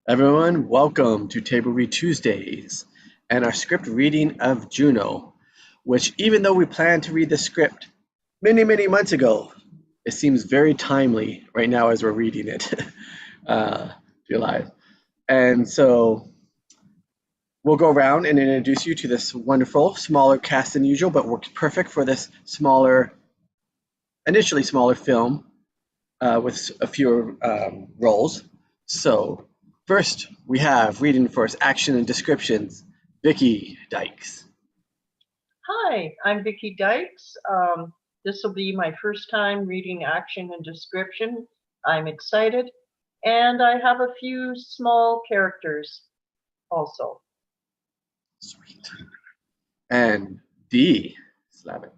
Everyone, welcome to Table Read Tuesdays and our script reading of Juno, which even though we planned to read the script many months ago, it seems very timely right now as we're reading it. Feel live. And so we'll go around and introduce you to this wonderful, smaller cast than usual, but works perfect for this initially smaller film with a fewer roles. So first, we have reading for us action and descriptions, Vicki Dykes. Hi, I'm Vicki Dykes. This will be my first time reading action and description. I'm excited, and I have a few small characters also. Sweet. And Dee Slavin.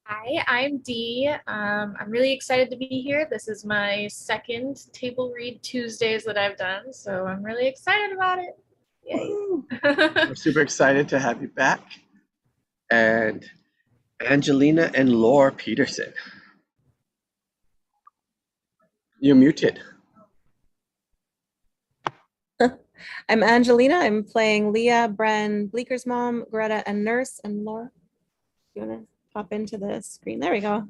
Hi, I'm Dee. I'm really excited to be here. This is my second Table Read Tuesdays that I've done, so I'm really excited about it. Yay. We're super excited to have you back. And Angelina and Laura Peterson. You're muted. I'm Angelina. I'm playing Leah, Bren, Bleeker's mom, Gerta, and nurse. And Laura, you want to pop into the screen? There we go.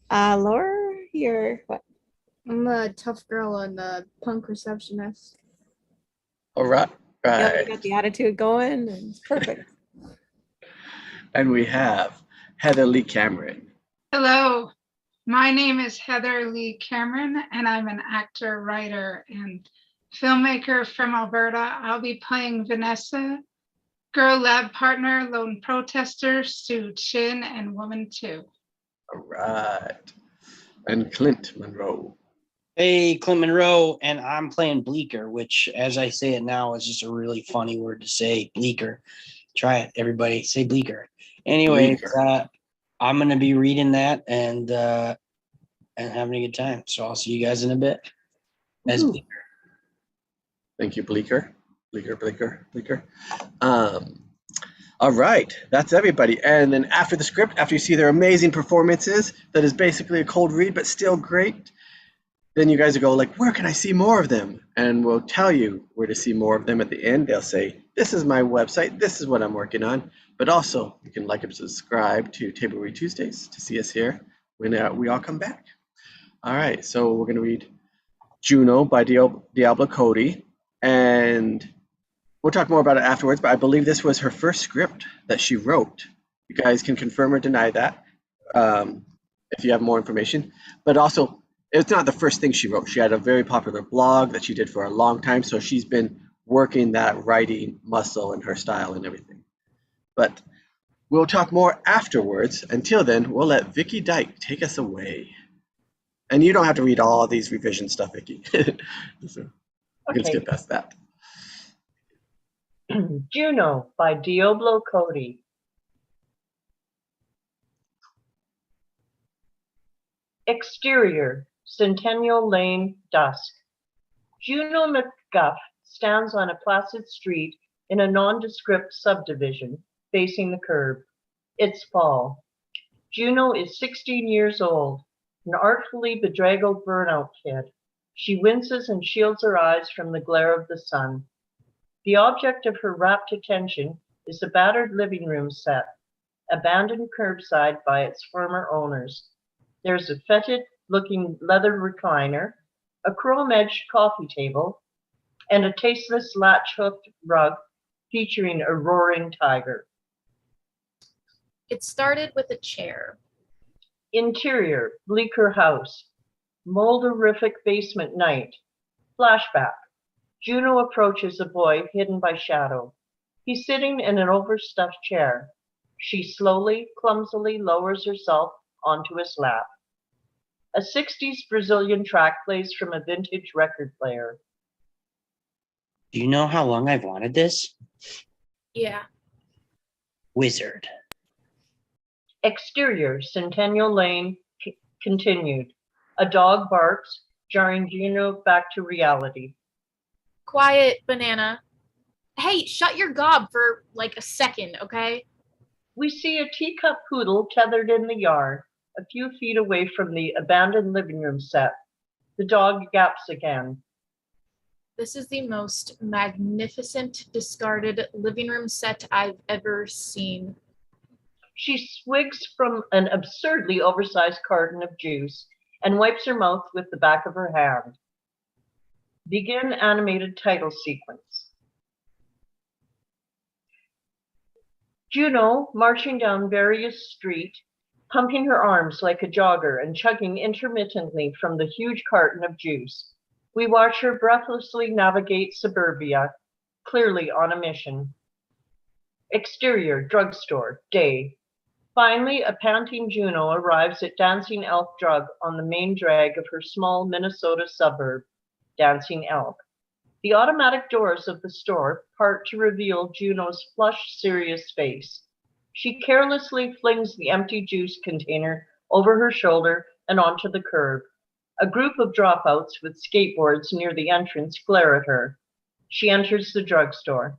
Laura, you're what? I'm a tough girl and a punk receptionist. All right. Yeah, you got the attitude going. And it's perfect. And we have Heather Lee Cameron. Hello, my name is Heather Lee Cameron, and I'm an actor, writer, and filmmaker from Alberta. I'll be playing Vanessa, girl lab partner, lone protester, Sue Chin, and woman 2. All right. And Clint Monroe. Hey, Clint Monroe, and I'm playing Bleeker, which, as I say it now, is just a really funny word to say, Bleeker. Try it, everybody. Say Bleeker. Anyway, I'm going to be reading that and having a good time. So I'll see you guys in a bit as Bleeker. Thank you, Bleeker. Bleeker. All right, that's everybody. And then after the script, after you see their amazing performances, that is basically a cold read, but still great, then you guys will go like, where can I see more of them? And we'll tell you where to see more of them at the end. They'll say, this is my website. This is what I'm working on. But also, you can like and subscribe to Table Read Tuesdays to see us here when we all come back. All right, so we're going to read Juno by Diablo Cody. And we'll talk more about it afterwards, but I believe this was her first script that she wrote. You guys can confirm or deny that if you have more information. But also, it's not the first thing she wrote. She had a very popular blog that she did for a long time, so she's been working that writing muscle and her style and everything. But we'll talk more afterwards. Until then, we'll let Vicki Dyke take us away. And you don't have to read all these revision stuff, Vicki. So you can skip past that. Juno by Diablo Cody. Exterior, Centennial Lane, dusk. Juno McGuff stands on a placid street in a nondescript subdivision facing the curb. It's fall. Juno is 16 years old, an artfully bedraggled burnout kid. She winces and shields her eyes from the glare of the sun. The object of her rapt attention is a battered living room set, abandoned curbside by its former owners. There's a fetid-looking leather recliner, a chrome-edged coffee table, and a tasteless latch-hooked rug featuring a roaring tiger. It started with a chair. Interior, Bleeker house. Molderific basement night. Flashback. Juno approaches a boy hidden by shadow. He's sitting in an overstuffed chair. She slowly, clumsily lowers herself onto his lap. A 60s Brazilian track plays from a vintage record player. Do you know how long I've wanted this? Yeah. Wizard. Exterior, Centennial Lane, continued. A dog barks, jarring Juno back to reality. Quiet, banana. Hey, shut your gob for like a second, okay? We see a teacup poodle tethered in the yard, a few feet away from the abandoned living room set. The dog yaps again. This is the most magnificent discarded living room set I've ever seen. She swigs from an absurdly oversized carton of juice and wipes her mouth with the back of her hand. Begin animated title sequence. Juno marching down various street, pumping her arms like a jogger and chugging intermittently from the huge carton of juice. We watch her breathlessly navigate suburbia, clearly on a mission. Exterior, drugstore, day. Finally, a panting Juno arrives at Dancing Elk Drug on the main drag of her small Minnesota suburb, Dancing Elk. The automatic doors of the store part to reveal Juno's flushed, serious face. She carelessly flings the empty juice container over her shoulder and onto the curb. A group of dropouts with skateboards near the entrance glare at her. She enters the drugstore.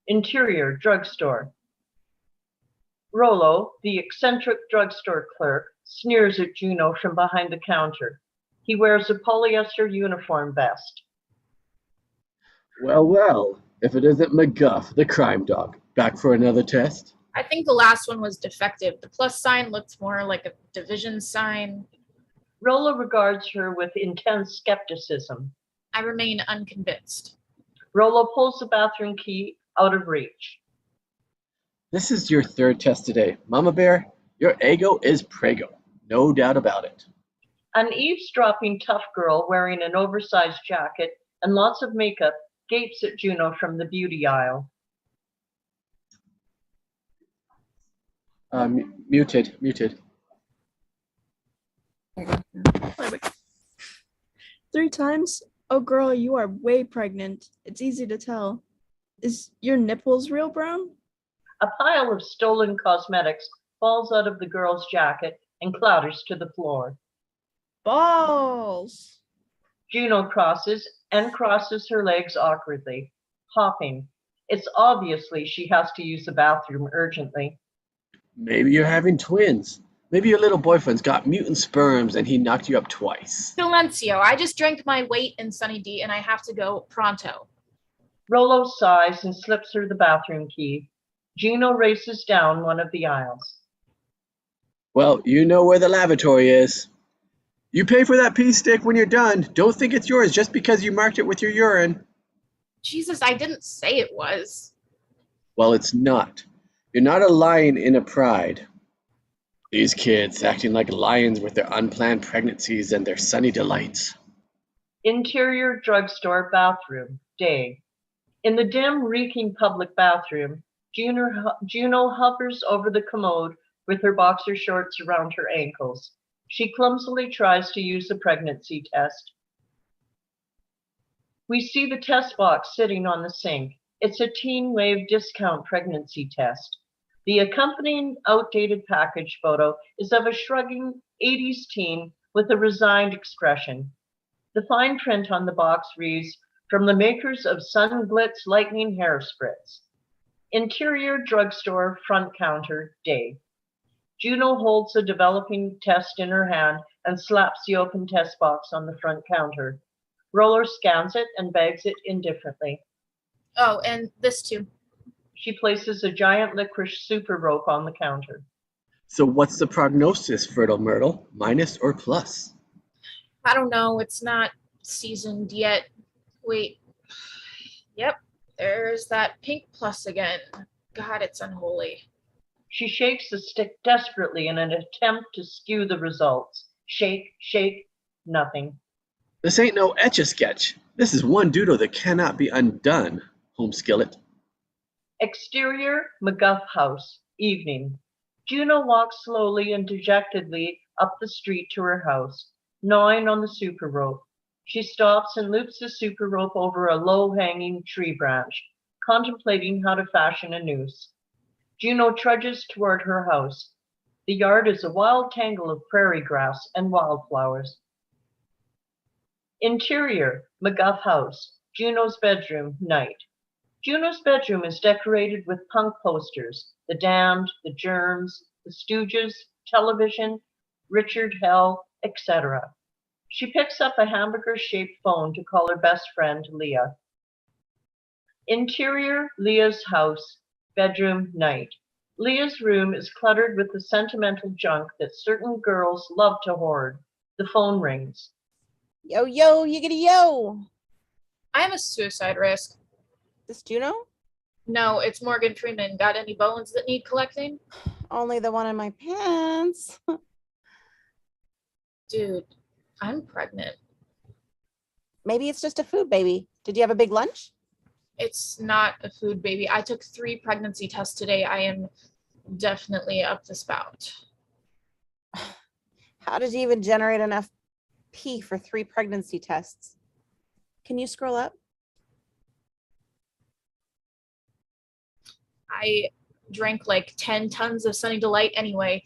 Interior, drugstore. Rollo, the eccentric drugstore clerk, sneers at Juno from behind the counter. He wears a polyester uniform vest. Well, well, if it isn't McGuff, the crime dog. Back for another test? I think the last one was defective. The plus sign looked more like a division sign. Rollo regards her with intense skepticism. I remain unconvinced. Rollo pulls the bathroom key out of reach. This is your third test today. Mama Bear, your ego is prego. No doubt about it. An eavesdropping tough girl wearing an oversized jacket and lots of makeup gapes at Juno from the beauty aisle. Muted. There you go. 3 times? Oh girl, you are way pregnant. It's easy to tell. Is your nipples real brown? A pile of stolen cosmetics falls out of the girl's jacket and clatters to the floor. Balls! Juno crosses her legs awkwardly, hopping. It's obviously she has to use the bathroom urgently. Maybe you're having twins. Maybe your little boyfriend's got mutant sperms and he knocked you up twice. Silencio, I just drank my weight in Sunny D and I have to go pronto. Rollo sighs and slips her the bathroom key. Juno races down one of the aisles. Well, you know where the lavatory is. You pay for that pee stick when you're done. Don't think it's yours just because you marked it with your urine. Jesus, I didn't say it was. Well, it's not. You're not a lion in a pride. These kids acting like lions with their unplanned pregnancies and their sunny delights. Interior drugstore bathroom, day. In the dim, reeking public bathroom, Juno hovers over the commode with her boxer shorts around her ankles. She clumsily tries to use the pregnancy test. We see the test box sitting on the sink. It's a Teen Wave discount pregnancy test. The accompanying outdated package photo is of a shrugging 80s teen with a resigned expression. The fine print on the box reads, "From the makers of Sun Glitz Lightning Hair Spritz." Interior drugstore front counter, day. Juno holds a developing test in her hand and slaps the open test box on the front counter. Rollo scans it and bags it indifferently. Oh, and this too. She places a giant licorice super rope on the counter. So what's the prognosis, Fertile Myrtle? Minus or plus? I don't know, it's not seasoned yet. Wait. Yep, there's that pink plus again. God, it's unholy. She shakes the stick desperately in an attempt to skew the results. Shake, nothing. This ain't no Etch-a-Sketch. This is one doodle that cannot be undone, Home Skillet. Exterior, McGuff house, evening. Juno walks slowly and dejectedly up the street to her house, gnawing on the super rope. She stops and loops the super rope over a low-hanging tree branch, contemplating how to fashion a noose. Juno trudges toward her house. The yard is a wild tangle of prairie grass and wildflowers. Interior, McGuff house, Juno's bedroom, night. Juno's bedroom is decorated with punk posters, The Damned, The Germs, The Stooges, television, Richard Hell, etc. She picks up a hamburger-shaped phone to call her best friend, Leah. Interior, Leah's house, bedroom, night. Leah's room is cluttered with the sentimental junk that certain girls love to hoard. The phone rings. Yo, yo, yiggity yo. I'm a suicide risk. This Juno? No, it's Morgan Freeman. Got any bones that need collecting? Only the one in my pants. Dude, I'm pregnant. Maybe it's just a food baby. Did you have a big lunch? It's not a food baby. I took 3 pregnancy tests today. I am definitely up the spout. How did you even generate enough pee for 3 pregnancy tests? Can you scroll up? I drank like 10 tons of Sunny Delight anyway.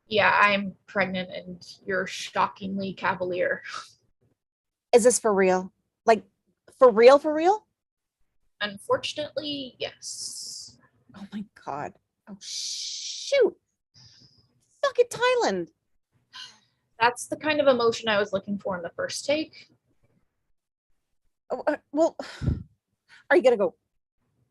Yeah, I'm pregnant and you're shockingly cavalier. Is this for real? Like, for real, for real? Unfortunately, yes. Oh my God. Oh, shoot. Fuck it, Thailand. That's the kind of emotion I was looking for in the first take. Oh, well, are you going to go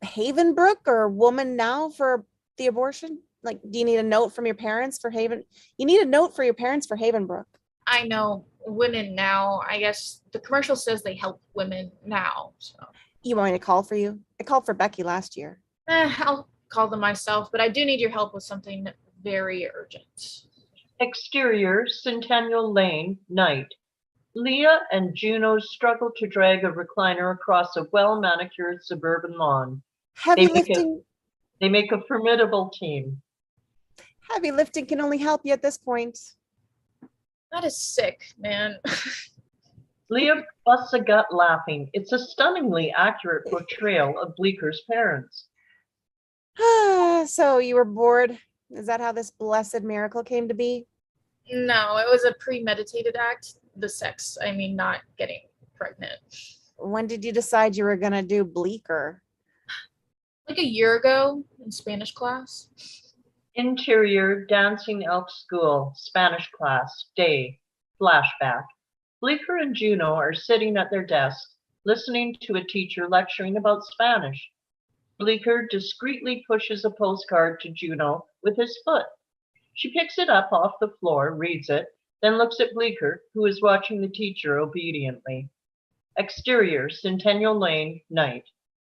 Havenbrook or Woman Now for the abortion? Like, do you need a note from your parents for Haven? You need a note for your parents for Havenbrook. I know, women now. I guess the commercial says they help women now. So You want me to call for you? I called for Becky last year. I'll call them myself, but I do need your help with something very urgent. Exterior, Centennial Lane, night. Leah and Juno struggle to drag a recliner across a well-manicured suburban lawn. Heavy They make lifting. They make a formidable team. Heavy lifting can only help you at this point. That is sick, man. Leah busts a gut laughing. It's a stunningly accurate portrayal of Bleeker's parents. So you were bored? Is that how this blessed miracle came to be? No, it was a premeditated act. The sex, I mean, not getting pregnant. When did you decide you were gonna do Bleeker? Like a year ago in Spanish class. Interior, Dancing Elk School, Spanish class, day, flashback. Bleeker and Juno are sitting at their desks, listening to a teacher lecturing about Spanish. Bleeker discreetly pushes a postcard to Juno with his foot. She picks it up off the floor, reads it, then looks at Bleeker, who is watching the teacher obediently. Exterior, Centennial Lane, night.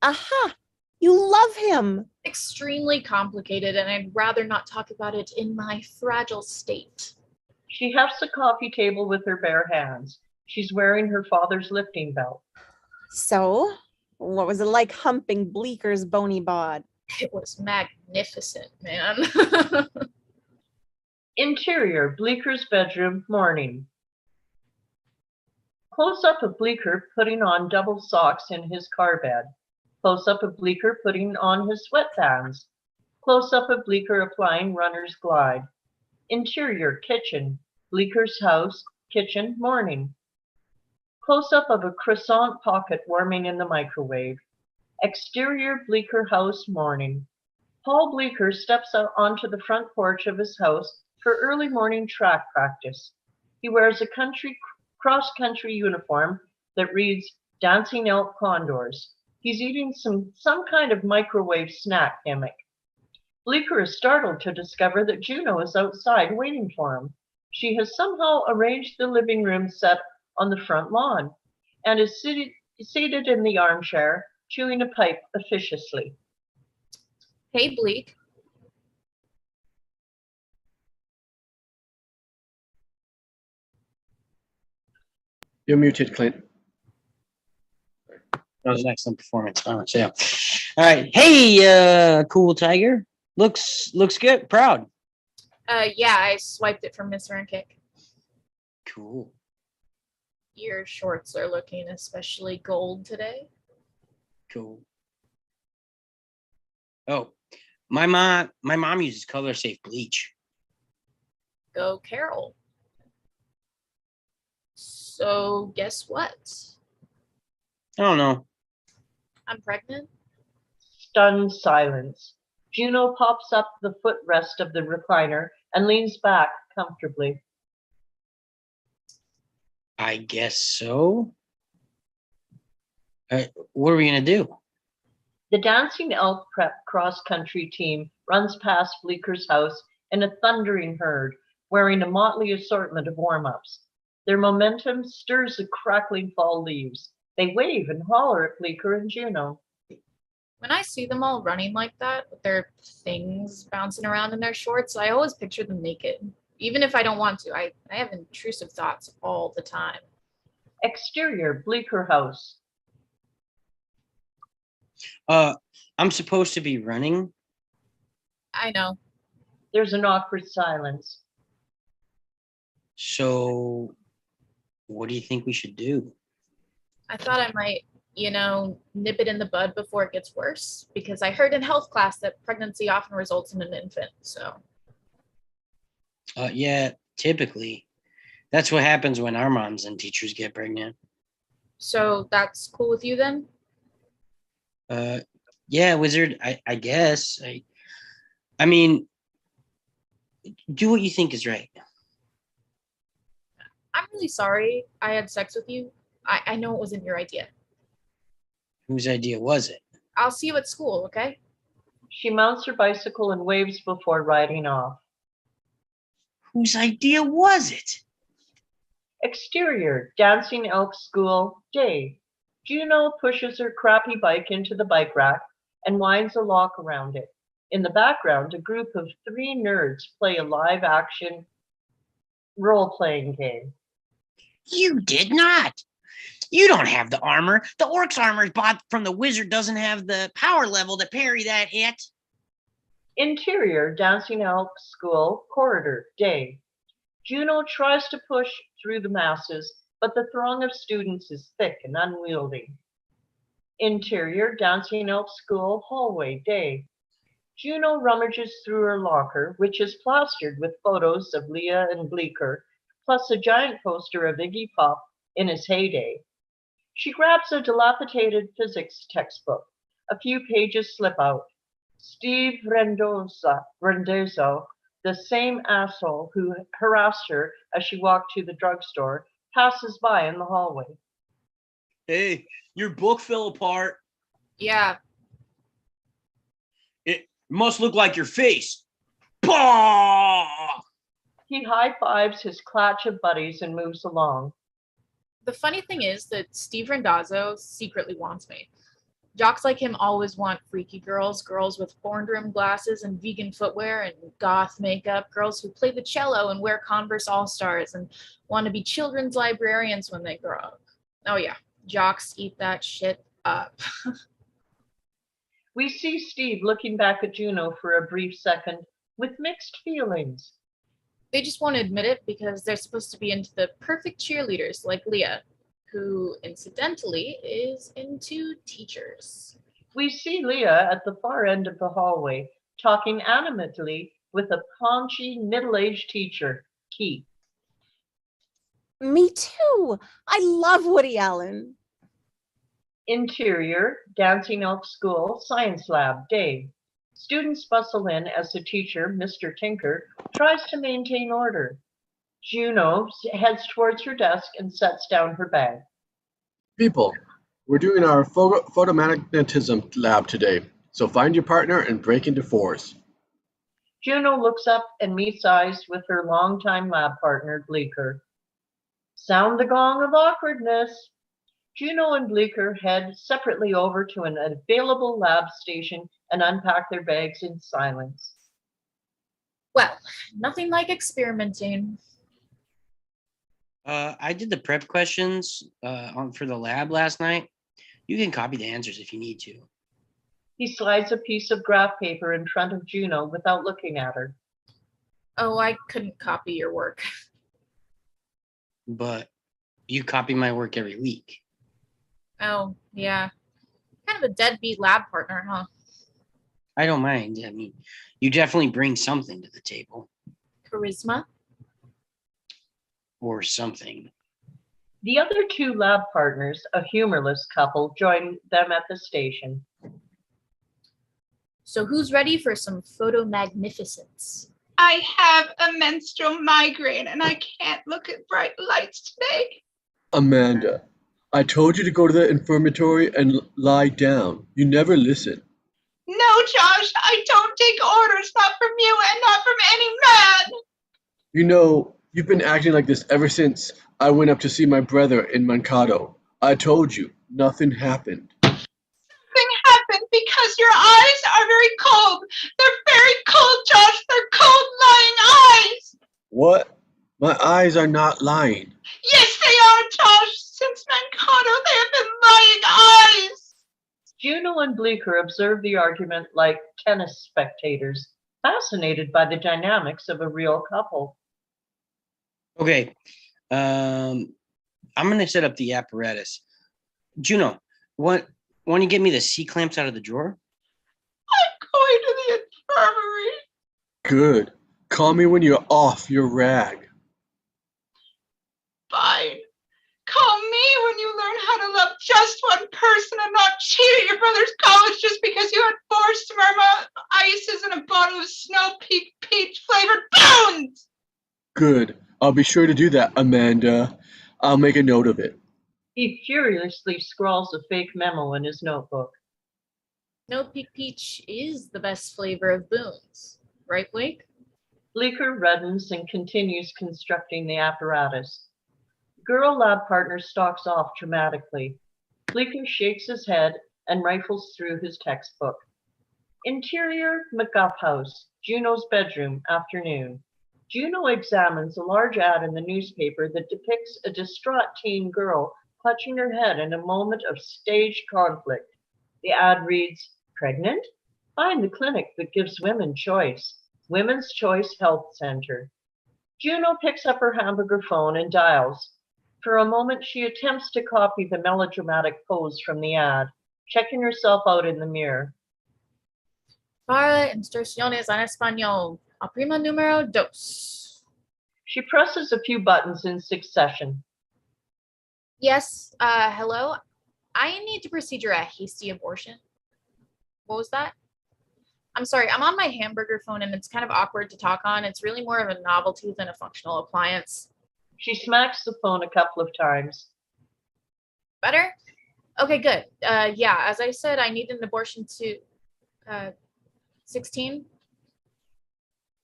Aha! You love him! Extremely complicated, and I'd rather not talk about it in my fragile state. She hefts a coffee table with her bare hands. She's wearing her father's lifting belt. So, what was it like humping Bleeker's bony bod? It was magnificent, man. Interior, Bleeker's bedroom, morning. Close-up of Bleeker putting on double socks in his car bed. Close-up of Bleeker putting on his sweatbands. Close-up of Bleeker applying runner's glide. Interior, kitchen, Bleeker's house, kitchen, morning. Close-up of a croissant pocket warming in the microwave. Exterior, Bleeker house, morning. Paul Bleeker steps out onto the front porch of his house for early morning track practice. He wears a cross-country uniform that reads Dancing Elk Condors. He's eating some kind of microwave snack gimmick. Bleeker is startled to discover that Juno is outside waiting for him. She has somehow arranged the living room set on the front lawn and is seated in the armchair, chewing a pipe officiously. Hey, Bleak. You're muted, Clint. That was an excellent performance. Yeah. All right. Hey, cool tiger. Looks good. Proud. Yeah, I swiped it from Miss Rankick. Cool. Your shorts are looking especially gold today. Cool. Oh, my mom uses color safe bleach. Go, Carol. So guess what? I don't know. I'm pregnant. Stunned silence. Juno pops up the footrest of the recliner and leans back comfortably. I guess so. What are we gonna do? The Dancing Elk Prep cross-country team runs past Bleeker's house in a thundering herd, wearing a motley assortment of warm-ups. Their momentum stirs the crackling fall leaves. They wave and holler at Bleeker and Juno. When I see them all running like that with their things bouncing around in their shorts, I always picture them naked. Even if I don't want to, I have intrusive thoughts all the time. Exterior, Bleeker house. I'm supposed to be running. I know. There's an awkward silence. So what do you think we should do? I thought I might, nip it in the bud before it gets worse, because I heard in health class that pregnancy often results in an infant. So, Yeah, typically. That's what happens when our moms and teachers get pregnant. so that's cool with you then? Yeah, wizard, I guess. I mean, do what you think is right. I'm really sorry I had sex with you. I know it wasn't your idea. Whose idea was it? I'll see you at school, okay? She mounts her bicycle and waves before riding off. Whose idea was it? Exterior, Dancing Elk School, day. Juno pushes her crappy bike into the bike rack and winds a lock around it. In the background, a group of 3 nerds play a live-action role-playing game. You did not. You don't have the armor. The orc's armor bought from the wizard doesn't have the power level to parry that hit. Interior, Dancing Elk School, corridor, day. Juno tries to push through the masses, but the throng of students is thick and unwieldy. Interior, Dancing Elk School, hallway, day. Juno rummages through her locker, which is plastered with photos of Leah and Bleeker, plus a giant poster of Iggy Pop in his heyday. She grabs a dilapidated physics textbook. A few pages slip out. Steve Rendazo, the same asshole who harassed her as she walked to the drugstore, passes by in the hallway. Hey, your book fell apart. Yeah, It must look like your face. Bah! He high-fives his clutch of buddies and moves along. the funny thing is that Steve Rendazo secretly wants me. Jocks like him always want freaky girls with horn-rimmed glasses and vegan footwear and goth makeup, girls who play the cello and wear Converse All-Stars and want to be children's librarians when they grow up. Oh yeah, jocks eat that shit up. We see Steve looking back at Juno for a brief second with mixed feelings. They just won't admit it because they're supposed to be into the perfect cheerleaders like Leah, who incidentally is into teachers. We see Leah at the far end of the hallway, talking animatedly with a paunchy, middle-aged teacher, Keith. Me too. I love Woody Allen. Interior, Dancing Elk School, Science Lab, day. Students bustle in as the teacher, Mr. Tinker, tries to maintain order. Juno heads towards her desk and sets down her bag. People, we're doing our photomagnetism lab today, so find your partner and break into 4s. Juno looks up and meets eyes with her longtime lab partner, Bleeker. Sound the gong of awkwardness. Juno and Bleeker head separately over to an available lab station and unpack their bags in silence. Well, nothing like experimenting. I did the prep questions for the lab last night. You can copy the answers if you need to. He slides a piece of graph paper in front of Juno without looking at her. Oh, I couldn't copy your work. But you copy my work every week. Oh, yeah. Kind of a deadbeat lab partner, huh? I don't mind. I mean, you definitely bring something to the table. Charisma. Or something. The other 2 lab partners, a humorless couple, join them at the station. So who's ready for some photomagnificence? I have a menstrual migraine and I can't look at bright lights today. Amanda, I told you to go to the infirmary and lie down. You never listen. No, Josh, I don't take orders, not from you and not from any man. You know, you've been acting like this ever since I went up to see my brother in Mankato. I told you, nothing happened. Nothing happened because your eyes are very cold. They're very cold, Josh. They're cold, lying eyes. What? My eyes are not lying. Yes, they are, Josh. Since Mankato, they have been lying eyes. Juno and Bleeker observe the argument like tennis spectators, fascinated by the dynamics of a real couple. Okay. I'm gonna set up the apparatus. Juno, want to get me the C clamps out of the drawer? I'm going to the infirmary. Good. Call me when you're off your rag. Fine. Call me when you learn how to love just one person and not cheat at your brother's college just because you had 4 Smurma ices and a bottle of Snow Peak peach flavored bones. Good. I'll be sure to do that, Amanda. I'll make a note of it. He furiously scrawls a fake memo in his notebook. No Peak Peach is the best flavor of boons, right, Blake? Bleeker reddens and continues constructing the apparatus. Girl lab partner stalks off dramatically. Bleeker shakes his head and rifles through his textbook. Interior McGuff House, Juno's bedroom, afternoon. Juno examines a large ad in the newspaper that depicts a distraught teen girl clutching her head in a moment of staged conflict. The ad reads, "Pregnant? Find the clinic that gives women choice. Women's Choice Health Center." Juno picks up her hamburger phone and dials. For a moment, she attempts to copy the melodramatic pose from the ad, checking herself out in the mirror. Para instrucciones en español. A prima número dos. She presses a few buttons in succession. Yes, hello? I need to procedure a hasty abortion. What was that? I'm sorry, I'm on my hamburger phone and it's kind of awkward to talk on. It's really more of a novelty than a functional appliance. She smacks the phone a couple of times. Better? Okay, good. Yeah, as I said, I need an abortion to 16.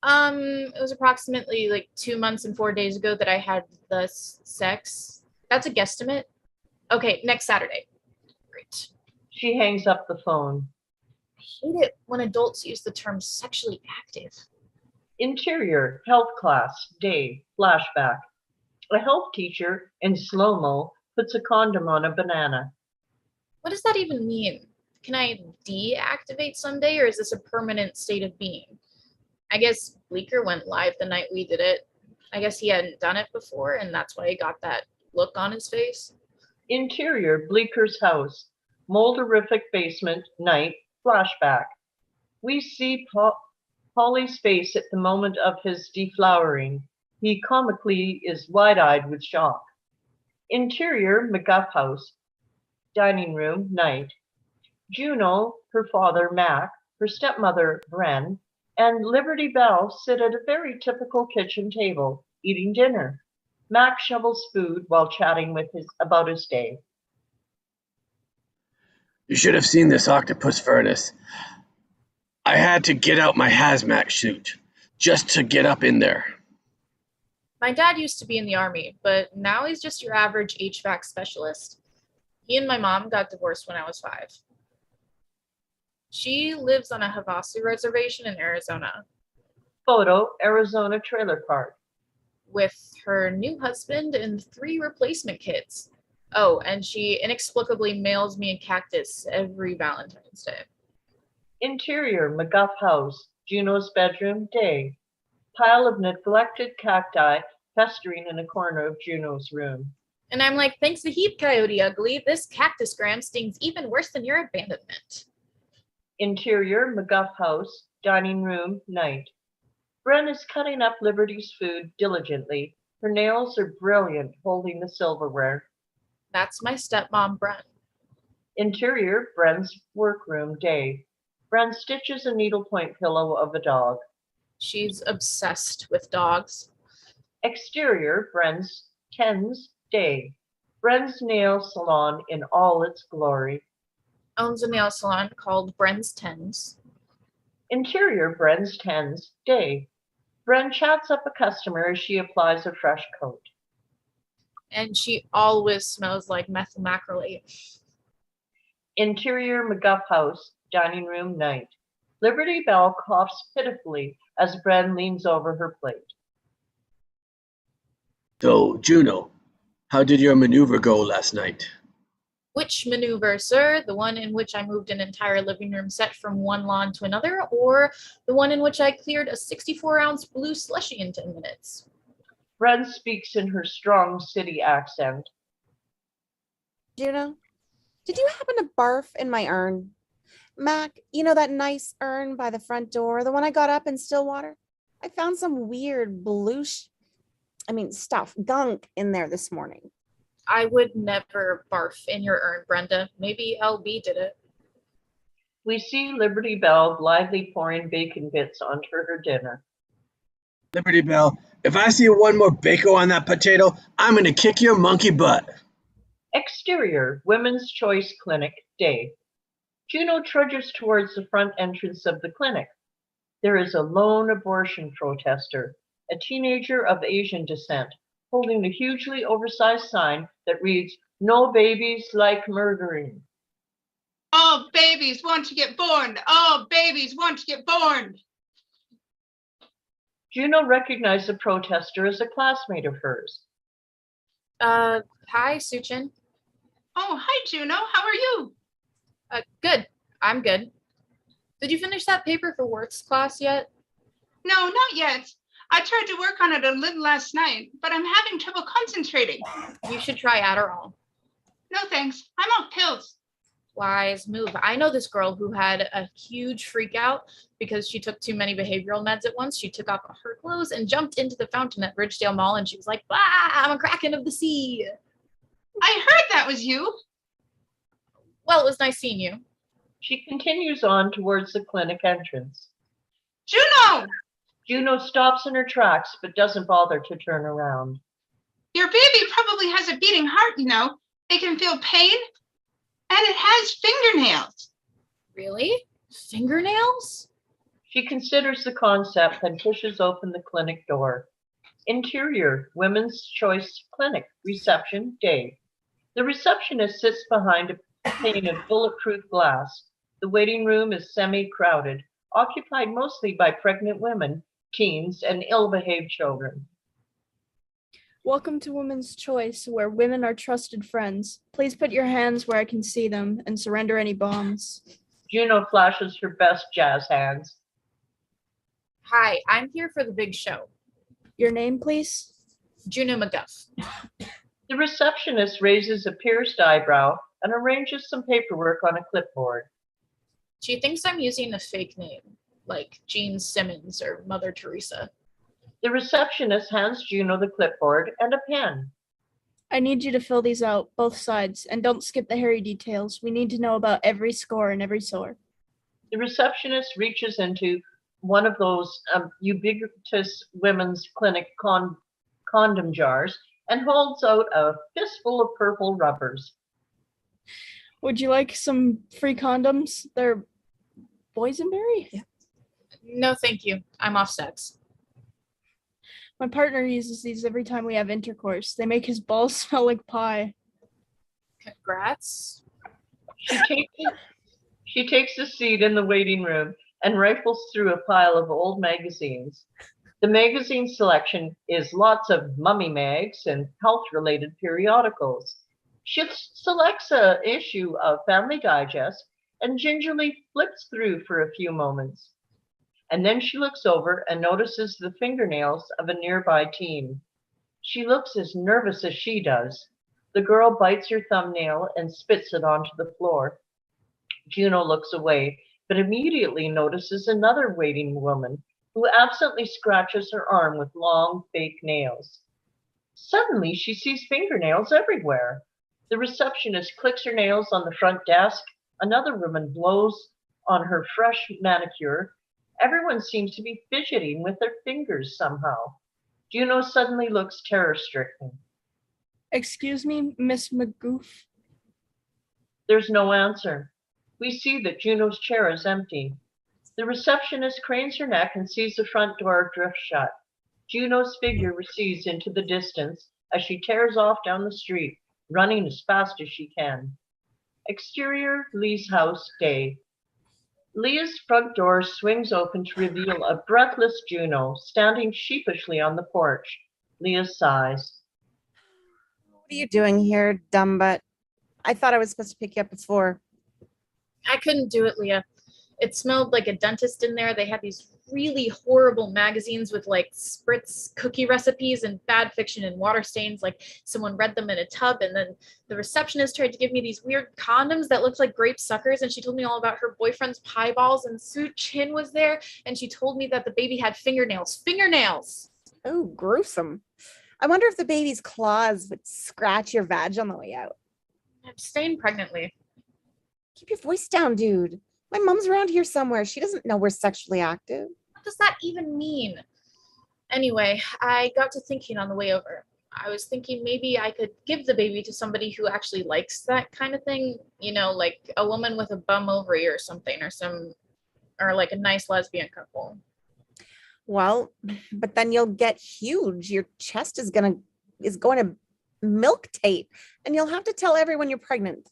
It was approximately like 2 months and 4 days ago that I had the sex. That's a guesstimate. Okay, next Saturday. Great. She hangs up the phone. I hate it when adults use the term sexually active. Interior, health class, day, flashback. A health teacher, in slow-mo, puts a condom on a banana. What does that even mean? Can I deactivate someday, or is this a permanent state of being? I guess Bleeker went live the night we did it. I guess he hadn't done it before, and that's why he got that look on his face. Interior, Bleeker's house. Molderific basement, night, flashback. We see Polly's face at the moment of his deflowering. He comically is wide-eyed with shock. Interior, McGuff house. Dining room, night. Juno, her father, Mac, her stepmother, Bren, and Liberty Bell sit at a very typical kitchen table, eating dinner. Mac shovels food while chatting about his day. You should have seen this octopus furnace. I had to get out my hazmat suit just to get up in there. My dad used to be in the Army, but now he's just your average HVAC specialist. He and my mom got divorced when I was 5. She lives on a Havasu reservation in Arizona. Photo, Arizona trailer park. With her new husband and 3 replacement kids. Oh, and she inexplicably mails me a cactus every Valentine's Day. Interior, McGuff house. Juno's bedroom, day. Pile of neglected cacti festering in a corner of Juno's room. And I'm like, thanks a heap, Coyote Ugly. This cactus gram stings even worse than your abandonment. Interior, McGuff house. Dining room, night. Bren is cutting up Liberty's food diligently. Her nails are brilliant, holding the silverware. That's my stepmom, Bren. Interior, Bren's workroom, day. Bren stitches a needlepoint pillow of a dog. She's obsessed with dogs. Exterior, Ken's, day. Bren's nail salon in all its glory. Owns a nail salon called Bren's Tens. Interior Bren's Tens, day. Bren chats up a customer as she applies a fresh coat. And she always smells like methyl macrolate. Interior McGuff House, dining room, night. Liberty Bell coughs pitifully as Bren leans over her plate. So, Juno, how did your maneuver go last night? Which maneuver, sir? The one in which I moved an entire living room set from one lawn to another, or the one in which I cleared a 64-ounce blue slushie in 10 minutes? Bren speaks in her strong city accent. Juno, did you happen to barf in my urn? Mac, you know that nice urn by the front door, the one I got up in Stillwater? I found some weird blue, gunk in there this morning. I would never barf in your urn, Brenda. Maybe LB did it. We see Liberty Bell blithely pouring bacon bits onto her dinner. Liberty Bell, if I see one more bacon on that potato, I'm going to kick your monkey butt. Exterior, Women's Choice Clinic, day. Juno trudges towards the front entrance of the clinic. There is a lone abortion protester, a teenager of Asian descent, holding a hugely oversized sign that reads, "No babies like murdering." All babies want to get born. All babies want to get born. Juno recognized the protester as a classmate of hers. Hi, Suchin. Oh, hi, Juno. How are you? Good. I'm good. Did you finish that paper for Worth's class yet? No, not yet. I tried to work on it a little last night, but I'm having trouble concentrating. You should try Adderall. No, thanks. I'm off pills. Wise move. I know this girl who had a huge freak out because she took too many behavioral meds at once. She took off her clothes and jumped into the fountain at Ridgedale Mall, and she was like, "Ah, I'm a kraken of the sea." I heard that was you. Well, it was nice seeing you. She continues on towards the clinic entrance. Juno! Juno stops in her tracks but doesn't bother to turn around. Your baby probably has a beating heart, you know. It can feel pain, and it has fingernails. Really? Fingernails? She considers the concept and pushes open the clinic door. Interior, Women's Choice Clinic, reception, day. The receptionist sits behind a pane of bulletproof glass. The waiting room is semi-crowded, occupied mostly by pregnant women, teens, and ill-behaved children. Welcome to Women's Choice, where women are trusted friends. Please put your hands where I can see them and surrender any bombs. Juno flashes her best jazz hands. Hi, I'm here for the big show. Your name, please? Juno McGuff. The receptionist raises a pierced eyebrow and arranges some paperwork on a clipboard. She thinks I'm using a fake name, like Jean Simmons or Mother Teresa. The receptionist hands Juno the clipboard and a pen. I need you to fill these out, both sides, and don't skip the hairy details. We need to know about every score and every sore. The receptionist reaches into one of those ubiquitous women's clinic condom jars and holds out a fistful of purple rubbers. Would you like some free condoms? They're boysenberry? Yeah. No, thank you. I'm off sex. My partner uses these every time we have intercourse. They make his balls smell like pie. Congrats. She takes a seat in the waiting room and rifles through a pile of old magazines. The magazine selection is lots of mummy mags and health-related periodicals. She selects an issue of Family Digest and gingerly flips through for a few moments. And then she looks over and notices the fingernails of a nearby teen. She looks as nervous as she does. The girl bites her thumbnail and spits it onto the floor. Juno looks away, but immediately notices another waiting woman who absently scratches her arm with long, fake nails. Suddenly, she sees fingernails everywhere. The receptionist clicks her nails on the front desk. Another woman blows on her fresh manicure. Everyone seems to be fidgeting with their fingers somehow. Juno suddenly looks terror-stricken. Excuse me, Miss McGoof. There's no answer. We see that Juno's chair is empty. The receptionist cranes her neck and sees the front door drift shut. Juno's figure recedes into the distance as she tears off down the street, running as fast as she can. Exterior, Leigh's house, day. Leah's front door swings open to reveal a breathless Juno standing sheepishly on the porch. Leah sighs. What are you doing here, dumb butt? I thought I was supposed to pick you up before. I couldn't do it, Leah. It smelled like a dentist in there. They had these really horrible magazines with like spritz cookie recipes and bad fiction and water stains. Like someone read them in a tub. And then the receptionist tried to give me these weird condoms that looked like grape suckers. And she told me all about her boyfriend's pie balls. And Sue Chin was there. And she told me that the baby had fingernails. Fingernails! Oh, gruesome. I wonder if the baby's claws would scratch your vag on the way out. I'm staying pregnantly. Keep your voice down, dude. My mom's around here somewhere. She doesn't know we're sexually active. What does that even mean? Anyway, I got to thinking on the way over. I was thinking maybe I could give the baby to somebody who actually likes that kind of thing. You know, like a woman with a bum ovary or something, or like a nice lesbian couple. Well, but then you'll get huge. Your chest is going to milk tape, and you'll have to tell everyone you're pregnant.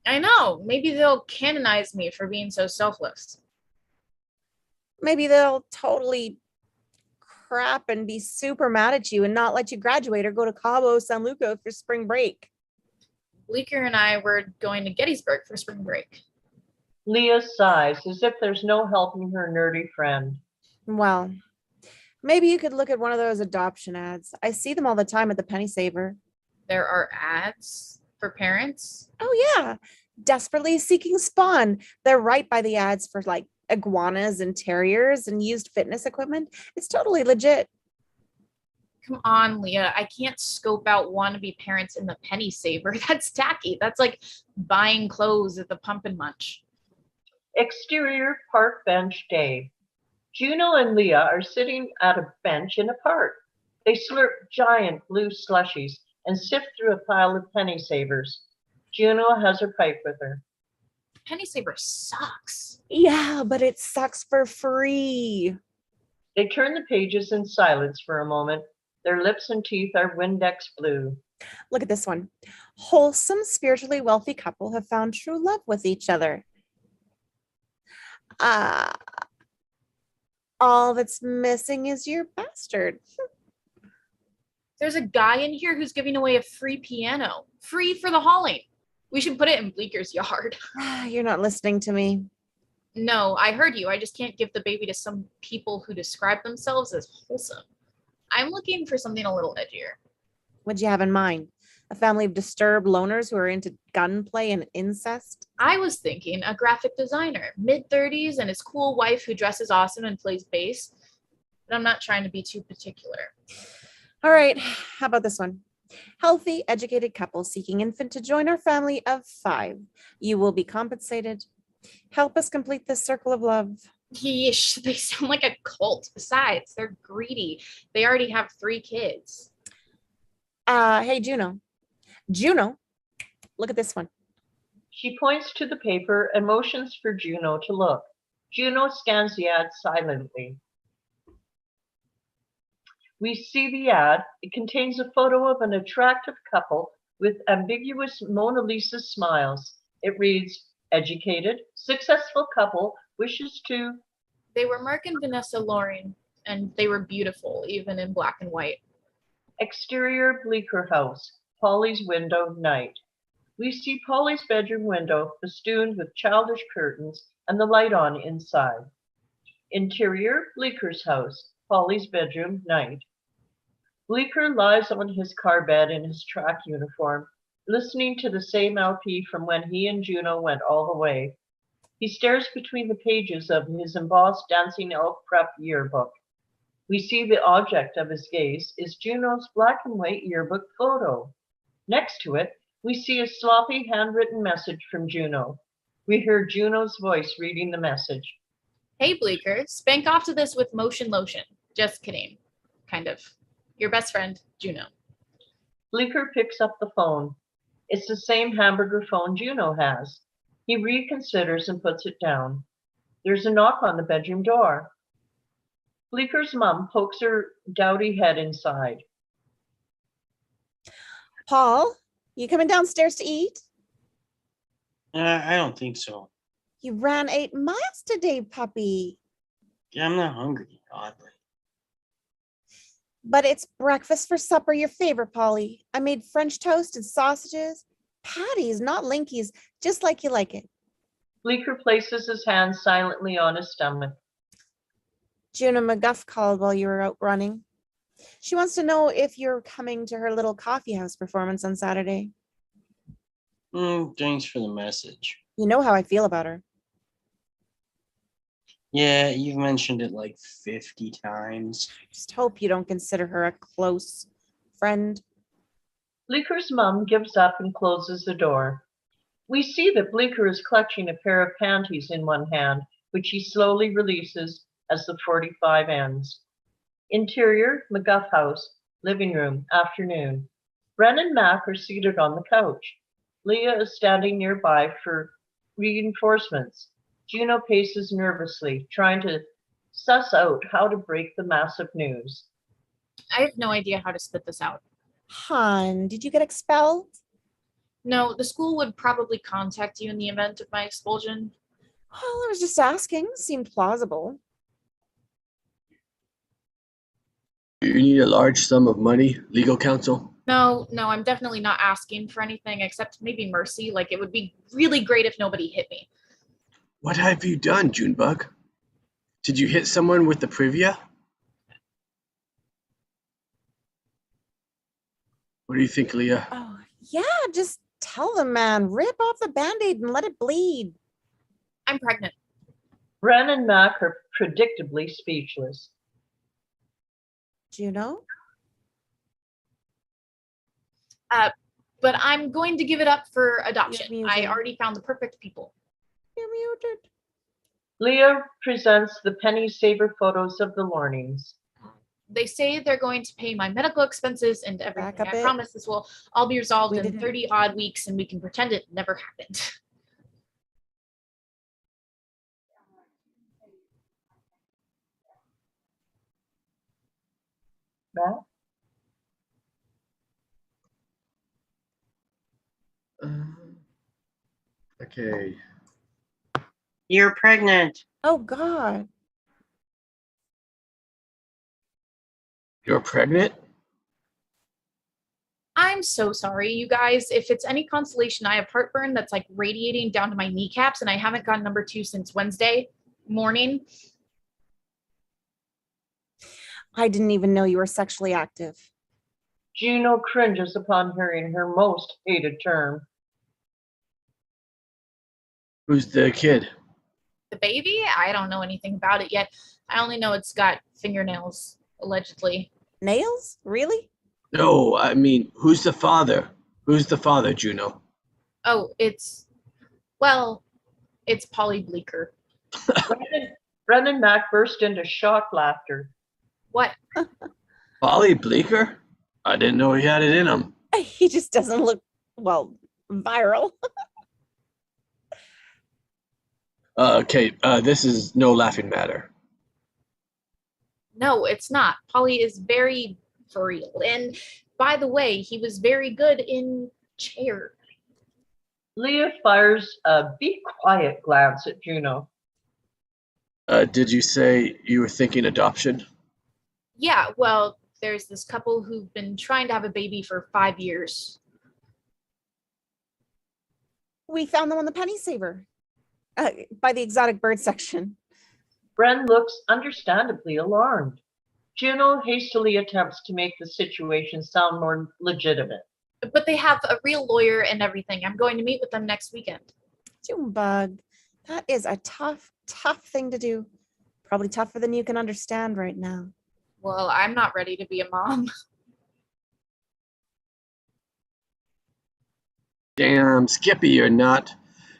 I know. Maybe they'll canonize me for being so selfless. Maybe they'll totally crap and be super mad at you and not let you graduate or go to Cabo San Luca for spring break. Bleeker and I were going to Gettysburg for spring break. Leah sighs as if there's no helping her nerdy friend. Well, maybe you could look at one of those adoption ads. I see them all the time at the Penny Saver. There are ads for parents? Oh, yeah. Desperately seeking spawn. They're right by the ads for like iguanas and terriers and used fitness equipment. It's totally legit. Come on, Leah. I can't scope out wannabe parents in the Penny Saver. That's tacky. That's like buying clothes at the Pump and Munch. Exterior park bench day. Juno and Leah are sitting at a bench in a park. They slurp giant blue slushies and sift through a pile of penny savers. Juno has her pipe with her. Penny Saver sucks. Yeah, but it sucks for free. They turn the pages in silence for a moment. Their lips and teeth are Windex blue. Look at this one. Wholesome, spiritually wealthy couple have found true love with each other. All that's missing is your bastard. There's a guy in here who's giving away a free piano. Free for the hauling. We should put it in Bleeker's yard. You're not listening to me. No, I heard you. I just can't give the baby to some people who describe themselves as wholesome. I'm looking for something a little edgier. What'd you have in mind? A family of disturbed loners who are into gunplay and incest? I was thinking a graphic designer, mid-30s, and his cool wife who dresses awesome and plays bass. But I'm not trying to be too particular. All right, how about this one? Healthy, educated couple seeking infant to join our family of 5. You will be compensated. Help us complete this circle of love. Yeesh, they sound like a cult. Besides, they're greedy. They already have 3 kids. Hey, Juno. Juno, look at this one. She points to the paper and motions for Juno to look. Juno scans the ad silently. We see the ad. It contains a photo of an attractive couple with ambiguous Mona Lisa smiles. It reads, educated, successful couple wishes to... They were Mark and Vanessa Loring, and they were beautiful, even in black and white. Exterior Bleeker house, Polly's window, night. We see Polly's bedroom window festooned with childish curtains and the light on inside. Interior Bleeker's house, Polly's bedroom, night. Bleeker lies on his car bed in his track uniform, listening to the same LP from when he and Juno went all the way. He stares between the pages of his embossed Dancing Elk Prep yearbook. We see the object of his gaze is Juno's black and white yearbook photo. Next to it, we see a sloppy handwritten message from Juno. We hear Juno's voice reading the message. Hey, Bleeker, spank off to this with motion lotion. Just kidding. Kind of. Your best friend, Juno. Bleeker picks up the phone. It's the same hamburger phone Juno has. He reconsiders and puts it down. There's a knock on the bedroom door. Bleeker's mom pokes her dowdy head inside. Paul, you coming downstairs to eat? I don't think so. You ran 8 miles today, puppy. Yeah, I'm not hungry, oddly. But it's breakfast for supper, your favorite, Polly. I made French toast and sausages. Patties, not linkies, just like you like it. Bleeker places his hand silently on his stomach. Juno McGuff called while you were out running. She wants to know if you're coming to her little coffee house performance on Saturday. Thanks for the message. You know how I feel about her. Yeah, you've mentioned it like 50 times. Just hope you don't consider her a close friend. Bleeker's mom gives up and closes the door. We see that Bleeker is clutching a pair of panties in one hand, which he slowly releases as the 45 ends. Interior, McGuff house, living room, afternoon. Bren and Mac are seated on the couch. Leah is standing nearby for reinforcements. Juno paces nervously, trying to suss out how to break the massive news. I have no idea how to spit this out. Hon, did you get expelled? No, the school would probably contact you in the event of my expulsion. Well, I was just asking. Seemed plausible. You need a large sum of money, legal counsel? No, I'm definitely not asking for anything except maybe mercy. Like, it would be really great if nobody hit me. What have you done, Junebug? Did you hit someone with the privia? What do you think, Leah? Oh, yeah, just tell them, man. Rip off the Band-Aid and let it bleed. I'm pregnant. Bren and Mac are predictably speechless. Juno? But I'm going to give it up for adoption. You're I muted. already found the perfect people. You're muted. Leah presents the penny saver photos of the Lornings. They say they're going to pay my medical expenses and Back everything. a I bit. promise this will all be resolved We in didn't- 30 odd weeks and we can pretend it never happened. Mac? Okay. You're pregnant. Oh, God. You're pregnant? I'm so sorry, you guys. If it's any consolation, I have heartburn that's like radiating down to my kneecaps and I haven't gotten number 2 since Wednesday morning. I didn't even know you were sexually active. Juno cringes upon hearing her most hated term. Who's the kid? The baby? I don't know anything about it yet. I only know it's got fingernails, allegedly. Nails? Really? No, I mean, who's the father? Who's the father, Juno? Oh, it's Polly Bleeker. Bren and Mac burst into shocked laughter. What? Polly Bleeker? I didn't know he had it in him. He just doesn't look, well, viral. Okay, this is no laughing matter. No, it's not. Polly is very for real. And by the way, he was very good in chair. Leah fires a be quiet glance at Juno. Did you say you were thinking adoption? Yeah, well, there's this couple who've been trying to have a baby for 5 years. We found them on the penny saver by the exotic bird section. Bren looks understandably alarmed. Juno hastily attempts to make the situation sound more legitimate. But they have a real lawyer and everything. I'm going to meet with them next weekend. Junebug, that is a tough thing to do. Probably tougher than you can understand right now. Well, I'm not ready to be a mom. Damn, Skippy, you're not.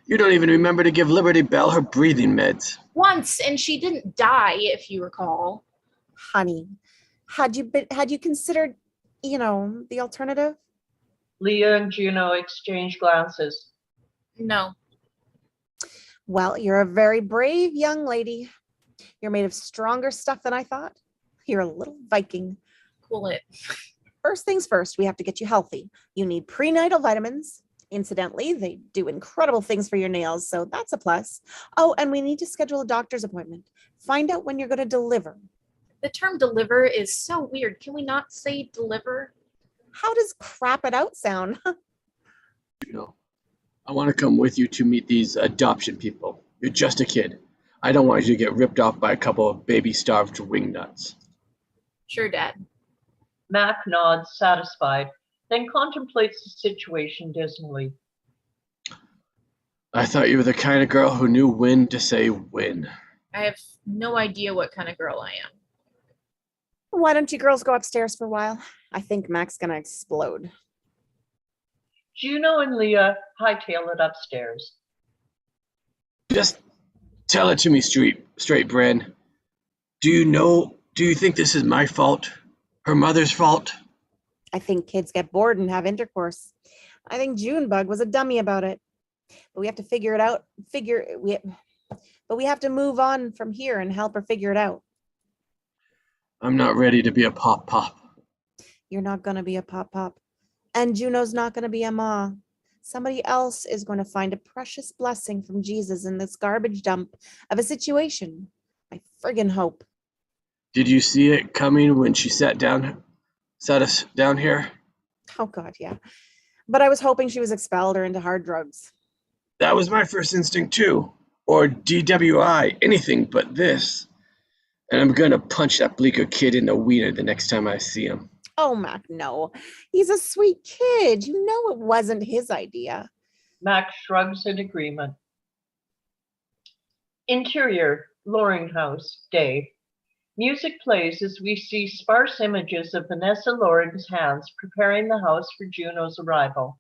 You don't even remember to give Liberty Bell her breathing meds. Once, and she didn't die, if you recall. Honey, had you considered, the alternative? Leah and Juno exchange glances. No. Well, you're a very brave young lady. You're made of stronger stuff than I thought. You're a little Viking. Cool it. First things first, we have to get you healthy. You need prenatal vitamins. Incidentally, they do incredible things for your nails, so that's a plus. Oh, and we need to schedule a doctor's appointment. Find out when you're going to deliver. The term deliver is so weird. Can we not say deliver? How does crap it out sound? Juno, I want to come with you to meet these adoption people. You're just a kid. I don't want you to get ripped off by a couple of baby-starved wingnuts. Sure, Dad. Mac nods, satisfied, then contemplates the situation dismally. I thought you were the kind of girl who knew when to say when. I have no idea what kind of girl I am. Why don't you girls go upstairs for a while? I think Mac's going to explode. Juno and Leah hightail it upstairs. Just tell it to me straight, Bren. Do you think this is my fault? Her mother's fault? I think kids get bored and have intercourse. I think Junebug was a dummy about it. But we have to figure it out. But we have to move on from here and help her figure it out. I'm not ready to be a pop. You're not going to be a pop. And Juno's not going to be a ma. Somebody else is going to find a precious blessing from Jesus in this garbage dump of a situation. I friggin' hope. Did you see it coming when she sat us down here? Oh, God, yeah. But I was hoping she was expelled or into hard drugs. That was my first instinct, too. Or DWI, anything but this. And I'm gonna punch that Bleeker kid in the wiener the next time I see him. Oh, Mac, no. He's a sweet kid. You know it wasn't his idea. Mac shrugs in agreement. Interior, Loring House, day. Music plays as we see sparse images of Vanessa Loring's hands preparing the house for Juno's arrival.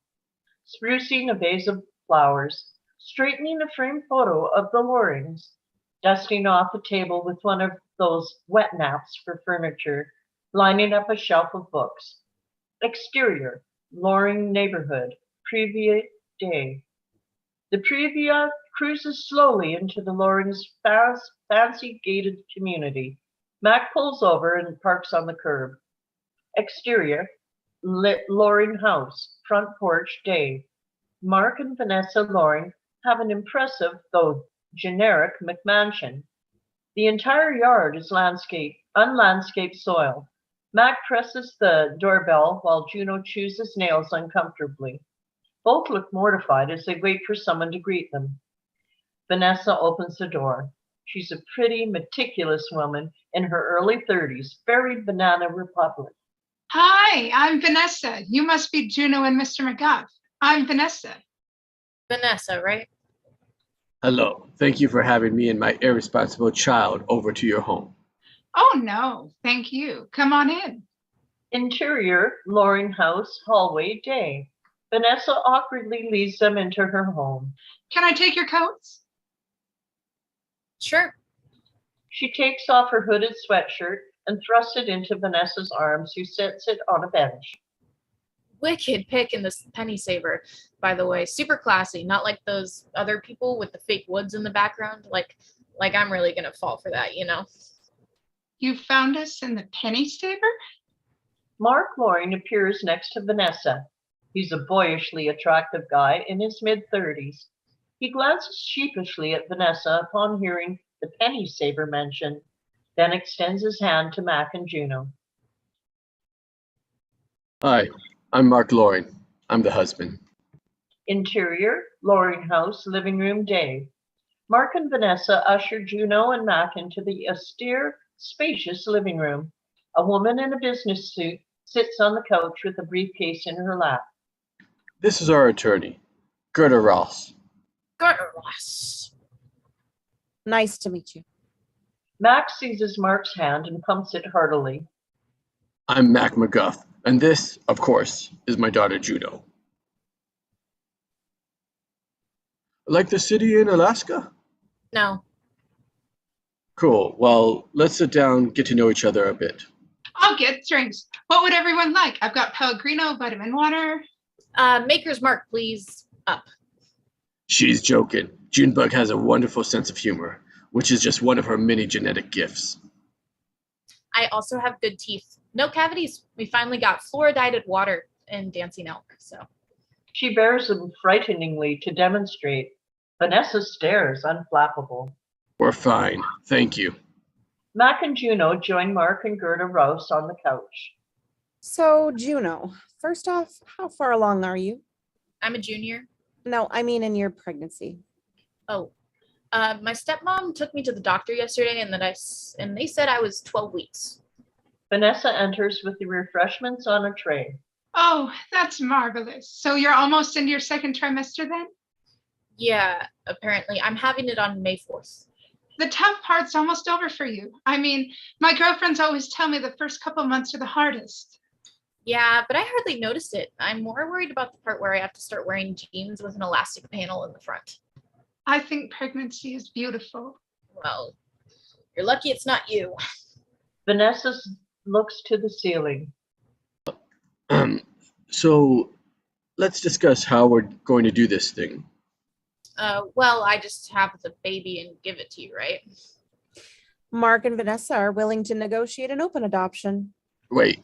Sprucing a vase of flowers, straightening a framed photo of the Lorings, dusting off a table with one of those wet naps for furniture, lining up a shelf of books. Exterior, Loring neighborhood, Previa day. The Previa cruises slowly into the Loring's fancy gated community. Mac pulls over and parks on the curb. Exterior, Loring house, front porch day. Mark and Vanessa Loring have an impressive, though generic, McMansion. The entire yard is unlandscaped soil. Mac presses the doorbell while Juno chews his nails uncomfortably. Both look mortified as they wait for someone to greet them. Vanessa opens the door. She's a pretty, meticulous woman in her early 30s, very Banana Republic. Hi, I'm Vanessa. You must be Juno and Mr. McGuff. I'm Vanessa. Vanessa, right? Hello. Thank you for having me and my irresponsible child over to your home. Oh, no, thank you. Come on in. Interior, Loring house, hallway, day. Vanessa awkwardly leads them into her home. Can I take your coats? Sure. She takes off her hooded sweatshirt and thrusts it into Vanessa's arms, who sits it on a bench. Wicked pick in this penny saver, by the way. Super classy, not like those other people with the fake woods in the background. Like I'm really gonna fall for that, you know? You found us in the penny saver? Mark Loring appears next to Vanessa. He's a boyishly attractive guy in his mid-30s. He glances sheepishly at Vanessa upon hearing the penny saver mentioned, then extends his hand to Mac and Juno. Hi, I'm Mark Loring. I'm the husband. Interior, Loring house, living room, day. Mark and Vanessa usher Juno and Mac into the austere, spacious living room. A woman in a business suit sits on the couch with a briefcase in her lap. This is our attorney, Gerta Ross. Gerta Ross. Nice to meet you. Mac seizes Mark's hand and pumps it heartily. I'm Mac McGuff, and this, of course, is my daughter Juno. Like the city in Alaska? No. Cool. Well, let's sit down, get to know each other a bit. I'll get drinks. What would everyone like? I've got Pellegrino, vitamin water. Maker's Mark, please. Up. She's joking. Junebug has a wonderful sense of humor, which is just one of her many genetic gifts. I also have good teeth. No cavities. We finally got fluoridated water and dancing elk, so. She bears them frighteningly to demonstrate. Vanessa stares, unflappable. We're fine, thank you. Mac and Juno join Mark and Gerta Rouse on the couch. So, Juno, first off, how far along are you? I'm a junior. No, I mean in your pregnancy. Oh, my stepmom took me to the doctor yesterday, and they said I was 12 weeks. Vanessa enters with the refreshments on a tray. Oh, that's marvelous. So you're almost into your second trimester then? Yeah, apparently. I'm having it on May 4th. The tough part's almost over for you. I mean, my girlfriends always tell me the first couple months are the hardest. Yeah, but I hardly noticed it. I'm more worried about the part where I have to start wearing jeans with an elastic panel in the front. I think pregnancy is beautiful. Well, you're lucky it's not you. Vanessa looks to the ceiling. So let's discuss how we're going to do this thing. Well, I just have the baby and give it to you, right? Mark and Vanessa are willing to negotiate an open adoption. Wait,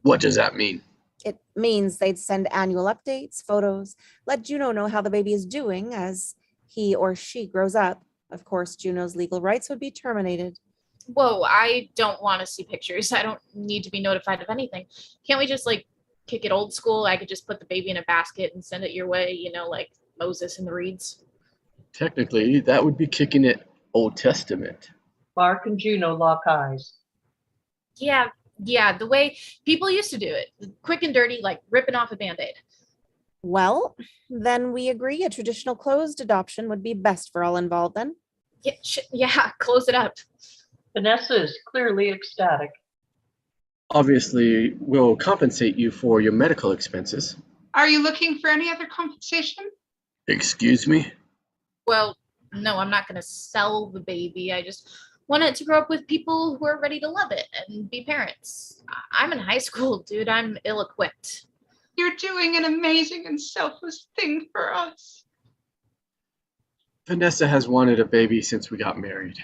what does that mean? It means they'd send annual updates, photos, let Juno know how the baby is doing as he or she grows up. Of course, Juno's legal rights would be terminated. Whoa, I don't want to see pictures. I don't need to be notified of anything. Can't we just, kick it old school? I could just put the baby in a basket and send it your way, like Moses in the reeds. Technically, that would be kicking it Old Testament. Mark and Juno lock eyes. Yeah, the way people used to do it. Quick and dirty, like ripping off a Band-Aid. Well, then we agree a traditional closed adoption would be best for all involved then. Yeah, close it up. Vanessa is clearly ecstatic. Obviously, we'll compensate you for your medical expenses. Are you looking for any other compensation? Excuse me? Well, no, I'm not going to sell the baby. I just want it to grow up with people who are ready to love it and be parents. I'm in high school, dude. I'm ill-equipped. You're doing an amazing and selfless thing for us. Vanessa has wanted a baby since we got married.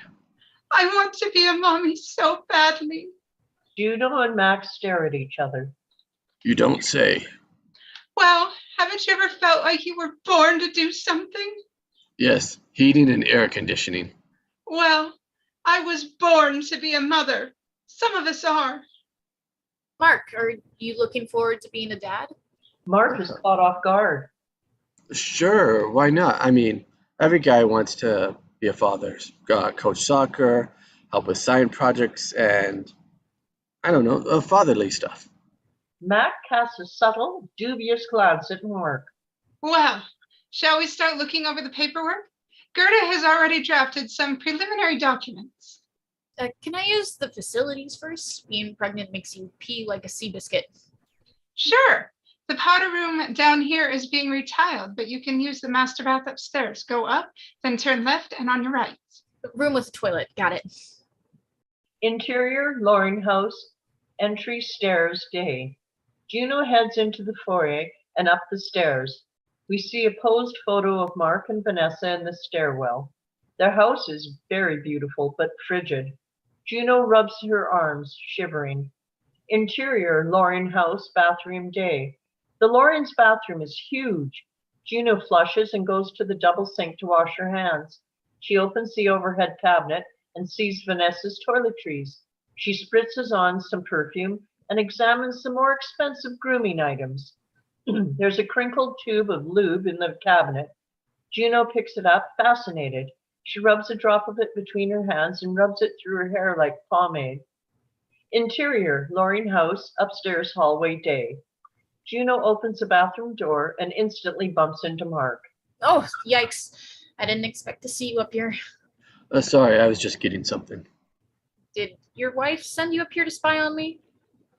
I want to be a mommy so badly. Juno and Max stare at each other. You don't say. Well, haven't you ever felt like you were born to do something? Yes, heating and air conditioning. Well, I was born to be a mother. Some of us are. Mark, are you looking forward to being a dad? Mark is caught off guard. Sure, why not? I mean, every guy wants to be a father. Coach soccer, help with science projects, and I don't know, fatherly stuff. Mac casts a subtle, dubious glance at Mark. Well, shall we start looking over the paperwork? Gerta has already drafted some preliminary documents. Can I use the facilities first? Being pregnant makes you pee like a sea biscuit. Sure. The powder room down here is being retiled, but you can use the master bath upstairs. Go up, then turn left and on your right. Room with a toilet. Got it. Interior, Loring House, entry stairs, day. Juno heads into the foyer and up the stairs. We see a posed photo of Mark and Vanessa in the stairwell. Their house is very beautiful, but frigid. Juno rubs her arms, shivering. Interior, Loring House, bathroom, day. The Loring's bathroom is huge. Juno flushes and goes to the double sink to wash her hands. She opens the overhead cabinet and sees Vanessa's toiletries. She spritzes on some perfume and examines the more expensive grooming items. There's a crinkled tube of lube in the cabinet. Juno picks it up, fascinated. She rubs a drop of it between her hands and rubs it through her hair like pomade. Interior, Loring House, upstairs hallway, day. Juno opens the bathroom door and instantly bumps into Mark. Oh, yikes. I didn't expect to see you up here. Sorry, I was just getting something. Did your wife send you up here to spy on me?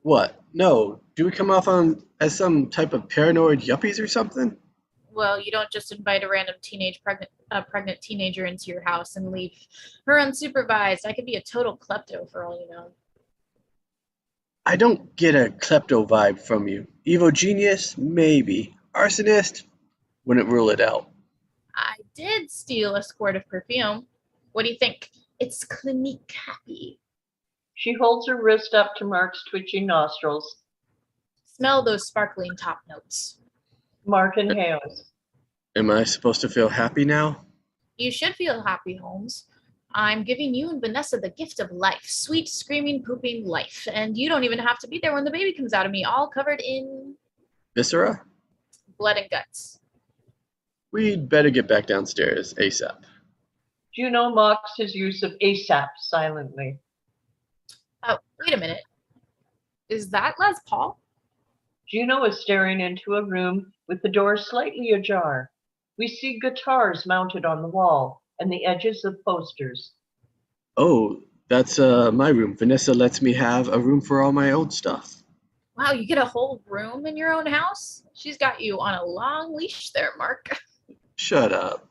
What? No. Do we come off as some type of paranoid yuppies or something? Well, you don't just invite a random pregnant teenager into your house and leave her unsupervised. I could be a total klepto for all you know. I don't get a klepto vibe from you. Evil genius? Maybe. Arsonist, wouldn't rule it out. I did steal a squirt of perfume. What do you think? It's Clinique happy. She holds her wrist up to Mark's twitching nostrils. Smell those sparkling top notes. Mark inhales. Am I supposed to feel happy now? You should feel happy, Holmes. I'm giving you and Vanessa the gift of life. Sweet, screaming, pooping life. And you don't even have to be there when the baby comes out of me, all covered in Viscera? blood and guts. We'd better get back downstairs ASAP. Juno mocks his use of ASAP silently. Oh, wait a minute. Is that Les Paul? Juno is staring into a room with the door slightly ajar. We see guitars mounted on the wall and the edges of posters. Oh, that's my room. Vanessa lets me have a room for all my old stuff. Wow, you get a whole room in your own house? She's got you on a long leash there, Mark. Shut up.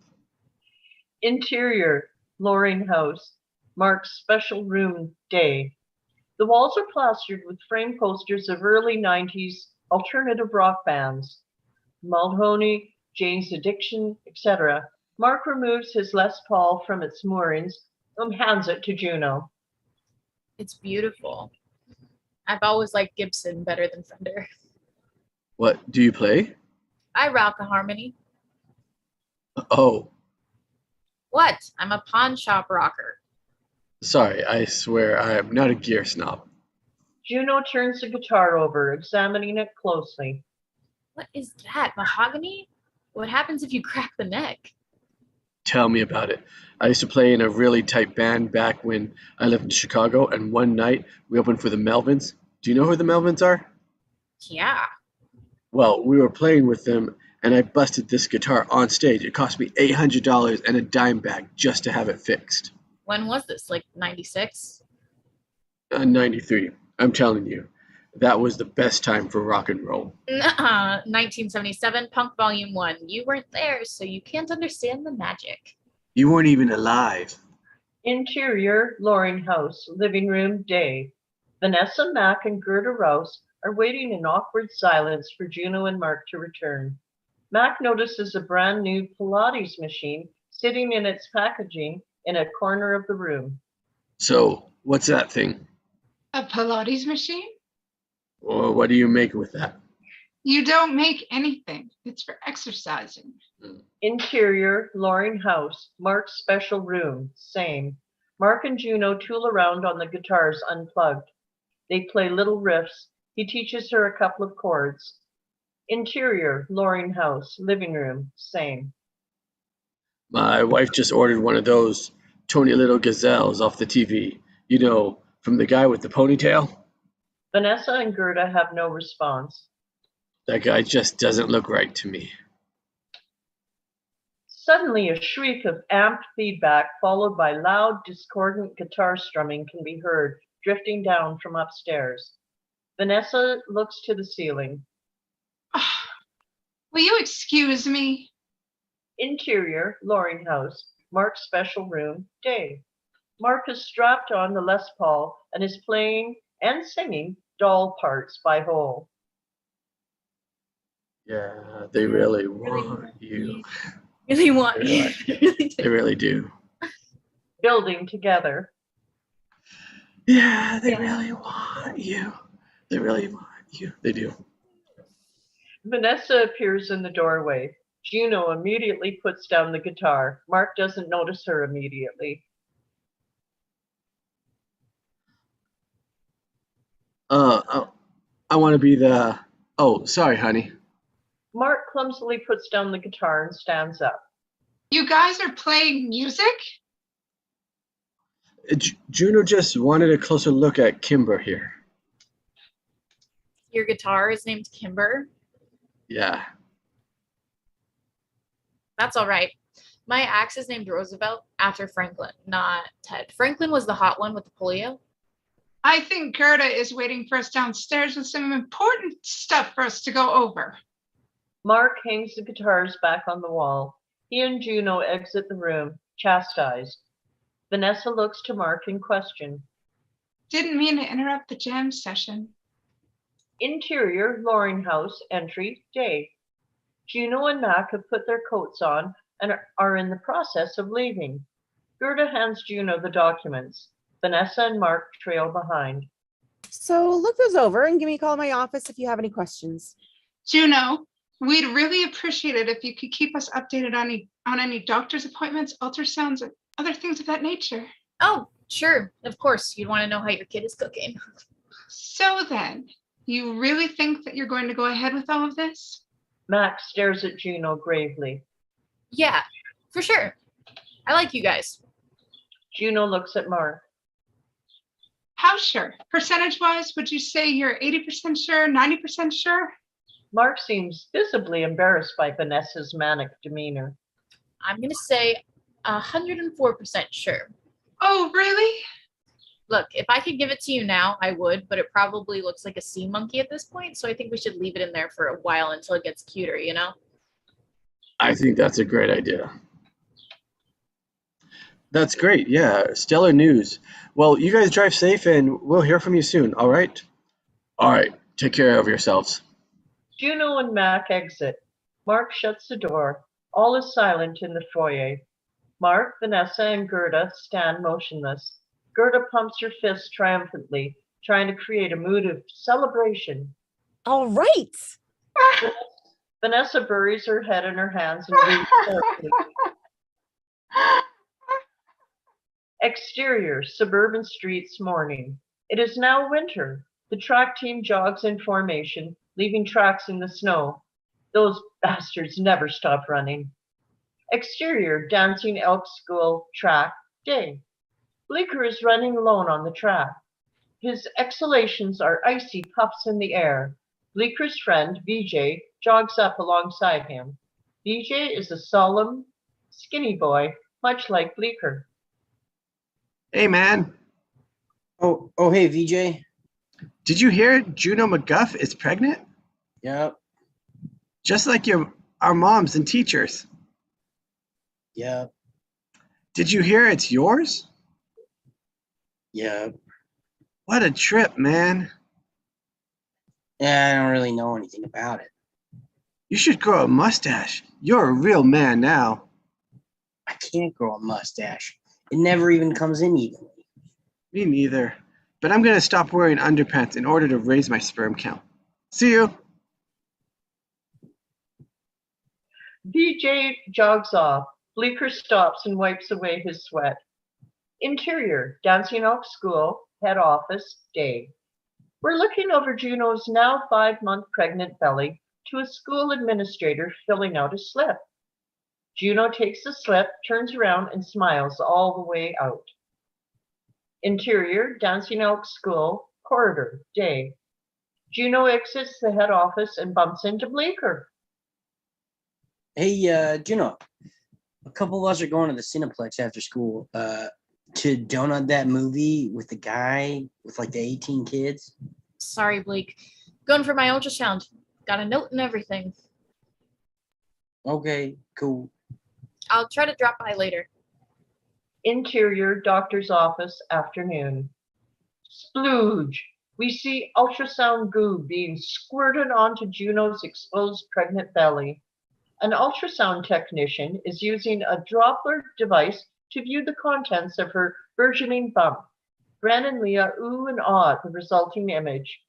Interior, Loring House, Mark's special room day. The walls are plastered with framed posters of early 90s alternative rock bands. Mulhoney, Jane's Addiction, etc. Mark removes his Les Paul from its moorings and hands it to Juno. It's beautiful. I've always liked Gibson better than Fender. What, do you play? I rock a harmony. Oh, What? I'm a pawn shop rocker. sorry, I swear I am not a gear snob. Juno turns the guitar over, examining it closely. What is that? Mahogany? What happens if you crack the neck? Tell me about it. I used to play in a really tight band back when I lived in Chicago, and one night we opened for the Melvins. Do you know who the Melvins are? Yeah. Well, we were playing with them, and I busted this guitar on stage. It cost me $800 and a dime bag just to have it fixed. When was this? Like 96? 93. I'm telling you, that was the best time for rock and roll. Nuh-uh. 1977, Punk Volume 1. You weren't there, so you can't understand the magic. You weren't even alive. Interior, Loring House, living room day. Vanessa, Mac, and Gerta Rouse are waiting in awkward silence for Juno and Mark to return. Mac notices a brand new Pilates machine sitting in its packaging in a corner of the room. So, what's that thing? A Pilates machine? Or what do you make with that? You don't make anything. It's for exercising. Interior, Loring House, Mark's special room, same. Mark and Juno tool around on the guitars unplugged. They play little riffs. He teaches her a couple of chords. Interior, Loring House, living room, same. My wife just ordered one of those Tony Little gazelles off the TV. You know, from the guy with the ponytail? Vanessa and Gerta have no response. That guy just doesn't look right to me. Suddenly, a shriek of amped feedback followed by loud, discordant guitar strumming can be heard, drifting down from upstairs. Vanessa looks to the ceiling. Will you excuse me? Interior, Loring House, Mark's special room, day. Mark has strapped on the Les Paul and is playing and singing Doll Parts by Hole. Yeah, they really want you. Really want Really you. like Really do. They really do. Building together. Yeah, they really want you. They really want you. They do. Vanessa appears in the doorway. Juno immediately puts down the guitar. Mark doesn't notice her immediately. I want to be the. Oh, sorry, honey. Mark clumsily puts down the guitar and stands up. You guys are playing music? Juno just wanted a closer look at Kimber here. Your guitar is named Kimber. Yeah. That's all right. My axe is named Roosevelt after Franklin, not Ted. Franklin was the hot one with the polio. I think Gerta is waiting for us downstairs with some important stuff for us to go over. Mark hangs the guitars back on the wall. He and Juno exit the room, chastised. Vanessa looks to Mark in question. Didn't mean to interrupt the jam session. Interior, Loring House, entry, day. Juno and Mac have put their coats on and are in the process of leaving. Gerta hands Juno the documents. Vanessa and Mark trail behind. So look those over and give me a call in my office if you have any questions. Juno, we'd really appreciate it if you could keep us updated on any doctor's appointments, ultrasounds, and other things of that nature. Oh, sure. Of course. You'd want to know how your kid is cooking. So then, you really think that you're going to go ahead with all of this? Mac stares at Juno gravely. Yeah, for sure. I like you guys. Juno looks at Mark. How sure? Percentage-wise, would you say you're 80% sure, 90% sure? Mark seems visibly embarrassed by Vanessa's manic demeanor. I'm going to say 104% sure. Oh, really? Look, if I could give it to you now, I would, but it probably looks like a sea monkey at this point, so I think we should leave it in there for a while until it gets cuter, you know? I think that's a great idea. That's great. Yeah, stellar news. Well, you guys drive safe and we'll hear from you soon, all right? All right, take care of yourselves. Juno and Mac exit. Mark shuts the door. All is silent in the foyer. Mark, Vanessa, and Gerta stand motionless. Gerta pumps her fist triumphantly, trying to create a mood of celebration. All right. Vanessa buries her head in her hands and weeps softly. Exterior, suburban streets, morning. It is now winter. The track team jogs in formation, leaving tracks in the snow. Those bastards never stop running. Exterior, Dancing Elk School track, day. Bleeker is running alone on the track. His exhalations are icy puffs in the air. Bleeker's friend, Vijay, jogs up alongside him. Vijay is a solemn, skinny boy, much like Bleeker. Hey, man, Oh, hey, Vijay. did you hear Juno McGuff is pregnant? Yep, Just like our moms and teachers. yep, Did you hear it's yours? yep. What a trip, man. Yeah, I don't really know anything about it. You should grow a mustache. You're a real man now. I can't grow a mustache. It never even comes in evenly. Me neither. But I'm going to stop wearing underpants in order to raise my sperm count. See you. Vijay jogs off. Bleeker stops and wipes away his sweat. Interior, Dancing Elk School, head office, day. We're looking over Juno's now 5-month pregnant belly to a school administrator filling out a slip. Juno takes the slip, turns around, and smiles all the way out. Interior, Dancing Elk School, corridor, day. Juno exits the head office and bumps into Bleeker. Hey, Juno, a couple of us are going to the Cineplex after school to donut that movie with the guy with like the 18 kids. Sorry, Blake. Going for my ultrasound. Got a note and everything. Okay, cool. I'll try to drop by later. Interior, doctor's office, afternoon. Splooge. We see ultrasound goo being squirted onto Juno's exposed pregnant belly. An ultrasound technician is using a Doppler device to view the contents of her burgeoning bump. Bren and Leah ooh and ah at the resulting image.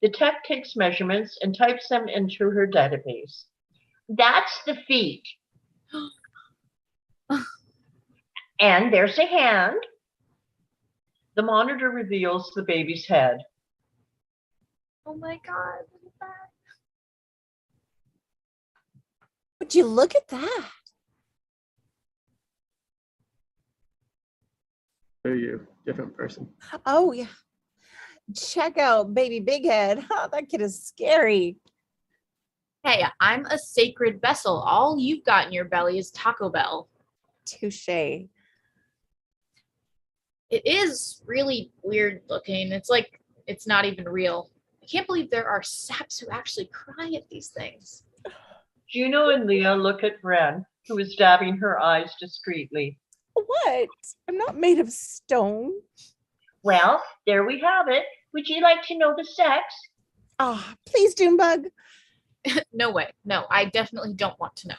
The tech takes measurements and types them into her database. That's the feet. And there's a hand. The monitor reveals the baby's head. Oh my God, look at that. Would you look at that? Who are you? Different person. Oh, yeah. Check out baby big head. Oh, that kid is scary. Hey, I'm a sacred vessel. All you've got in your belly is Taco Bell. Touche. It is really weird looking. It's like it's not even real. I can't believe there are saps who actually cry at these things. Juno and Leah look at Bren, who is dabbing her eyes discreetly. What? I'm not made of stone. Well, there we have it. Would you like to know the sex? Ah, please, Junebug. No way. No, I definitely don't want to know.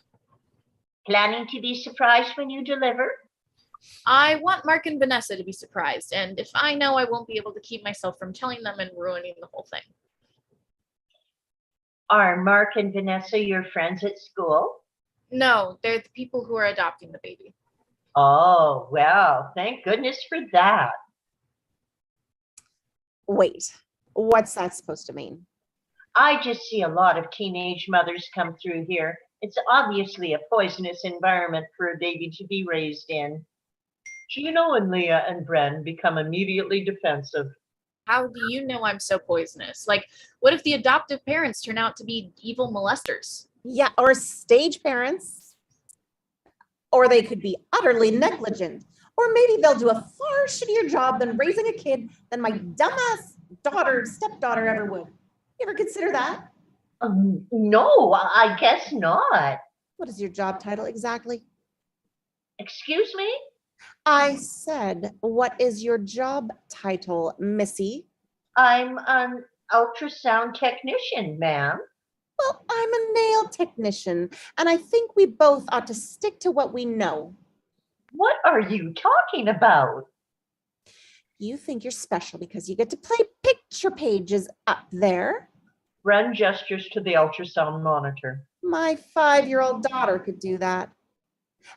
Planning to be surprised when you deliver? I want Mark and Vanessa to be surprised, and if I know, I won't be able to keep myself from telling them and ruining the whole thing. Are Mark and Vanessa your friends at school? No, they're the people who are adopting the baby. Oh, well, thank goodness for that. Wait, what's that supposed to mean? I just see a lot of teenage mothers come through here. It's obviously a poisonous environment for a baby to be raised in. Juno and Leah and Bren become immediately defensive. How do you know I'm so poisonous? Like, what if the adoptive parents turn out to be evil molesters? Yeah, or stage parents. Or they could be utterly negligent. Or maybe they'll do a far shittier job than raising a kid than my dumbass stepdaughter ever would. You ever consider that? No, I guess not. What is your job title exactly? Excuse me? I said, what is your job title, Missy? I'm an ultrasound technician, ma'am. Well, I'm a nail technician, and I think we both ought to stick to what we know. What are you talking about? You think you're special because you get to play picture pages up there. Bren gestures to the ultrasound monitor. My 5-year-old daughter could do that.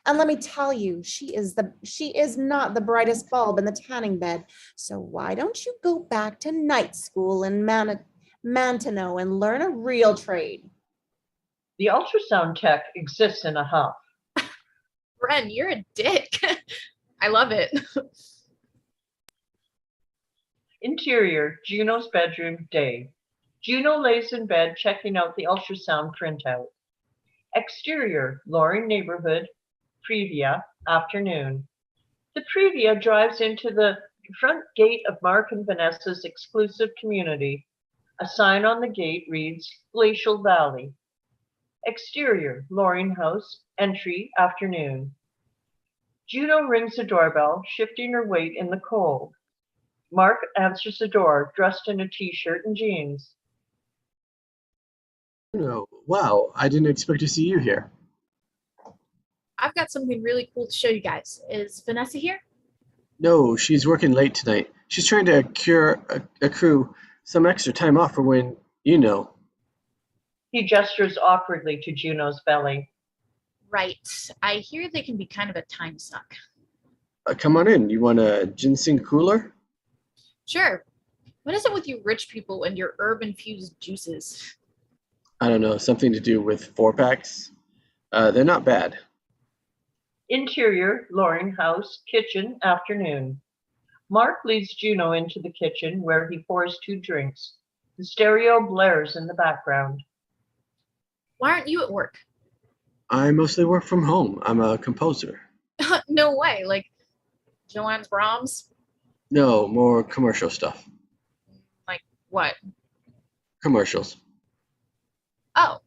And let me tell you, she is not the brightest bulb in the tanning bed. So why don't you go back to night school in Mantino and learn a real trade? The ultrasound tech exists in a huff. Bren, you're a dick. I love it. Interior, Juno's bedroom, day. Juno lays in bed checking out the ultrasound printout. Exterior, Loring neighborhood, Previa, afternoon. The Previa drives into the front gate of Mark and Vanessa's exclusive community. A sign on the gate reads Glacial Valley. Exterior, Loring house, entry, afternoon. Juno rings the doorbell, shifting her weight in the cold. Mark answers the door, dressed in a t-shirt and jeans. No, wow, I didn't expect to see you here. I've got something really cool to show you guys. Is Vanessa here? No, she's working late tonight. She's trying to accrue some extra time off for when, you know. He gestures awkwardly to Juno's belly. Right. I hear they can be kind of a time suck. Come on in. You want a ginseng cooler? Sure. What is it with you rich people and your herb-infused juices? I don't know, something to do with 4-packs. They're not bad. Interior, Loring house, kitchen, afternoon. Mark leads Juno into the kitchen where he pours 2 drinks. The stereo blares in the background. Why aren't you at work? I mostly work from home. I'm a composer. No way. Like Joanne's Brahms? No, more commercial stuff. Like what? Commercials. Oh,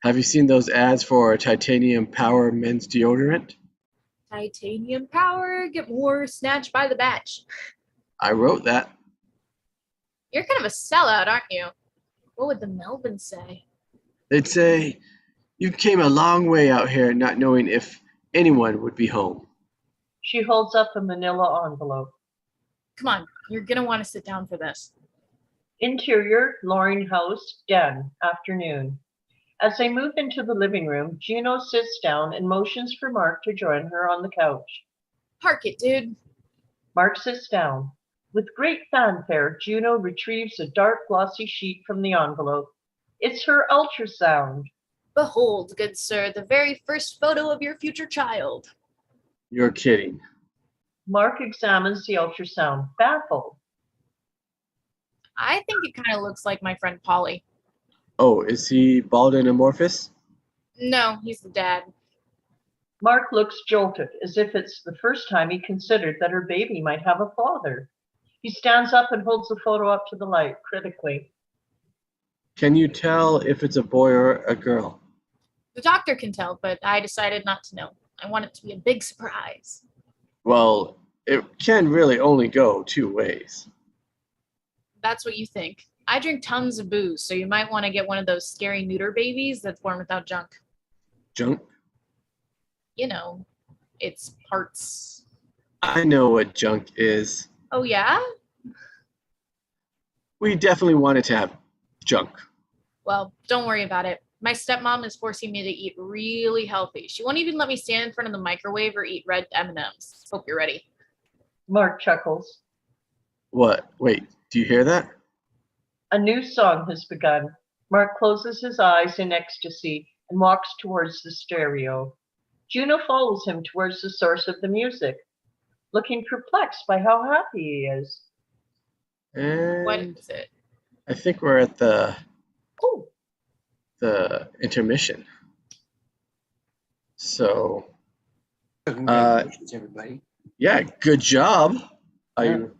Have you seen those ads for titanium power men's deodorant? titanium power, get more snatched by the batch. I wrote that. You're kind of a sellout, aren't you? What would the Melvins say? They'd say, you came a long way out here not knowing if anyone would be home. She holds up a manila envelope. Come on, you're gonna want to sit down for this. Interior, Loring house, den, afternoon. As they move into the living room, Juno sits down and motions for Mark to join her on the couch. Park it, dude. Mark sits down. With great fanfare, Juno retrieves a dark glossy sheet from the envelope. It's her ultrasound. Behold, good sir, the very first photo of your future child. You're kidding. Mark examines the ultrasound, baffled. I think it kind of looks like my friend Polly. Oh, is he bald and amorphous? No, he's the dad. Mark looks jolted, as if it's the first time he considered that her baby might have a father. He stands up and holds the photo up to the light, critically. Can you tell if it's a boy or a girl? The doctor can tell, but I decided not to know. I want it to be a big surprise. Well, it can really only go 2 ways. That's what you think. I drink tons of booze, so you might want to get one of those scary neuter babies that's born without junk. Junk? You know, it's parts. I know what junk is. Oh, yeah? We definitely wanted to have junk. Well, don't worry about it. My stepmom is forcing me to eat really healthy. She won't even let me stand in front of the microwave or eat red M&Ms. Hope you're ready. Mark chuckles. What? Wait, do you hear that? A new song has begun. Mark closes his eyes in ecstasy and walks towards the stereo. Juno follows him towards the source of the music, looking perplexed by how happy he is. What And is it? I think we're at the Oh, intermission. So, Congratulations, everybody. yeah, good job. Are Yeah. you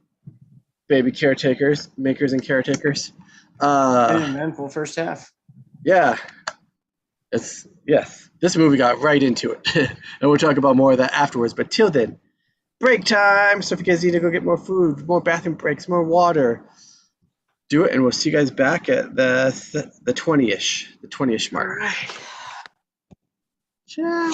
baby caretakers, makers and caretakers? An eventful first half. Yeah, yes. This movie got right into it, and we'll talk about more of that afterwards. But till then, break time. So if you guys need to go get more food, more bathroom breaks, more water, do it, and we'll see you guys back at the 20ish, the 20ish mark. All right. Ciao.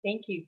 Thank you.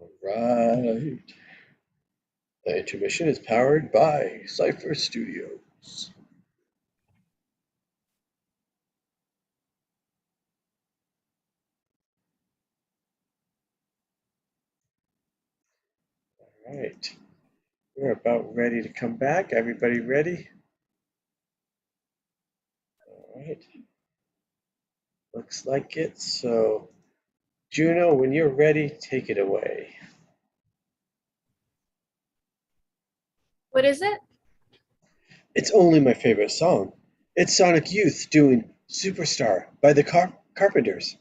All right. The intermission is powered by Cypher Studios. All right. We're about ready to come back. Everybody ready? All right. Looks like it. So, Juno, when you're ready, take it away. What is it? It's only my favorite song. It's Sonic Youth doing Superstar by the Carpenters.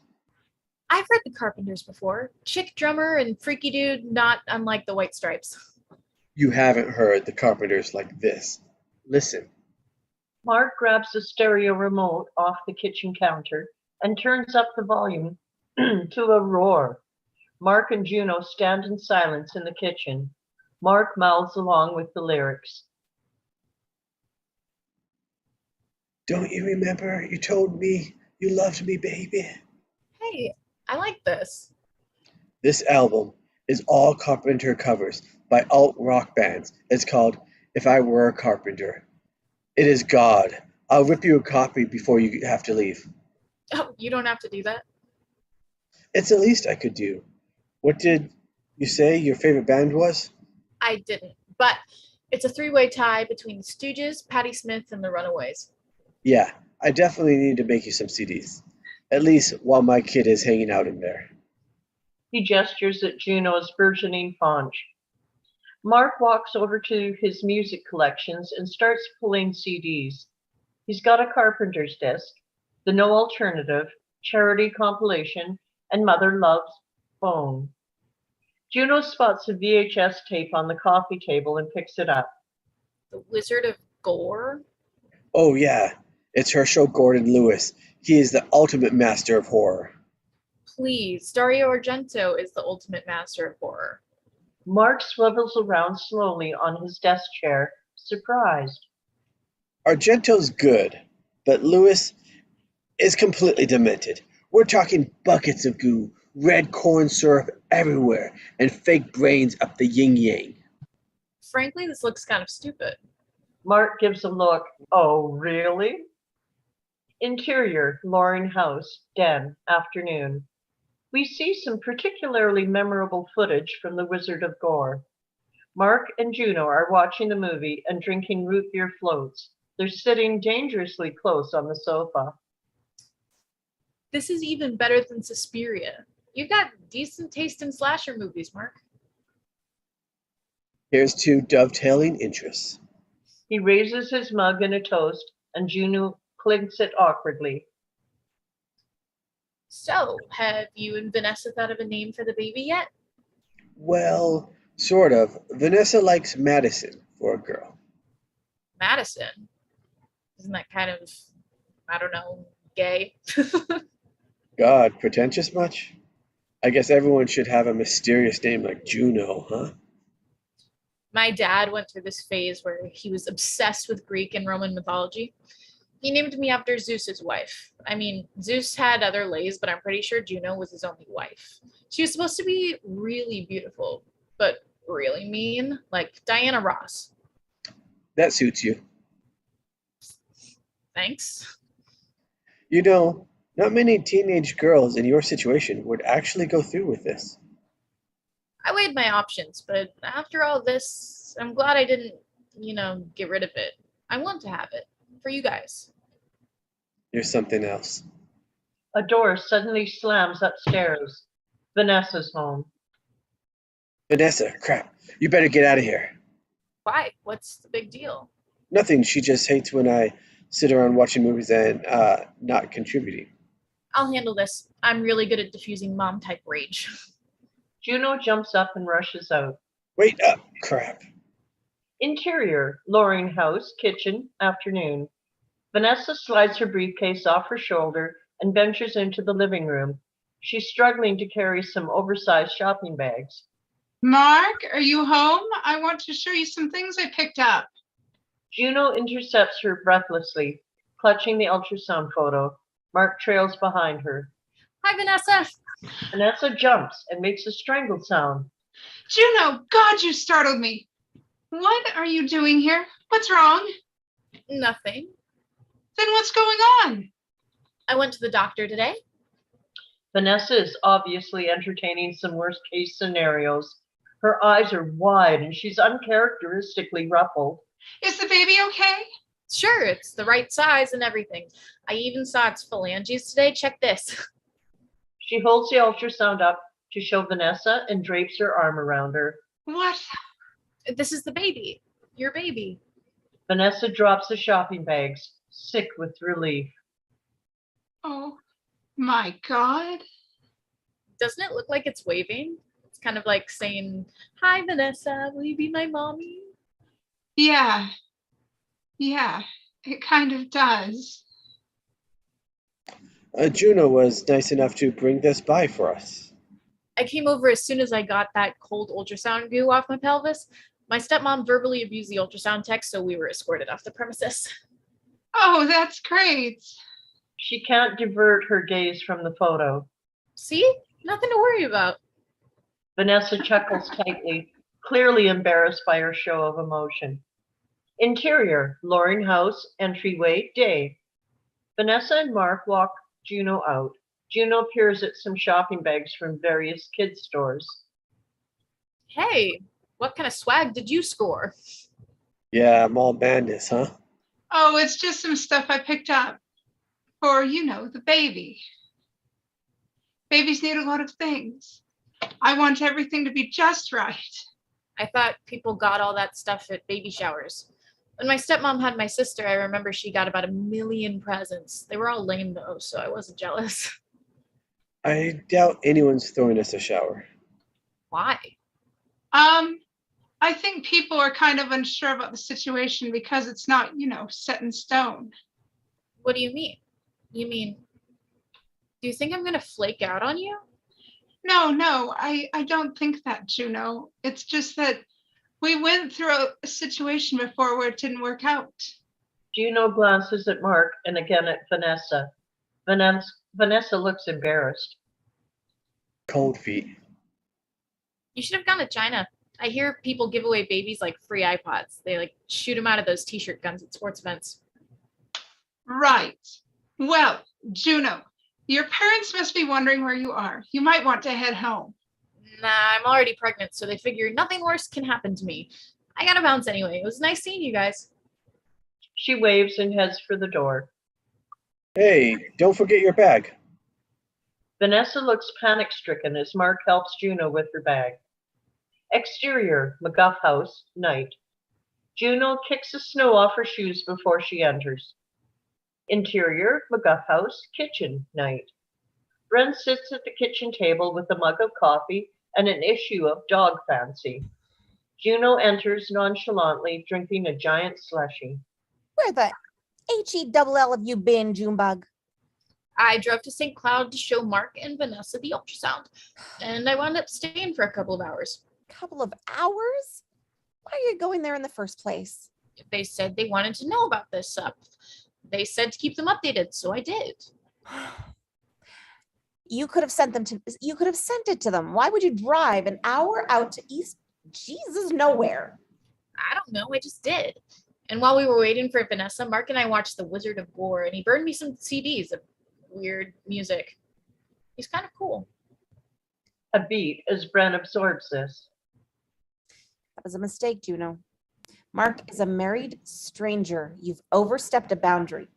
I've heard the Carpenters before. Chick drummer and freaky dude, not unlike the White Stripes. You haven't heard the Carpenters like this. Listen. Mark grabs the stereo remote off the kitchen counter and turns up the volume to a roar. Mark and Juno stand in silence in the kitchen. Mark mouths along with the lyrics. Don't you remember you told me you loved me, baby? Hey, I like this. This album is all Carpenter covers by alt rock bands. It's called If I Were a Carpenter. It is God. I'll rip you a copy before you have to leave. Oh, you don't have to do that. It's the least I could do. What did you say your favorite band was? I didn't, but it's a three-way tie between the Stooges, Patti Smith, and the Runaways. Yeah, I definitely need to make you some CDs. At least while my kid is hanging out in there. He gestures at Juno's burgeoning paunch. Mark walks over to his music collections and starts pulling CDs. He's got a carpenter's disc, the No Alternative, Charity Compilation, and Mother Loves Bone. Juno spots a VHS tape on the coffee table and picks it up. The Wizard of Gore? Oh yeah, it's Herschel Gordon Lewis. He is the ultimate master of horror. Please, Dario Argento is the ultimate master of horror. Mark swivels around slowly on his desk chair, surprised. Argento's good, but Lewis is completely demented. We're talking buckets of goo, red corn syrup everywhere, and fake brains up the yin-yang. Frankly, this looks kind of stupid. Mark gives a look. Oh, really? Interior, Loring House, den, afternoon. We see some particularly memorable footage from The Wizard of Gore. Mark and Juno are watching the movie and drinking root beer floats. They're sitting dangerously close on the sofa. This is even better than Suspiria. You've got decent taste in slasher movies, Mark. Here's to dovetailing interests. He raises his mug in a toast, and Juno clinks it awkwardly. So, have you and Vanessa thought of a name for the baby yet? Well, sort of. Vanessa likes Madison for a girl. Madison? Isn't that kind of, I don't know, gay? God, pretentious much? I guess everyone should have a mysterious name like Juno, huh? My dad went through this phase where he was obsessed with Greek and Roman mythology. He named me after Zeus's wife. I mean, Zeus had other Leighs, but I'm pretty sure Juno was his only wife. She was supposed to be really beautiful, but really mean, like Diana Ross. That suits you. Thanks. You know, not many teenage girls in your situation would actually go through with this. I weighed my options, but after all this, I'm glad I didn't, get rid of it. I want to have it for you guys. You're something else. A door suddenly slams upstairs. Vanessa's home. Vanessa, crap. You better get out of here. Why? What's the big deal? Nothing. She just hates when I sit around watching movies and not contributing. I'll handle this. I'm really good at diffusing mom type rage. Juno jumps up and rushes out. Wait up, crap. Interior, Loring house, kitchen, afternoon. Vanessa slides her briefcase off her shoulder and ventures into the living room. She's struggling to carry some oversized shopping bags. Mark, are you home? I want to show you some things I picked up. Juno intercepts her breathlessly, clutching the ultrasound photo. Mark trails behind her. Hi, Vanessa. Vanessa jumps and makes a strangled sound. Juno, God, you startled me. What are you doing here? What's wrong? Nothing. Then what's going on? I went to the doctor today. Vanessa is obviously entertaining some worst case scenarios. Her eyes are wide and she's uncharacteristically ruffled. Is the baby okay? Sure, it's the right size and everything. I even saw its phalanges today. Check this. She holds the ultrasound up to show Vanessa and drapes her arm around her. What? This is the baby. Your baby. Vanessa drops the shopping bags, sick with relief. Oh my God. Doesn't it look like it's waving? It's kind of like saying, "Hi, Vanessa, will you be my mommy?" Yeah, it kind of does. Juno was nice enough to bring this by for us. I came over as soon as I got that cold ultrasound goo off my pelvis. My stepmom verbally abused the ultrasound tech, so we were escorted off the premises. Oh, that's great. She can't divert her gaze from the photo. See? Nothing to worry about. Vanessa chuckles tightly, clearly embarrassed by her show of emotion. Interior, Loring house, entryway, day. Vanessa and Mark walk Juno out. Juno peers at some shopping bags from various kids' stores. Hey, what kind of swag did you score? Yeah, mall madness, huh? Oh, it's just some stuff I picked up for, the baby. Babies need a lot of things. I want everything to be just right. I thought people got all that stuff at baby showers. When my stepmom had my sister, I remember she got about 1 million presents. They were all lame though, so I wasn't jealous. I doubt anyone's throwing us a shower. Why? I think people are kind of unsure about the situation because it's not, set in stone. What do you mean? You mean, do you think I'm gonna flake out on you? No, I don't think that, Juno. It's just that we went through a situation before where it didn't work out. Juno glances at Mark and again at Vanessa. Vanessa looks embarrassed. Cold feet. You should have gone to China. I hear people give away babies like free iPods. They shoot them out of those t-shirt guns at sports events. Right. Well, Juno, your parents must be wondering where you are. You might want to head home. Nah, I'm already pregnant, so they figure nothing worse can happen to me. I gotta bounce anyway. It was nice seeing you guys. She waves and heads for the door. Hey, don't forget your bag. Vanessa looks panic-stricken as Mark helps Juno with her bag. Exterior, McGuff house, night. Juno kicks the snow off her shoes before she enters. Interior, McGuff house, kitchen, night. Bren sits at the kitchen table with a mug of coffee and an issue of Dog Fancy. Juno enters nonchalantly, drinking a giant slushie. Where the H-E-double-L have you been, Junebug? I drove to St. Cloud to show Mark and Vanessa the ultrasound, and I wound up staying for a couple of hours. Couple of hours? Why are you going there in the first place? They said they wanted to know about this. They said to keep them updated, so I did. You could have sent it to them. Why would you drive an hour out to East Jesus nowhere? I don't know, I just did. And while we were waiting for Vanessa, Mark and I watched The Wizard of Gore, and he burned me some CDs of weird music. He's kind of cool. A beat as Bren absorbs this. That was a mistake, Juno. Mark is a married stranger. You've overstepped a boundary.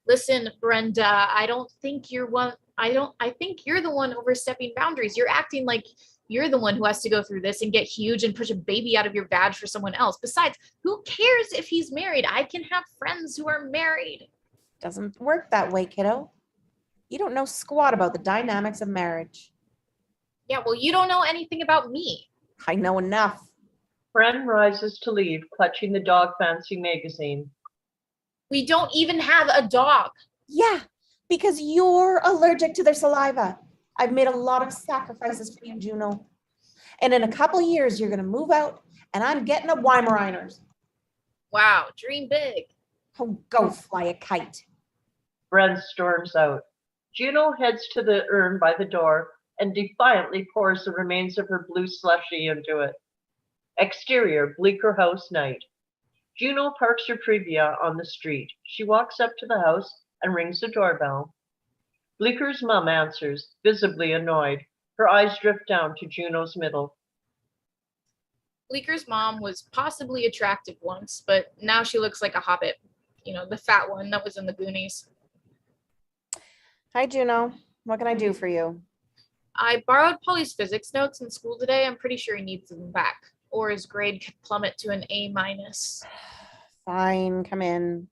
Listen, Brenda, I think you're the one overstepping boundaries. You're acting like you're the one who has to go through this and get huge and push a baby out of your vag for someone else. Besides, who cares if he's married? I can have friends who are married. Doesn't work that way, kiddo. You don't know squat about the dynamics of marriage. Yeah, well, you don't know anything about me. I know enough. Bren rises to leave, clutching the Dog Fancy magazine. We don't even have a dog. Yeah, because you're allergic to their saliva. I've made a lot of sacrifices for you, Juno. And in a couple years, you're going to move out, and I'm getting a Weimaraners. Wow, dream big. Oh, go fly a kite. Bren storms out. Juno heads to the urn by the door and defiantly pours the remains of her blue slushie into it. Exterior, Bleeker house, night. Juno parks her Previa on the street. She walks up to the house and rings the doorbell. Bleeker's mom answers, visibly annoyed. Her eyes drift down to Juno's middle. Bleeker's mom was possibly attractive once, but now she looks like a hobbit. You know, the fat one that was in the Goonies. Hi, Juno. What can I do for you? I borrowed Polly's physics notes in school today. I'm pretty sure he needs them back, or his grade could plummet to an A-. Fine, come in.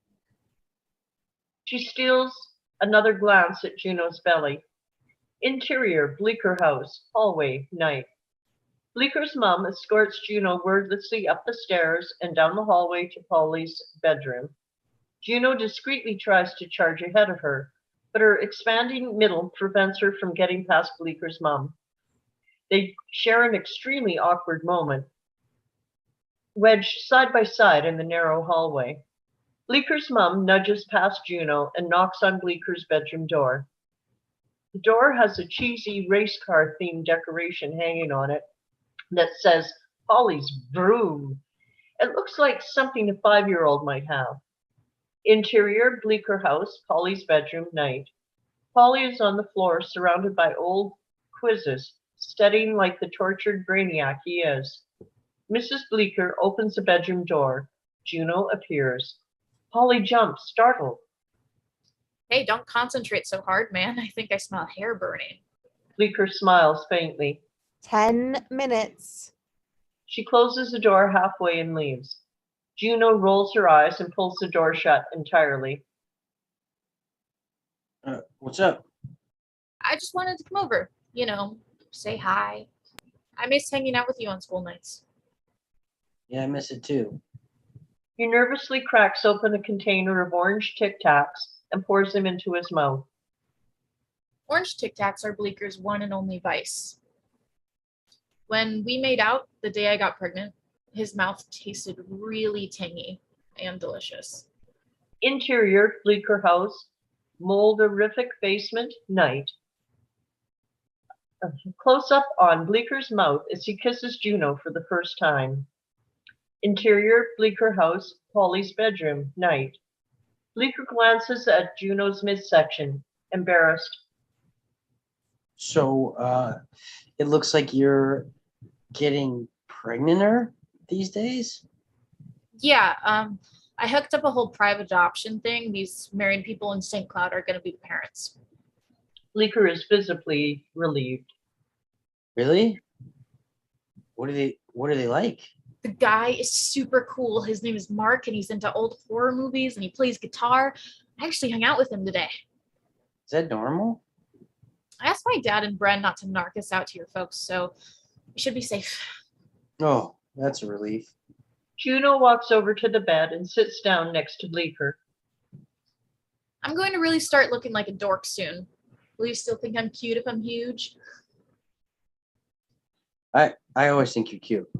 She steals another glance at Juno's belly. Interior, Bleeker house, hallway, night. Bleeker's mom escorts Juno wordlessly up the stairs and down the hallway to Polly's bedroom. Juno discreetly tries to charge ahead of her, but her expanding middle prevents her from getting past Bleeker's mom. They share an extremely awkward moment, wedged side by side in the narrow hallway. Bleeker's mom nudges past Juno and knocks on Bleeker's bedroom door. The door has a cheesy race car themed decoration hanging on it that says Polly's broom. It looks like something a 5-year-old might have. Interior, Bleeker house, Polly's bedroom, night. Polly is on the floor surrounded by old quizzes, studying like the tortured brainiac he is. Mrs. Bleeker opens the bedroom door. Juno appears. Polly jumps, startled. Hey, don't concentrate so hard, man. I think I smell hair burning. Bleeker smiles faintly. 10 minutes. She closes the door halfway and leaves. Juno rolls her eyes and pulls the door shut entirely. What's up? I just wanted to come over, say hi. I miss hanging out with you on school nights. Yeah, I miss it too. He nervously cracks open a container of orange Tic Tacs and pours them into his mouth. Orange Tic Tacs are Bleeker's one and only vice. When we made out the day I got pregnant, his mouth tasted really tangy and delicious. Interior, Bleeker house, molderific basement, night. A close-up on Bleeker's mouth as he kisses Juno for the first time. Interior, Bleeker house, Polly's bedroom, night. Bleeker glances at Juno's midsection, embarrassed. So, it looks like you're getting pregnanter these days? Yeah, I hooked up a whole private adoption thing. These married people in St. Cloud are going to be the parents. Bleeker is visibly relieved. Really? What are they like? The guy is super cool. His name is Mark, and he's into old horror movies, and he plays guitar. I actually hung out with him today. Is that normal? I asked my dad and Bren not to narc us out to your folks, so we should be safe. Oh, that's a relief. Juno walks over to the bed and sits down next to Bleeker. I'm going to really start looking like a dork soon. Will you still think I'm cute if I'm huge? I always think you're cute.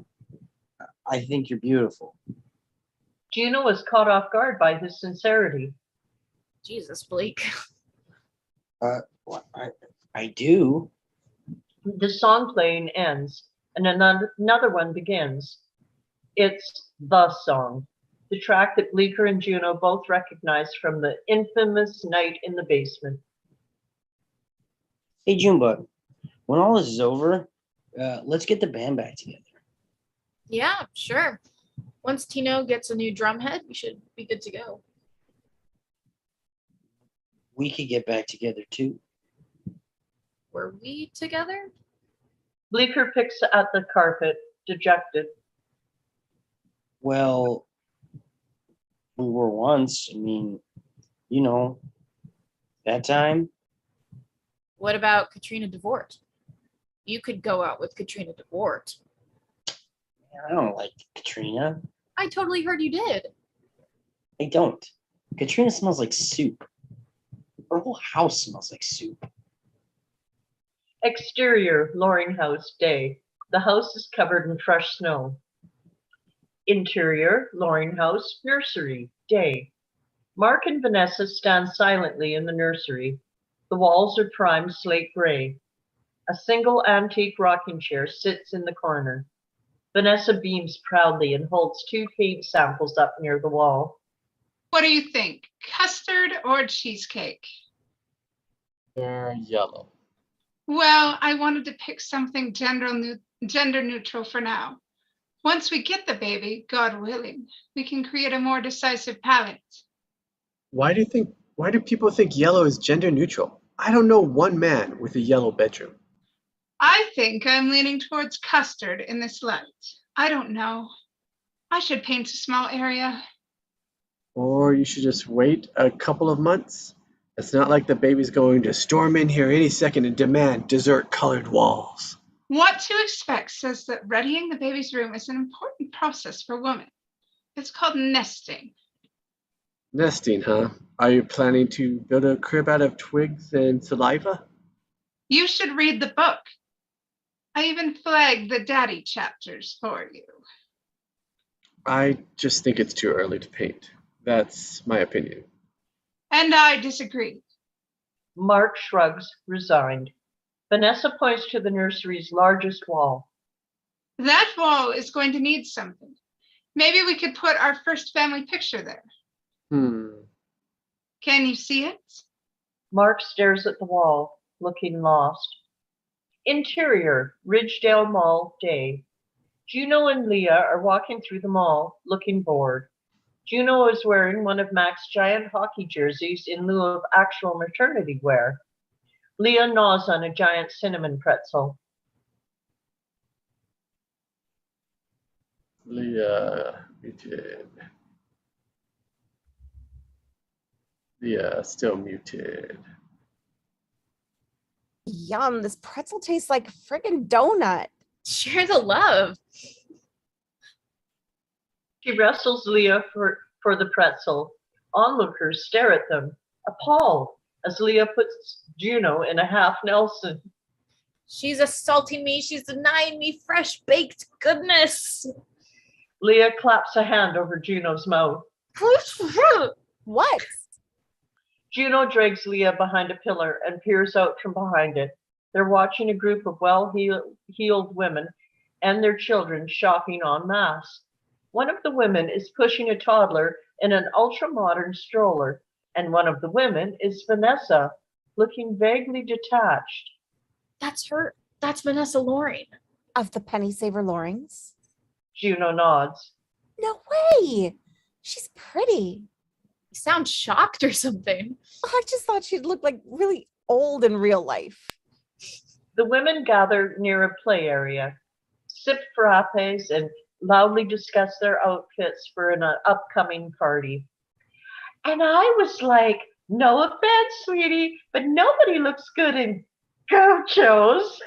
I think you're beautiful. Juno was caught off guard by his sincerity. Jesus, Blake. I do. The song playing ends, and another one begins. It's the song, the track that Bleeker and Juno both recognized from the infamous night in the basement. Hey, Junebug, when all this is over, let's get the band back together. Yeah, sure. Once Tino gets a new drum head, we should be good to go. We could get back together too. Were we together? Bleeker picks at the carpet, dejected. Well, we were once. I mean, you know, that time. What about Katrina DeVort? You could go out with Katrina DeVort. I don't like Katrina. I totally heard you did. I don't. Katrina smells like soup. Her whole house smells like soup. Exterior, Loring House, day. The house is covered in fresh snow. Interior, Loring House, nursery, day. Mark and Vanessa stand silently in the nursery. The walls are primed slate gray. A single antique rocking chair sits in the corner. Vanessa beams proudly and holds 2 cake samples up near the wall. What do you think? Custard or cheesecake? They're yellow. Well, I wanted to pick something gender neutral for now. Once we get the baby, God willing, we can create a more decisive palette. Why do people think yellow is gender neutral? I don't know one man with a yellow bedroom. I think I'm leaning towards custard in this light. I don't know. I should paint a small area. Or you should just wait a couple of months. It's not like the baby's going to storm in here any second and demand dessert-colored walls. What to Expect says that readying the baby's room is an important process for women. It's called nesting. Nesting, huh? Are you planning to build a crib out of twigs and saliva? You should read the book. I even flagged the daddy chapters for you. I just think it's too early to paint. That's my opinion. And I disagree. Mark shrugs, resigned. Vanessa points to the nursery's largest wall. That wall is going to need something. Maybe we could put our first family picture there. Can you see it? Mark stares at the wall, looking lost. Interior, Ridgedale Mall, day. Juno and Leah are walking through the mall, looking bored. Juno is wearing one of Mac's giant hockey jerseys in lieu of actual maternity wear. Leah gnaws on a giant cinnamon pretzel. Leah muted. Leah still muted. Yum, this pretzel tastes like a friggin' donut. Share the love. She wrestles Leah for the pretzel. Onlookers stare at them, appalled, as Leah puts Juno in a half Nelson. She's assaulting me. She's denying me fresh baked goodness. Leah claps a hand over Juno's mouth. What? Juno drags Leah behind a pillar and peers out from behind it. They're watching a group of well-heeled women and their children shopping en masse. One of the women is pushing a toddler in an ultra-modern stroller, and one of the women is Vanessa, looking vaguely detached. That's her. That's Vanessa Loring. Of the Penny Saver Lorings? Juno nods. No way. She's pretty. You sound shocked or something. I just thought she'd look like really old in real life. The women gather near a play area, sip frappes, and loudly discuss their outfits for an upcoming party. And I was like, no offense, sweetie, but nobody looks good in gauchos.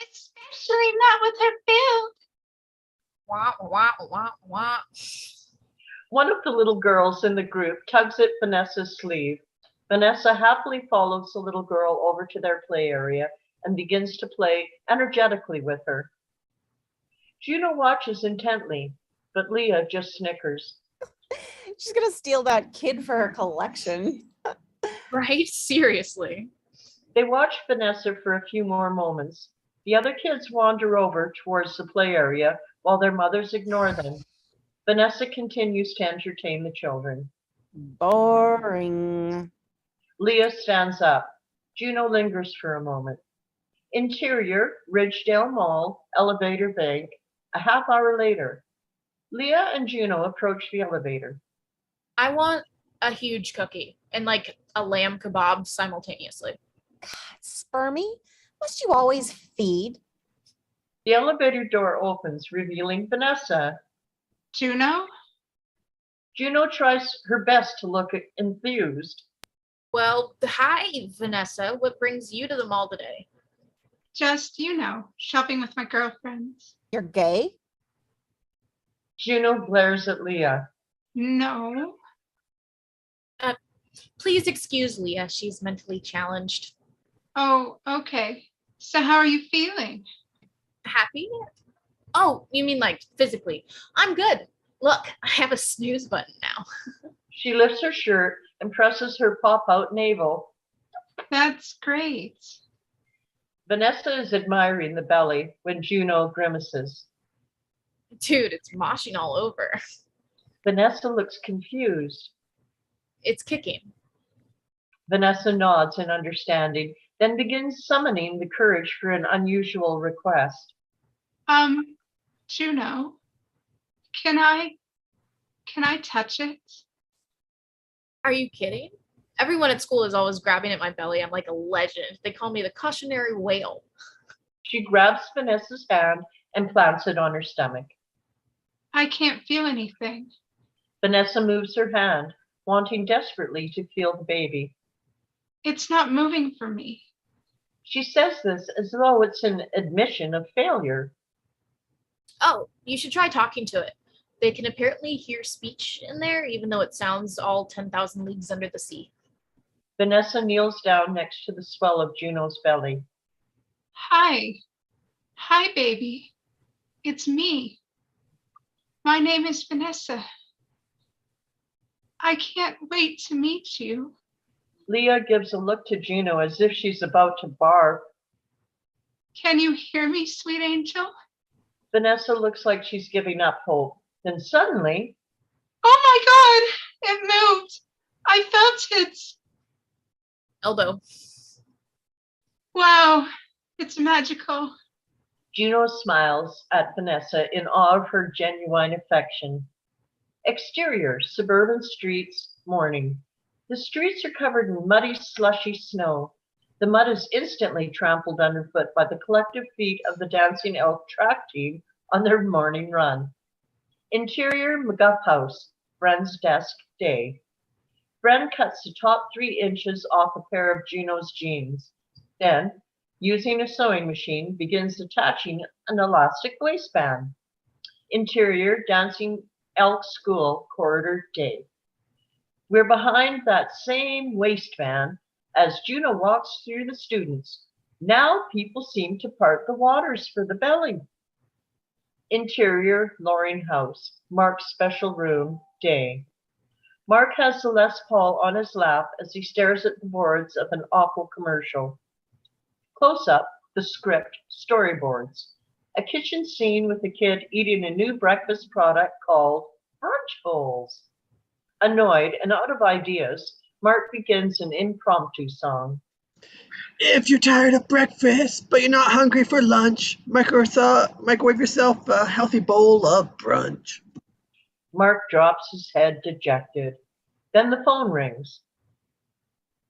Especially not with her build. Wah, wah, wah, wah. One of the little girls in the group tugs at Vanessa's sleeve. Vanessa happily follows the little girl over to their play area and begins to play energetically with her. Juno watches intently, but Leah just snickers. She's gonna steal that kid for her collection. Right? Seriously. They watch Vanessa for a few more moments. The other kids wander over towards the play area while their mothers ignore them. Vanessa continues to entertain the children. Boring. Leah stands up. Juno lingers for a moment. Interior, Ridgedale Mall, elevator bank. A half hour later, Leah and Juno approach the elevator. I want a huge cookie and like a lamb kebab simultaneously. God, Spermy, must you always feed? The elevator door opens, revealing Vanessa. Juno? Juno tries her best to look enthused. Well, hi, Vanessa. What brings you to the mall today? Just, shopping with my girlfriends. You're gay? Juno glares at Leah. No. Please excuse Leah. She's mentally challenged. Oh, okay. So how are you feeling? Happy? Oh, you mean like physically? I'm good. Look, I have a snooze button now. She lifts her shirt and presses her pop-out navel. That's great. Vanessa is admiring the belly when Juno grimaces. Dude, it's moshing all over. Vanessa looks confused. It's kicking. Vanessa nods in understanding, then begins summoning the courage for an unusual request. Juno, can I touch it? Are you kidding? Everyone at school is always grabbing at my belly. I'm like a legend. They call me the cautionary whale. She grabs Vanessa's hand and plants it on her stomach. I can't feel anything. Vanessa moves her hand, wanting desperately to feel the baby. It's not moving for me. She says this as though it's an admission of failure. Oh, you should try talking to it. They can apparently hear speech in there, even though it sounds all 10,000 leagues under the sea. Vanessa kneels down next to the swell of Juno's belly. Hi. Hi, baby. It's me. My name is Vanessa. I can't wait to meet you. Leah gives a look to Juno as if she's about to barf. Can you hear me, sweet angel? Vanessa looks like she's giving up hope. Then suddenly... Oh my God! It moved! I felt it! Elbow. Wow, it's magical. Juno smiles at Vanessa in awe of her genuine affection. Exterior, suburban streets, morning. The streets are covered in muddy, slushy snow. The mud is instantly trampled underfoot by the collective feet of the Dancing Elk track team on their morning run. Interior, McGuff House, Bren's desk, day. Bren cuts the top 3 inches off a pair of Juno's jeans. Then, using a sewing machine, begins attaching an elastic waistband. Interior, Dancing Elk School, corridor, day. We're behind that same waistband as Juno walks through the students. Now people seem to part the waters for the belly. Interior, Loring House, Mark's special room, day. Mark has the Les Paul on his lap as he stares at the boards of an awful commercial. Close up, the script, storyboards. A kitchen scene with a kid eating a new breakfast product called brunch bowls. Annoyed and out of ideas, Mark begins an impromptu song. If you're tired of breakfast, but you're not hungry for lunch, microwave yourself a healthy bowl of brunch. Mark drops his head dejected. Then the phone rings.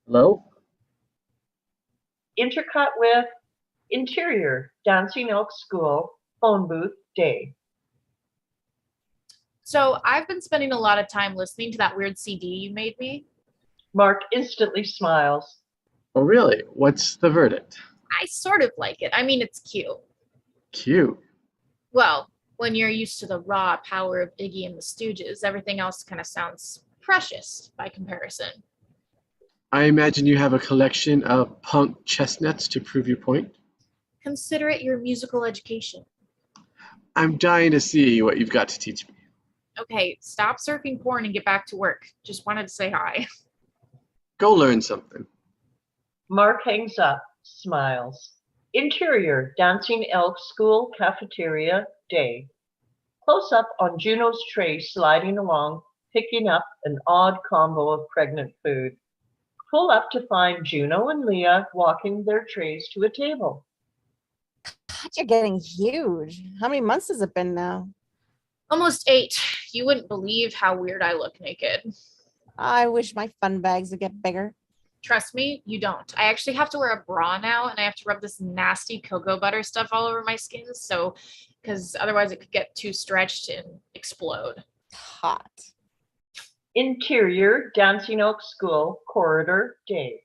Hello? Intercut with Interior, Dancing Elk School, phone booth, day. So I've been spending a lot of time listening to that weird CD you made me. Mark instantly smiles. Oh, really? What's the verdict? I sort of like it. I mean, it's cute. Cute. Well, when you're used to the raw power of Iggy and the Stooges, everything else kind of sounds precious by comparison. I imagine you have a collection of punk chestnuts to prove your point. Consider it your musical education. I'm dying to see what you've got to teach me. Okay, stop surfing porn and get back to work. Just wanted to say hi. Go learn something. Mark hangs up, smiles. Interior, Dancing Elk School, cafeteria, day. Close up on Juno's tray sliding along, picking up an odd combo of pregnant food. Pull up to find Juno and Leah walking their trays to a table. God, you're getting huge. How many months has it been now? Almost 8. You wouldn't believe how weird I look naked. I wish my fun bags would get bigger. Trust me, you don't. I actually have to wear a bra now, and I have to rub this nasty cocoa butter stuff all over my skin, so because otherwise it could get too stretched and explode. Hot. Interior, Dancing Oak School, corridor, day.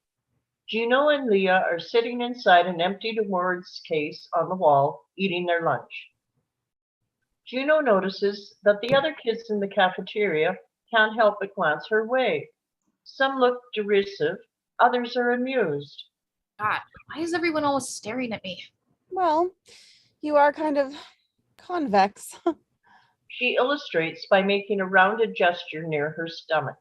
Juno and Leah are sitting inside an empty awards case on the wall, eating their lunch. Juno notices that the other kids in the cafeteria can't help but glance her way. Some look derisive, others are amused. God, why is everyone always staring at me? Well, you are kind of convex. She illustrates by making a rounded gesture near her stomach.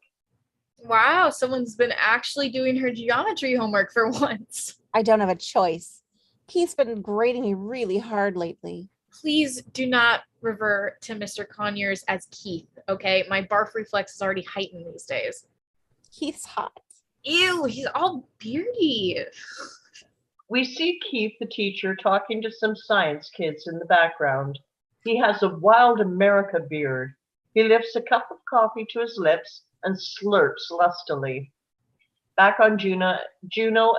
Wow, someone's been actually doing her geometry homework for once. I don't have a choice. Keith's been grading me really hard lately. Please do not revert to Mr. Conyers as Keith, okay? My barf reflex is already heightened these days. Keith's hot. Ew, he's all beardy. We see Keith, the teacher, talking to some science kids in the background. He has a wild America beard. He lifts a cup of coffee to his lips and slurps lustily. Back on Juno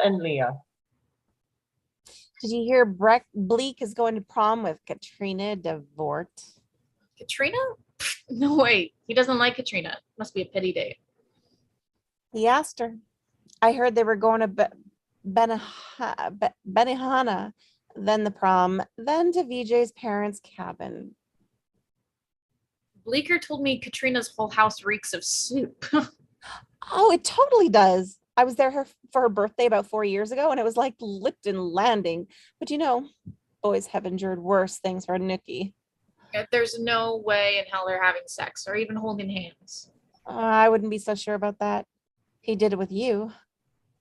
and Leah. Did you hear Bleak is going to prom with Katrina DeVort? Katrina? No way. He doesn't like Katrina. Must be a pity date. He asked her. I heard they were going to Benihana, then the prom, then to Vijay's parents' cabin. Bleeker told me Katrina's whole house reeks of soup. Oh, it totally does. I was there for her birthday about 4 years ago, and it was like Lipton Landing. But you know, boys have endured worse things for a nookie. There's no way in hell they're having sex or even holding hands. I wouldn't be so sure about that. He did it with you.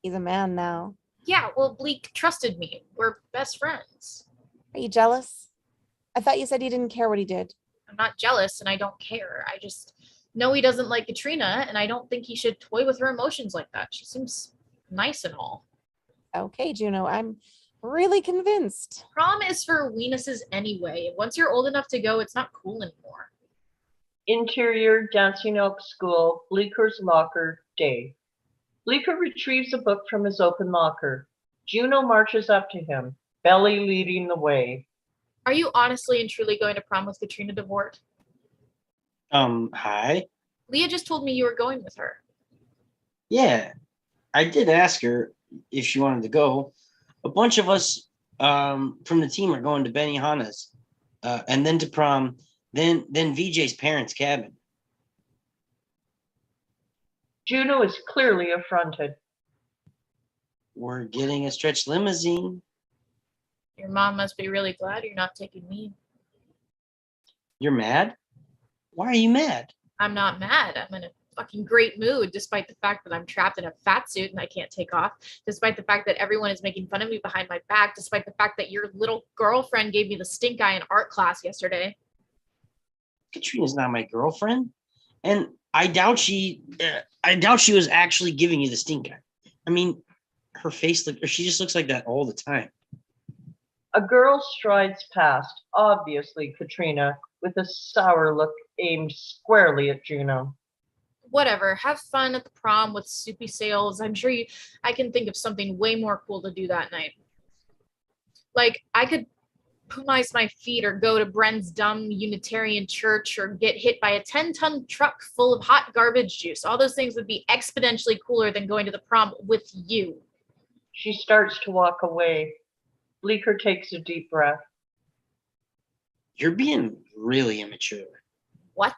He's a man now. Yeah, well, Bleak trusted me. We're best friends. Are you jealous? I thought you said you didn't care what he did. I'm not jealous and I don't care. I just know he doesn't like Katrina and I don't think he should toy with her emotions like that. She seems nice and all. Okay, Juno, I'm really convinced. Prom is for weenuses anyway. Once you're old enough to go, it's not cool anymore. Interior, Dancing Oak School, Bleeker's locker, day. Bleeker retrieves a book from his open locker. Juno marches up to him, belly leading the way. Are you honestly and truly going to prom with Katrina DeVort? Hi. Leah just told me you were going with her. Yeah, I did ask her if she wanted to go. A bunch of us from the team are going to Benihana's, and then to prom, then Vijay's parents' cabin. Juno is clearly affronted. We're getting a stretch limousine. Your mom must be really glad you're not taking me. You're mad? Why are you mad? I'm not mad. I'm in a fucking great mood, despite the fact that I'm trapped in a fat suit and I can't take off, despite the fact that everyone is making fun of me behind my back, despite the fact that your little girlfriend gave me the stink eye in art class yesterday. Katrina's not my girlfriend, and I doubt she was actually giving you the stink eye. I mean, her face she just looks like that all the time. A girl strides past, obviously Katrina, with a sour look aimed squarely at Juno. Whatever. Have fun at the prom with soupy sales. I'm sure I can think of something way more cool to do that night. Like, I could pumice my feet or go to Bren's dumb Unitarian church or get hit by a 10-ton truck full of hot garbage juice. All those things would be exponentially cooler than going to the prom with you. She starts to walk away. Bleeker takes a deep breath. You're being really immature. What?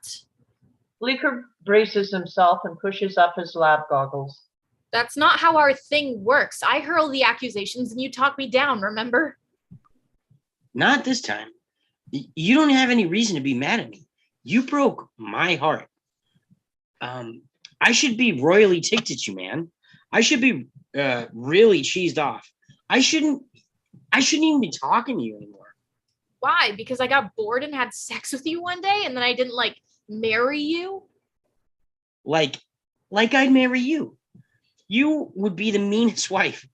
Bleeker braces himself and pushes up his lab goggles. That's not how our thing works. I hurl the accusations and you talk me down, remember? Not this time. You don't have any reason to be mad at me. You broke my heart. I should be royally ticked at you, man. I should be really cheesed off. I shouldn't even be talking to you anymore. Why? Because I got bored and had sex with you one day and then I didn't marry you? Like I'd marry you. You would be the meanest wife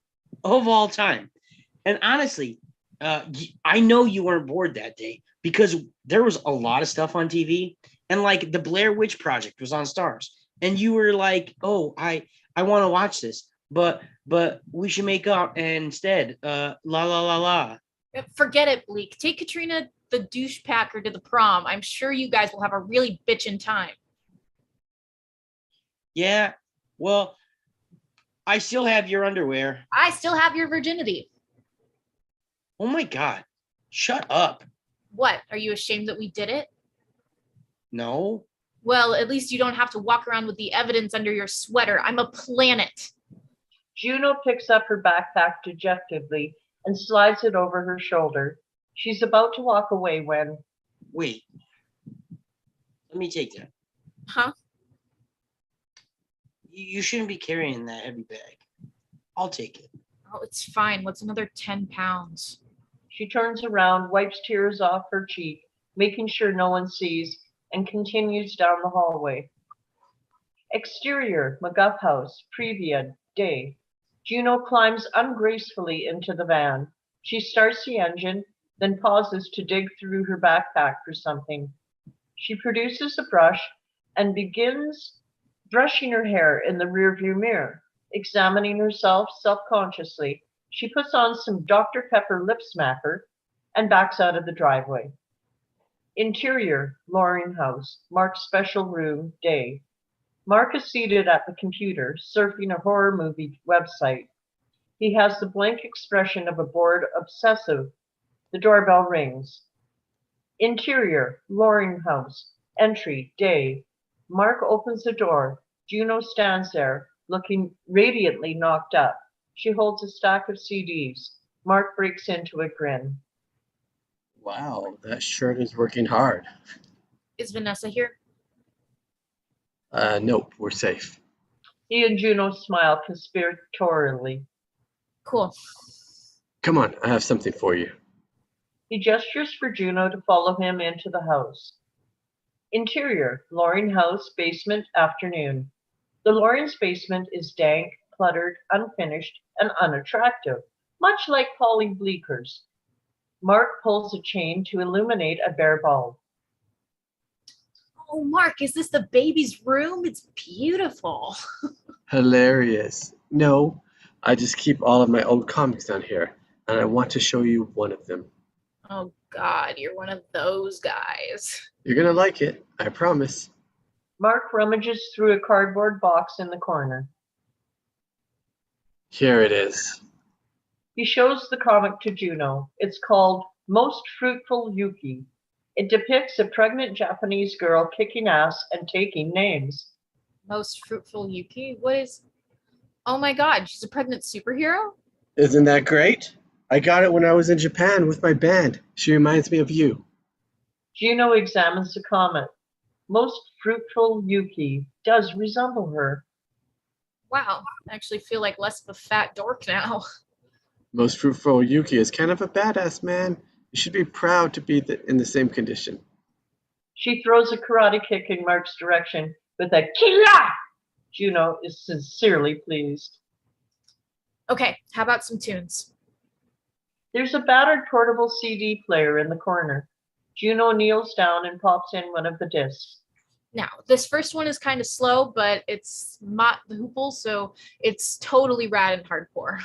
of all time. And honestly, I know you weren't bored that day because there was a lot of stuff on TV and the Blair Witch Project was on Stars. And you were like, oh, I want to watch this, but we should make up instead. La la la la. Forget it, Bleak. Take Katrina the douche packer to the prom. I'm sure you guys will have a really bitchin' time. Yeah, well, I still have your underwear. I still have your virginity. Oh my God. Shut up. What? Are you ashamed that we did it? No. Well, at least you don't have to walk around with the evidence under your sweater. I'm a planet. Juno picks up her backpack dejectedly and slides it over her shoulder. She's about to walk away when... Wait. Let me take that. Huh? You shouldn't be carrying that heavy bag. I'll take it. Oh, it's fine. What's another 10 pounds? She turns around, wipes tears off her cheek, making sure no one sees, and continues down the hallway. Exterior, McGuff House, Previa, day. Juno climbs ungracefully into the van. She starts the engine, then pauses to dig through her backpack for something. She produces a brush and begins brushing her hair in the rearview mirror. Examining herself self-consciously, she puts on some Dr. Pepper lip smacker and backs out of the driveway. Interior, Loring House, Mark's special room, day. Mark is seated at the computer, surfing a horror movie website. He has the blank expression of a bored obsessive. The doorbell rings. Interior, Loring House, entry, day. Mark opens the door. Juno stands there, looking radiantly knocked up. She holds a stack of CDs. Mark breaks into a grin. Wow, that shirt is working hard. Is Vanessa here? Nope, we're safe. He and Juno smile conspiratorially. Cool. Come on, I have something for you. He gestures for Juno to follow him into the house. Interior, Loring House, basement, afternoon. The Loring's basement is dank, cluttered, unfinished, and unattractive, much like Polly Bleeker's. Mark pulls a chain to illuminate a bare bulb. Oh, Mark, is this the baby's room? It's beautiful. Hilarious. No, I just keep all of my old comics down here, and I want to show you one of them. Oh, God, you're one of those guys. You're gonna like it, I promise. Mark rummages through a cardboard box in the corner. Here it is. He shows the comic to Juno. It's called Most Fruitful Yuki. It depicts a pregnant Japanese girl kicking ass and taking names. Most fruitful Yuki? What is... Oh my God, she's a pregnant superhero? Isn't that great? I got it when I was in Japan with my band. She reminds me of you. Juno examines the comic. Most Fruitful Yuki does resemble her. Wow, I actually feel like less of a fat dork now. Most Fruitful Yuki is kind of a badass, man. You should be proud to be in the same condition. She throws a karate kick in Mark's direction with a killa! Juno is sincerely pleased. Okay, how about some tunes? There's a battered portable CD player in the corner. Juno kneels down and pops in one of the discs. Now, this first one is kind of slow, but it's Mott the Hoople, so it's totally rad and hardcore.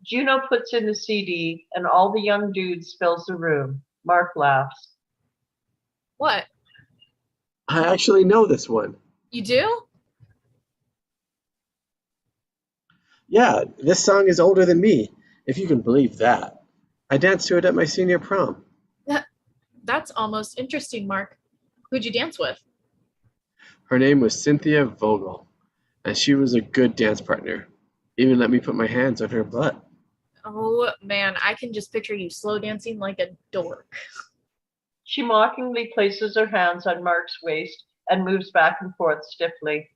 Juno puts in the CD, and all the young dudes fills the room. Mark laughs. What? I actually know this one. You do? Yeah, this song is older than me, if you can believe that. I danced to it at my senior prom. That's almost interesting, Mark. Who'd you dance with? Her name was Cynthia Vogel, and she was a good dance partner. Even let me put my hands on her butt. Oh man, I can just picture you slow dancing like a dork. She mockingly places her hands on Mark's waist and moves back and forth stiffly.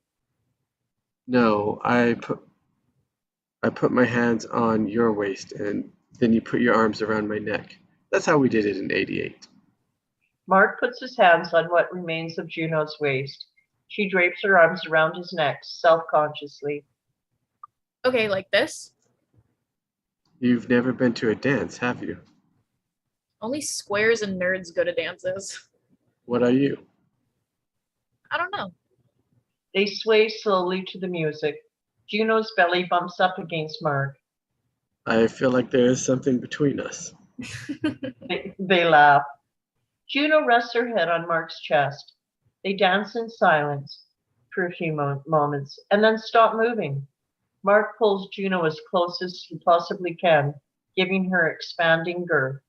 No, I put my hands on your waist, and then you put your arms around my neck. That's how we did it in '88. Mark puts his hands on what remains of Juno's waist. She drapes her arms around his neck, self-consciously. Okay, like this? You've never been to a dance, have you? Only squares and nerds go to dances. What are you? I don't know. They sway slowly to the music. Juno's belly bumps up against Mark. I feel like there is something between us. They laugh. Juno rests her head on Mark's chest. They dance in silence for a few moments and then stop moving. Mark pulls Juno as close as he possibly can, giving her expanding girth.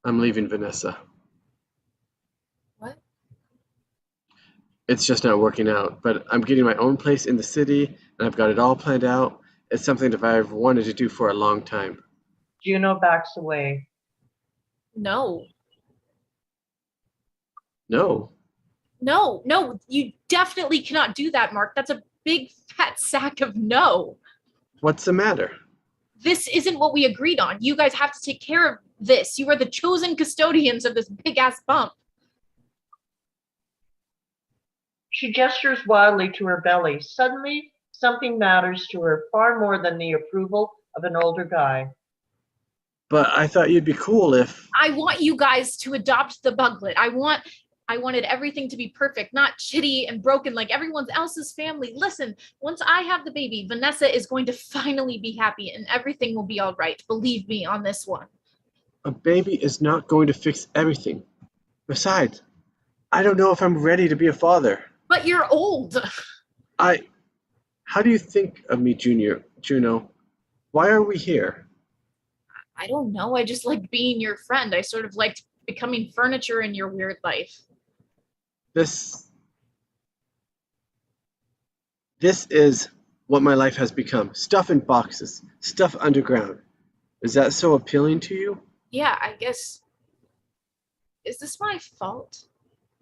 I'm leaving Vanessa. What? It's just not working out, but I'm getting my own place in the city, and I've got it all planned out. It's something that I've wanted to do for a long time. Juno backs away. No. No. No, you definitely cannot do that, Mark. That's a big fat sack of no. What's the matter? This isn't what we agreed on. You guys have to take care of this. You are the chosen custodians of this big ass bump. She gestures wildly to her belly. Suddenly, something matters to her far more than the approval of an older guy. But I thought you'd be cool if... I want you guys to adopt the buglet. I wanted everything to be perfect, not shitty and broken like everyone else's family. Listen, once I have the baby, Vanessa is going to finally be happy and everything will be all right. Believe me on this one. A baby is not going to fix everything. Besides, I don't know if I'm ready to be a father. But you're old. How do you think of me, Juno? Why are we here? I don't know. I just liked being your friend. I sort of liked becoming furniture in your weird life. This is what my life has become. Stuff in boxes, stuff underground. Is that so appealing to you? Yeah, I guess. Is this my fault?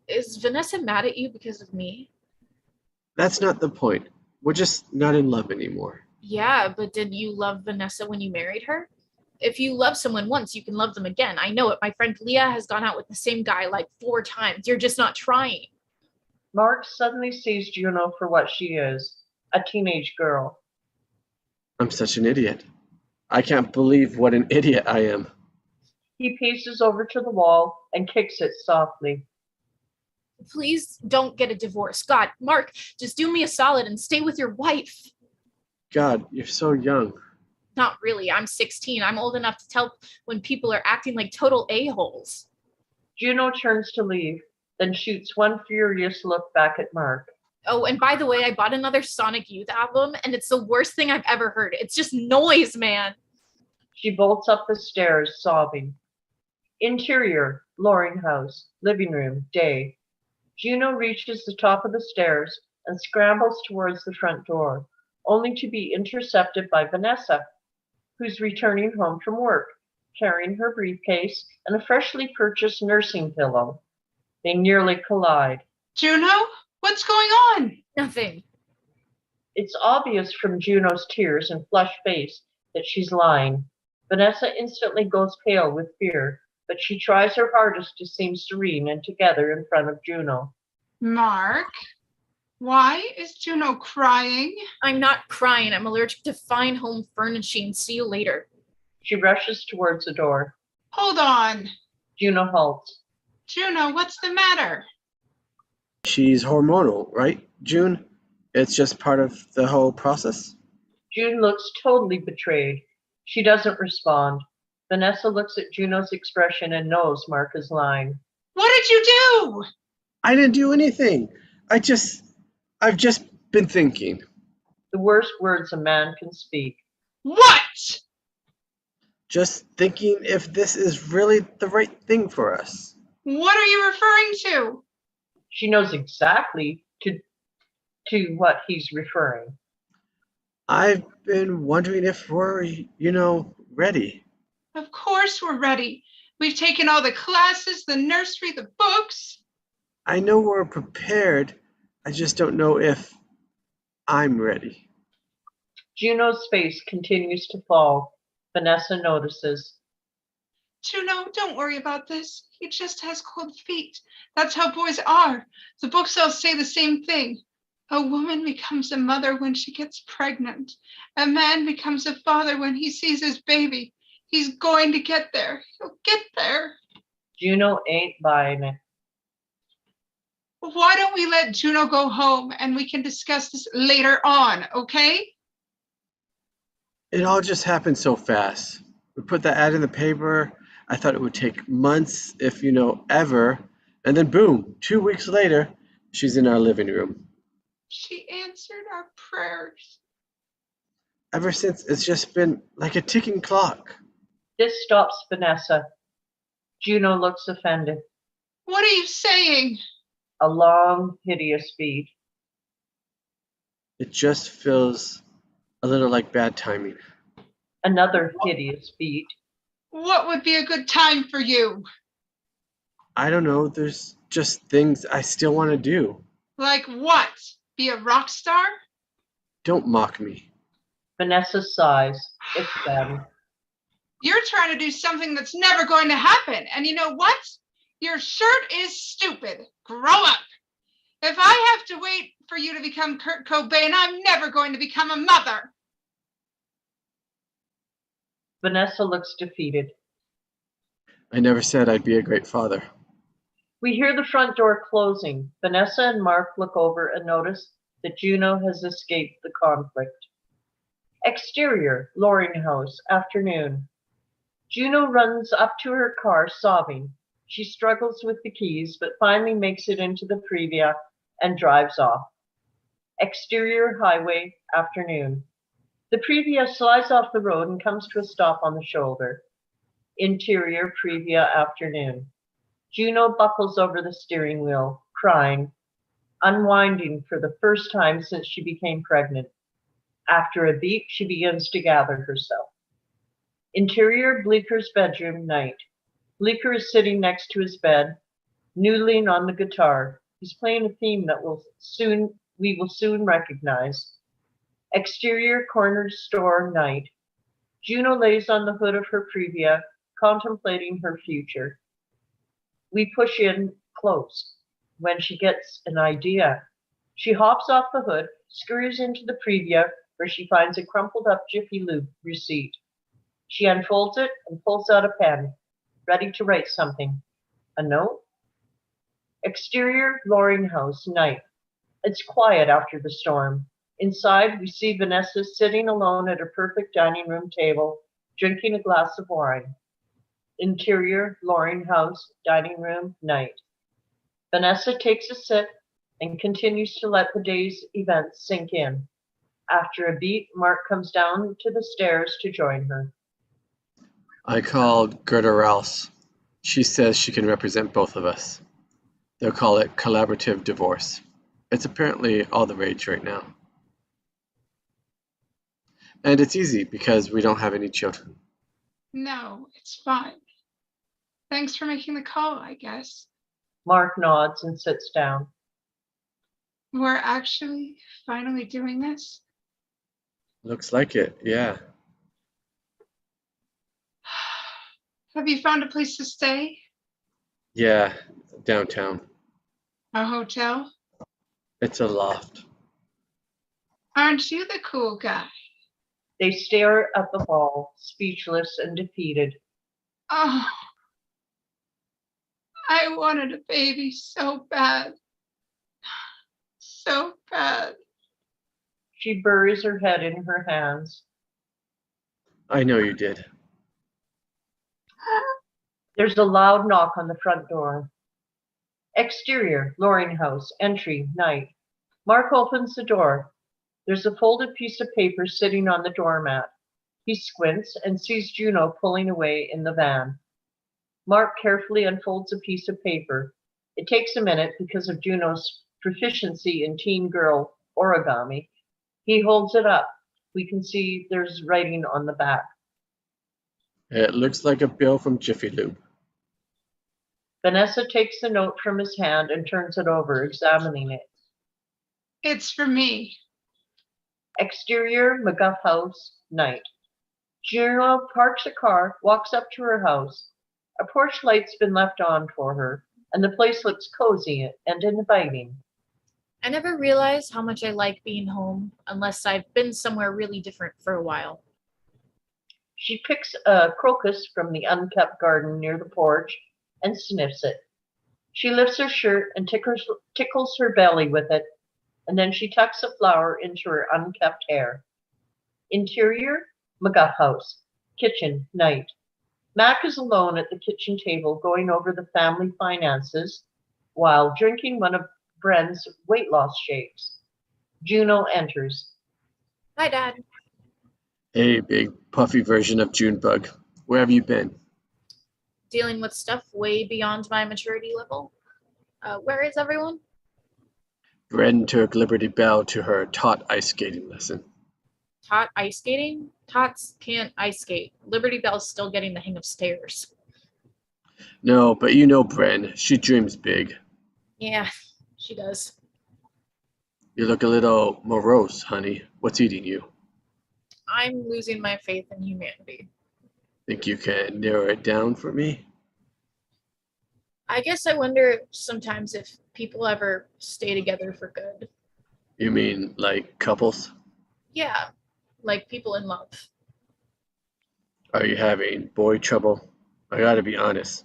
Is Vanessa mad at you because of me? That's not the point. We're just not in love anymore. Yeah, but did you love Vanessa when you married her? If you love someone once, you can love them again. I know it. My friend Leah has gone out with the same guy like 4 times. You're just not trying. Mark suddenly sees Juno for what she is, a teenage girl. I'm such an idiot. I can't believe what an idiot I am. He paces over to the wall and kicks it softly. Please don't get a divorce. God, Mark, just do me a solid and stay with your wife. God, you're so young. Not really. I'm 16. I'm old enough to tell when people are acting like total a-holes. Juno turns to leave, then shoots one furious look back at Mark. Oh, and by the way, I bought another Sonic Youth album, and it's the worst thing I've ever heard. It's just noise, man. She bolts up the stairs, sobbing. Interior, Loring house, living room, day. Juno reaches the top of the stairs and scrambles towards the front door, only to be intercepted by Vanessa, who's returning home from work, carrying her briefcase and a freshly purchased nursing pillow. They nearly collide. Juno, what's going on? Nothing. It's obvious from Juno's tears and flushed face that she's lying. Vanessa instantly goes pale with fear, but she tries her hardest to seem serene and together in front of Juno. Mark, why is Juno crying? I'm not crying. I'm allergic to fine home furnishing. See you later. She rushes towards the door. Hold on. Juno halts. Juno, what's the matter? She's hormonal, right, June? It's just part of the whole process. June looks totally betrayed. She doesn't respond. Vanessa looks at Juno's expression and knows Mark is lying. What did you do? I didn't do anything. I've just been thinking. The worst words a man can speak. What? Just thinking if this is really the right thing for us. What are you referring to? She knows exactly to what he's referring. I've been wondering if we're, ready. Of course we're ready. We've taken all the classes, the nursery, the books. I know we're prepared. I just don't know if I'm ready. Juno's face continues to fall. Vanessa notices. Juno, don't worry about this. He just has cold feet. That's how boys are. The books all say the same thing. A woman becomes a mother when she gets pregnant. A man becomes a father when he sees his baby. He's going to get there. He'll get there. Juno ain't buying it. Why don't we let Juno go home and we can discuss this later on, okay? It all just happened so fast. We put that ad in the paper. I thought it would take months, if ever. And then boom, 2 weeks later, she's in our living room. She answered our prayers. Ever since, it's just been like a ticking clock. This stops Vanessa. Juno looks offended. What are you saying? A long, hideous beat. It just feels a little like bad timing. Another hideous beat. What would be a good time for you? I don't know, there's just things I still want to do. Like what? Be a rock star? Don't mock me. Vanessa sighs. It's them. You're trying to do something that's never going to happen. And you know what? Your shirt is stupid. Grow up. If I have to wait for you to become Kurt Cobain, I'm never going to become a mother. Vanessa looks defeated. I never said I'd be a great father. We hear the front door closing. Vanessa and Mark look over and notice that Juno has escaped the conflict. Exterior, Loring House, afternoon. Juno runs up to her car sobbing. She struggles with the keys, but finally makes it into the Previa and drives off. Exterior highway, afternoon. The Previa slides off the road and comes to a stop on the shoulder. Interior, Previa, afternoon. Juno buckles over the steering wheel, crying, unwinding for the first time since she became pregnant. After a beat, she begins to gather herself. Interior, Bleeker's bedroom, night. Bleeker is sitting next to his bed, noodling on the guitar. He's playing a theme that we will soon recognize. Exterior, corner store, night. Juno lays on the hood of her Previa, contemplating her future. We push in close. When she gets an idea, she hops off the hood, scurries into the Previa, where she finds a crumpled up Jiffy Lube receipt. She unfolds it and pulls out a pen, ready to write something. A note? Exterior, Loring House, night. It's quiet after the storm. Inside, we see Vanessa sitting alone at her perfect dining room table, drinking a glass of wine. Interior, Loring House, dining room, night. Vanessa takes a sip and continues to let the day's events sink in. After a beat, Mark comes down to the stairs to join her. I called Gerta Rouse. She says she can represent both of us. They'll call it collaborative divorce. It's apparently all the rage right now. And it's easy because we don't have any children. No, it's fine. Thanks for making the call, I guess. Mark nods and sits down. We're actually finally doing this? Looks like it, yeah. Have you found a place to stay? Yeah, downtown. A hotel? It's a loft. Aren't you the cool guy? They stare at the wall, speechless and defeated. Oh, I wanted a baby so bad. So bad. She buries her head in her hands. I know you did. There's a loud knock on the front door. Exterior, Loring House, entry, night. Mark opens the door. There's a folded piece of paper sitting on the doormat. He squints and sees Juno pulling away in the van. Mark carefully unfolds a piece of paper. It takes a minute because of Juno's proficiency in teen girl origami. He holds it up. We can see there's writing on the back. It looks like a bill from Jiffy Lube. Vanessa takes the note from his hand and turns it over, examining it. It's for me. Exterior, McGuff House, night. Juno parks a car, walks up to her house. A porch light's been left on for her, and the place looks cozy and inviting. I never realized how much I like being home unless I've been somewhere really different for a while. She picks a crocus from the unkept garden near the porch and sniffs it. She lifts her shirt and tickles her belly with it, and then she tucks a flower into her unkept hair. Interior, McGuff House, kitchen, night. Mac is alone at the kitchen table going over the family finances while drinking one of Bren's weight loss shakes. Juno enters. Hi, Dad. Hey, big puffy version of Junebug. Where have you been? Dealing with stuff way beyond my maturity level. Where is everyone? Bren took Liberty Bell to her tot ice skating lesson. Tot ice skating? Tots can't ice skate. Liberty Bell's still getting the hang of stairs. No, but you know Bren. She dreams big. Yeah, she does. You look a little morose, honey. What's eating you? I'm losing my faith in humanity. Think you can narrow it down for me? I guess I wonder sometimes if people ever stay together for good. You mean like couples? Yeah, like people in love. Are you having boy trouble? I gotta be honest.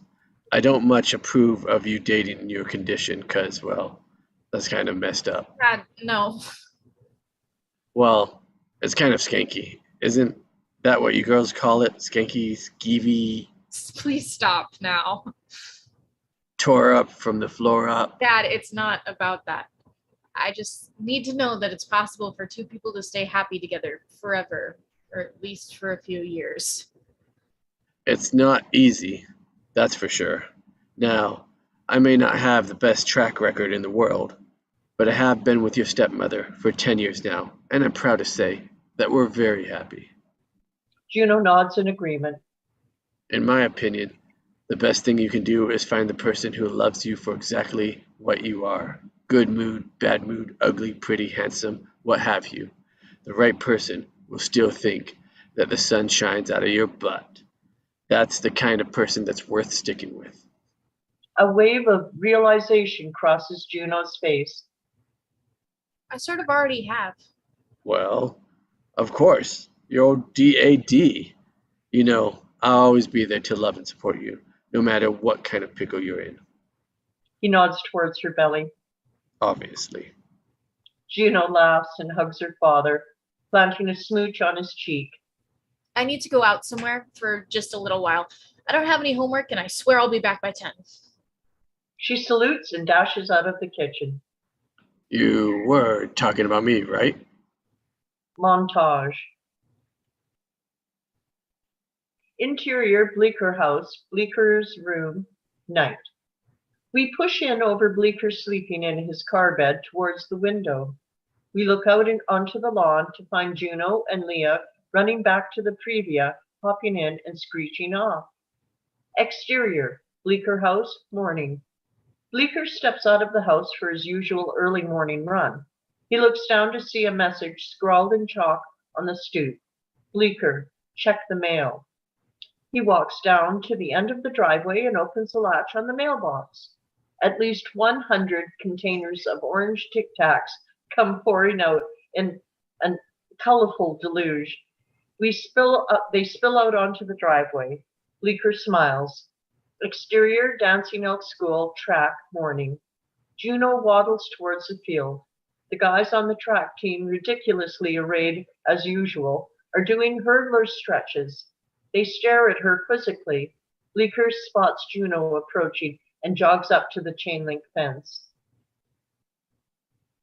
I don't much approve of you dating in your condition, 'cause, well, that's kind of messed up. God, no. Well, it's kind of skanky. Isn't that what you girls call it? Skanky, skeevy, Please stop now. tore up from the floor up? Dad, it's not about that. I just need to know that it's possible for two people to stay happy together forever, or at least for a few years. It's not easy, that's for sure. Now, I may not have the best track record in the world, but I have been with your stepmother for 10 years now, and I'm proud to say that we're very happy. Juno nods in agreement. In my opinion, the best thing you can do is find the person who loves you for exactly what you are. Good mood, bad mood, ugly, pretty, handsome, what have you. The right person will still think that the sun shines out of your butt. That's the kind of person that's worth sticking with. A wave of realization crosses Juno's face. I sort of already have. Well, of course, your old DAD. You know, I'll always be there to love and support you, no matter what kind of pickle you're in, He nods towards her belly. obviously. Juno laughs and hugs her father, planting a smooch on his cheek. I need to go out somewhere for just a little while. I don't have any homework, and I swear I'll be back by 10. She salutes and dashes out of the kitchen. You were talking about me, right? Montage. Interior, Bleeker House, Bleeker's room, night. We push in over Bleeker sleeping in his car bed towards the window. We look out onto the lawn to find Juno and Leah running back to the previa, hopping in and screeching off. Exterior, Bleeker House, morning. Bleeker steps out of the house for his usual early morning run. He looks down to see a message scrawled in chalk on the stoop. Bleeker, check the mail. He walks down to the end of the driveway and opens the latch on the mailbox. At least 100 containers of orange Tic Tacs come pouring out in a colorful deluge. They spill out onto the driveway. Bleeker smiles. Exterior, Dancing Elk School, track, morning. Juno waddles towards the field. The guys on the track team, ridiculously arrayed as usual, are doing hurdler stretches. They stare at her quizzically. Bleeker spots Juno approaching and jogs up to the chain link fence.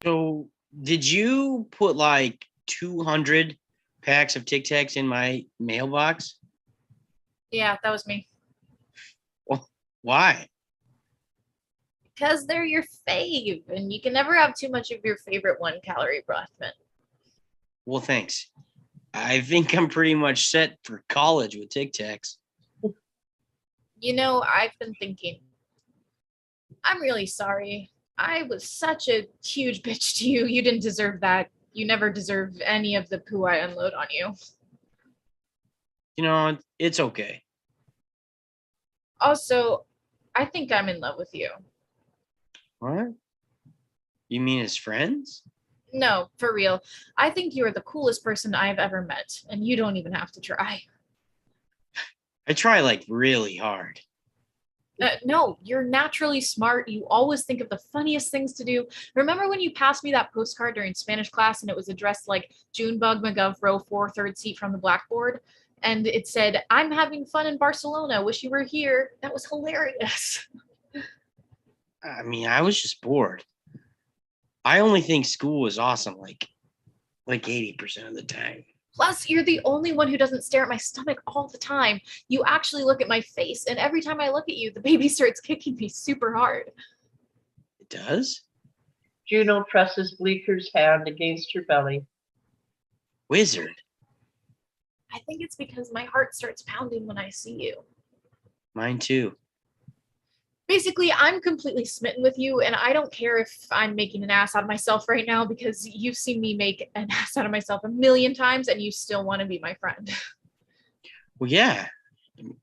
So, did you put like 200 packs of Tic Tacs in my mailbox? Yeah, that was me. Well, why? Because they're your fave, and you can never have too much of your favorite 1-calorie breath mint. Well, thanks. I think I'm pretty much set for college with Tic Tacs. You know, I've been thinking, I'm really sorry. I was such a huge bitch to you. You didn't deserve that. You never deserve any of the poo I unload on you. You know, it's okay. Also, I think I'm in love with you. What? You mean as friends? No, for real. I think you are the coolest person I've ever met, and you don't even have to try. I try like really hard. No, you're naturally smart. You always think of the funniest things to do. Remember when you passed me that postcard during Spanish class and it was addressed like Junebug McGov, row 4, third seat from the blackboard? And it said, I'm having fun in Barcelona. Wish you were here. That was hilarious. I mean, I was just bored. I only think school is awesome like 80% of the time. Plus, you're the only one who doesn't stare at my stomach all the time. You actually look at my face, and every time I look at you, the baby starts kicking me super hard. It does? Juno presses Bleeker's hand against her belly. Wizard. I think it's because my heart starts pounding when I see you. Mine too. Basically, I'm completely smitten with you, and I don't care if I'm making an ass out of myself right now because you've seen me make an ass out of myself a million times, and you still want to be my friend. Well, yeah.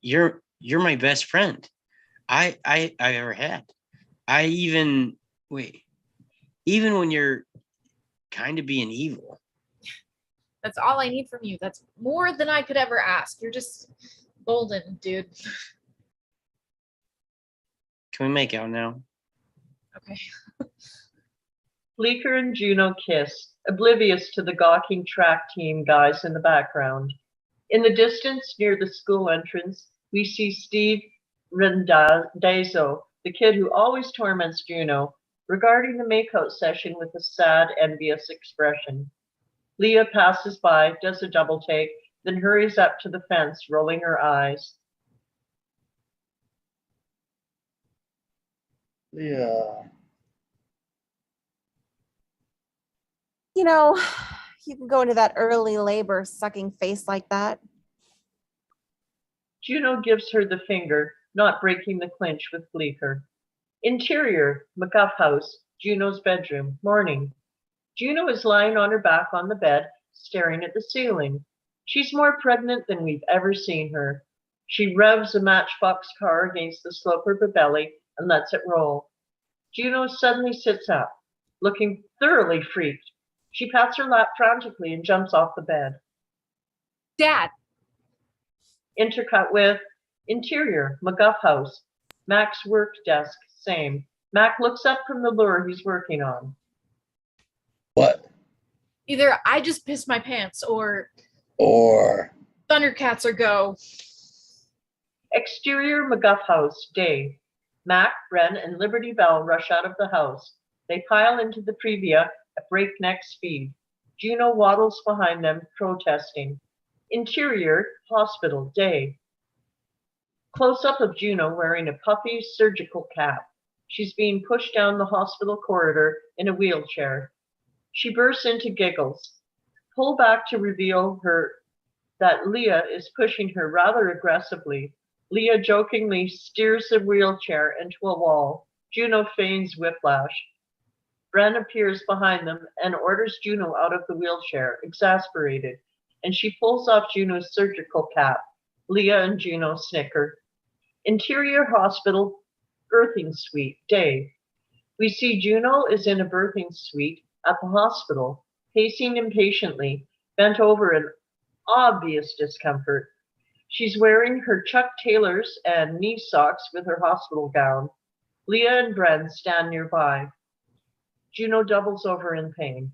You're my best friend I ever had. Even when you're kind of being evil. That's all I need from you. That's more than I could ever ask. You're just golden, dude. Can we make out now? Okay. Bleeker and Juno kiss, oblivious to the gawking track team guys in the background. In the distance, near the school entrance, we see Steve Rendazo, the kid who always torments Juno, regarding the makeout session with a sad, envious expression. Leah passes by, does a double take, then hurries up to the fence, rolling her eyes. Yeah. You know, you can go into that early labor sucking face like that. Juno gives her the finger, not breaking the clinch with Bleeker. Interior, McGuff house, Juno's bedroom, morning. Juno is lying on her back on the bed, staring at the ceiling. She's more pregnant than we've ever seen her. She revs a Matchbox car against the slope of her belly and lets it roll. Juno suddenly sits up, looking thoroughly freaked. She pats her lap frantically and jumps off the bed. Dad. Intercut with interior, McGuff house, Mac's work desk, same. Mac looks up from the lure he's working on. What? Either I just pissed my pants or Thundercats or go. Exterior, McGuff house, day. Mac, Bren, and Liberty Bell rush out of the house. They pile into the Previa at breakneck speed. Juno waddles behind them, protesting. Interior, hospital, day. Close-up of Juno wearing a puffy surgical cap. She's being pushed down the hospital corridor in a wheelchair. She bursts into giggles. Pull back to reveal that Leah is pushing her rather aggressively. Leah jokingly steers the wheelchair into a wall. Juno feigns whiplash. Bren appears behind them and orders Juno out of the wheelchair, exasperated, and she pulls off Juno's surgical cap. Leah and Juno snicker. Interior hospital, birthing suite, day. We see Juno is in a birthing suite at the hospital, pacing impatiently, bent over in obvious discomfort. She's wearing her Chuck Taylors and knee socks with her hospital gown. Leah and Bren stand nearby. Juno doubles over in pain.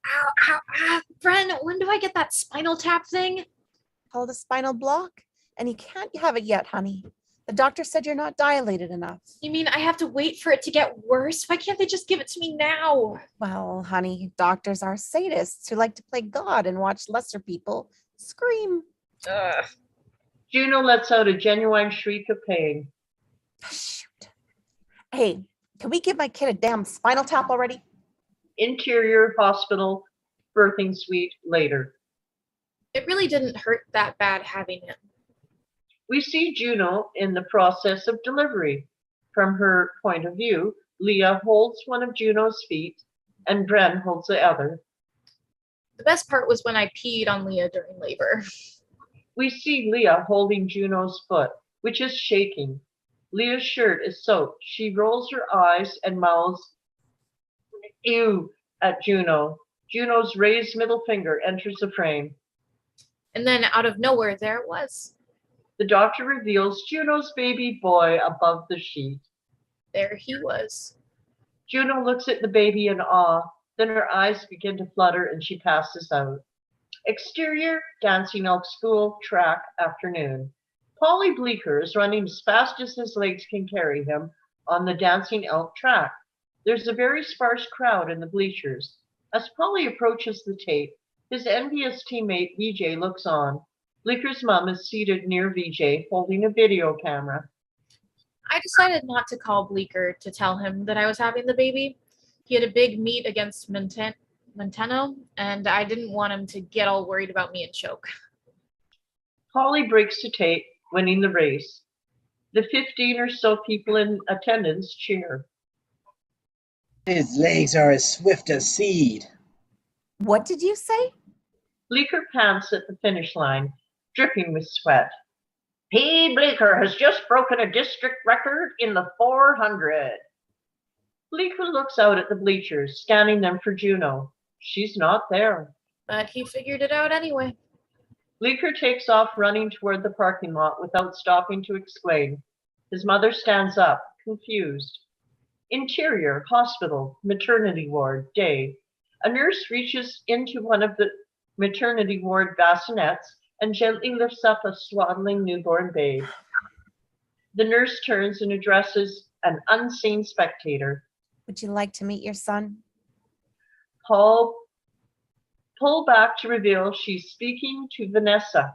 Ow, ow, ow. Bren, when do I get that spinal tap thing? Called a spinal block, and you can't have it yet, honey. The doctor said you're not dilated enough. You mean I have to wait for it to get worse? Why can't they just give it to me now? Well, honey, doctors are sadists who like to play God and watch lesser people scream. Ugh. Juno lets out a genuine shriek of pain. Shoot. Hey, can we give my kid a damn spinal tap already? Interior hospital birthing suite later. It really didn't hurt that bad having him. We see Juno in the process of delivery. From her point of view, Leah holds one of Juno's feet and Bren holds the other. The best part was when I peed on Leah during labor. We see Leah holding Juno's foot, which is shaking. Leah's shirt is soaked. She rolls her eyes and mouths, ew, at Juno. Juno's raised middle finger enters the frame. And then out of nowhere, there it was. The doctor reveals Juno's baby boy above the sheet. There he was. Juno looks at the baby in awe. Then her eyes begin to flutter and she passes out. Exterior, Dancing Elk School, track, afternoon. Polly Bleeker is running as fast as his legs can carry him on the Dancing Elk track. There's a very sparse crowd in the bleachers. As Polly approaches the tape, his envious teammate Vijay looks on. Bleeker's mom is seated near Vijay, holding a video camera. I decided not to call Bleeker to tell him that I was having the baby. He had a big meet against Montano, and I didn't want him to get all worried about me and choke. Polly breaks the tape, winning the race. The 15 or so people in attendance cheer. His legs are as swift as seed. What did you say? Bleeker pants at the finish line, dripping with sweat. P. Bleeker has just broken a district record in the 400. Bleeker looks out at the bleachers, scanning them for Juno. She's not there. But he figured it out anyway. Bleeker takes off running toward the parking lot without stopping to explain. His mother stands up, confused. Interior, hospital, maternity ward, day. A nurse reaches into one of the maternity ward bassinets and gently lifts up a swaddling newborn babe. The nurse turns and addresses an unseen spectator. Would you like to meet your son? Paul pull back to reveal she's speaking to Vanessa,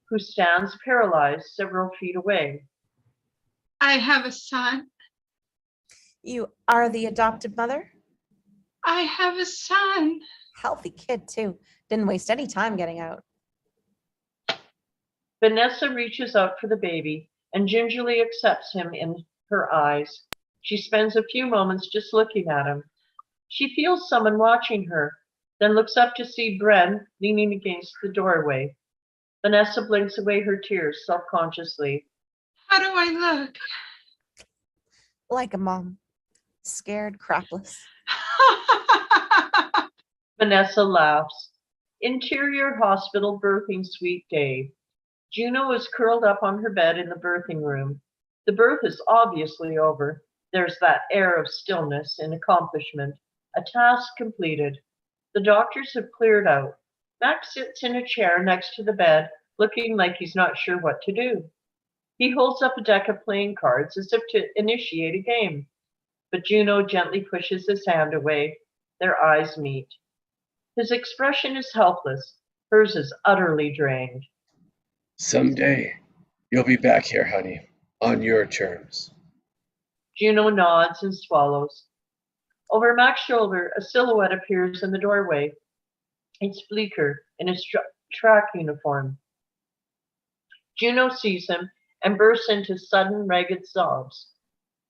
who stands paralyzed several feet away. I have a son. You are the adopted mother? I have a son. Healthy kid, too. Didn't waste any time getting out. Vanessa reaches out for the baby and gingerly accepts him in her eyes. She spends a few moments just looking at him. She feels someone watching her, then looks up to see Bren leaning against the doorway. Vanessa blinks away her tears self-consciously. How do I look? Like a mom. Scared, crapless. Vanessa laughs. Interior hospital birthing suite day. Juno is curled up on her bed in the birthing room. The birth is obviously over. There's that air of stillness and accomplishment, a task completed. The doctors have cleared out. Max sits in a chair next to the bed, looking like he's not sure what to do. He holds up a deck of playing cards as if to initiate a game, but Juno gently pushes his hand away. Their eyes meet. His expression is helpless. Hers is utterly drained. Someday, you'll be back here, honey, on your terms. Juno nods and swallows. Over Mac's shoulder, a silhouette appears in the doorway. It's Bleeker in his track uniform. Juno sees him and bursts into sudden ragged sobs.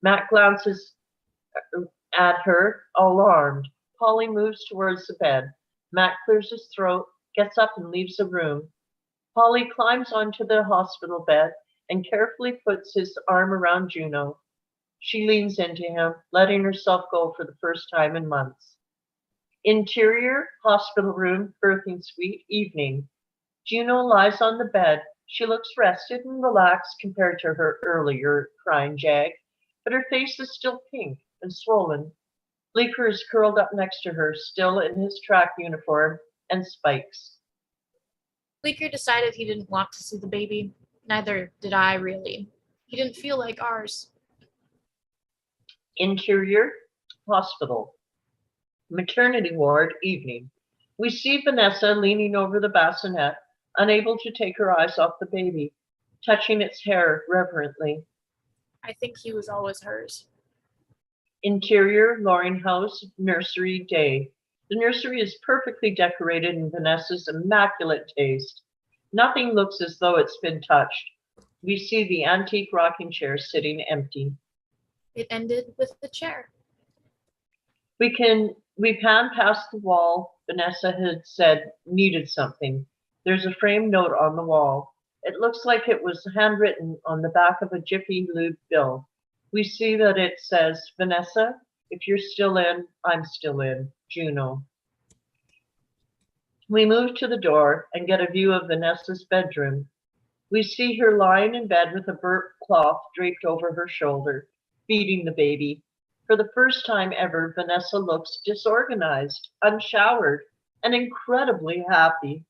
Mac glances at her, alarmed. Polly moves towards the bed. Mac clears his throat, gets up and leaves the room. Polly climbs onto the hospital bed and carefully puts his arm around Juno. She leans into him, letting herself go for the first time in months. Interior, hospital room, birthing suite, evening. Juno lies on the bed, She looks rested and relaxed compared to her earlier crying jag, but her face is still pink and swollen. Bleeker is curled up next to her, still in his track uniform and spikes. Bleeker decided he didn't want to see the baby. Neither did I, really. He didn't feel like ours. Interior, hospital. Maternity ward, evening. We see Vanessa leaning over the bassinet, unable to take her eyes off the baby, touching its hair reverently. I think he was always hers. Interior, Loring House, nursery, day. The nursery is perfectly decorated in Vanessa's immaculate taste. Nothing looks as though it's been touched. We see the antique rocking chair sitting empty. It ended with the chair. We pan past the wall Vanessa had said needed something. There's a framed note on the wall. It looks like it was handwritten on the back of a Jiffy Lube bill. We see that it says, Vanessa, if you're still in, I'm still in. Juno. We move to the door and get a view of Vanessa's bedroom. We see her lying in bed with a burnt cloth draped over her shoulder, feeding the baby. For the first time ever, Vanessa looks disorganized, unshowered, and incredibly happy.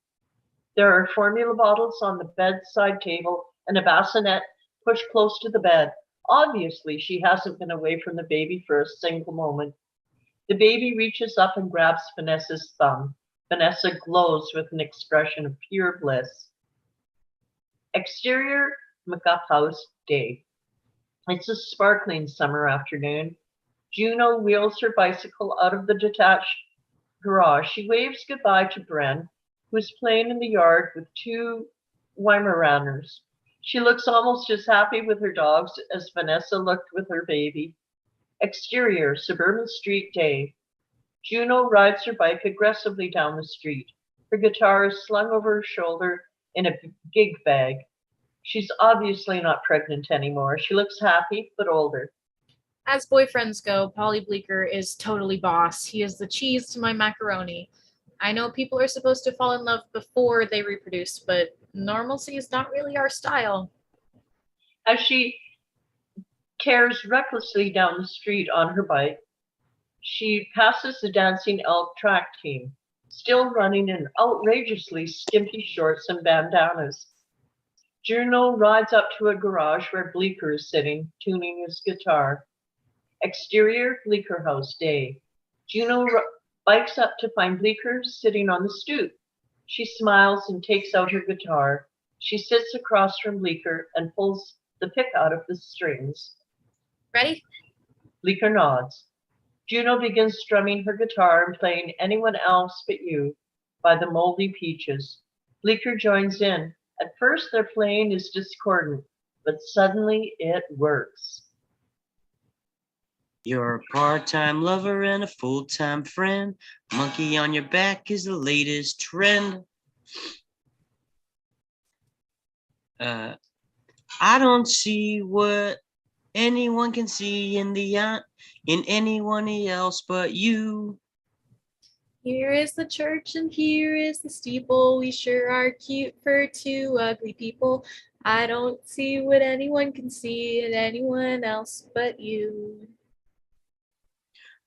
There are formula bottles on the bedside table and a bassinet pushed close to the bed. Obviously, she hasn't been away from the baby for a single moment. The baby reaches up and grabs Vanessa's thumb. Vanessa glows with an expression of pure bliss. Exterior, McGuff House, day. It's a sparkling summer afternoon. Juno wheels her bicycle out of the detached garage. She waves goodbye to Bren, who's playing in the yard with two Weimaraners. She looks almost as happy with her dogs as Vanessa looked with her baby. Exterior, suburban street, day. Juno rides her bike aggressively down the street. Her guitar is slung over her shoulder in a gig bag. She's obviously not pregnant anymore. She looks happy, but older. As boyfriends go, Polly Bleeker is totally boss. He is the cheese to my macaroni. I know people are supposed to fall in love before they reproduce, but normalcy is not really our style. As she tears recklessly down the street on her bike, she passes the Dancing Elk track team, still running in outrageously skimpy shorts and bandanas. Juno rides up to a garage where Bleeker is sitting, tuning his guitar. Exterior, Bleeker House, day. Juno bikes up to find Bleeker sitting on the stoop. She smiles and takes out her guitar. She sits across from Bleeker and pulls the pick out of the strings. Ready? Bleeker nods. Juno begins strumming her guitar and playing Anyone Else But You by the Moldy Peaches. Bleeker joins in. At first, their playing is discordant, but suddenly it works. You're a part-time lover and a full-time friend. Monkey on your back is the latest trend. I don't see what anyone can see in anyone else but you. Here is the church and here is the steeple. We sure are cute for two ugly people. I don't see what anyone can see in anyone else but you.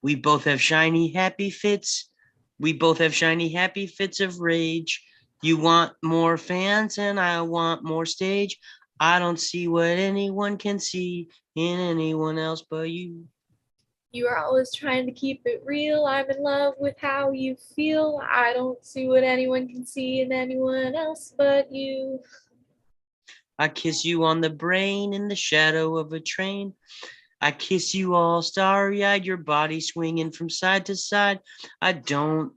We both have shiny, happy fits. We both have shiny, happy fits of rage. You want more fans and I want more stage. I don't see what anyone can see in anyone else but you. You are always trying to keep it real. I'm in love with how you feel. I don't see what anyone can see in anyone else but you. I kiss you on the brain in the shadow of a train. I kiss you all starry-eyed, your body swinging from side to side. I don't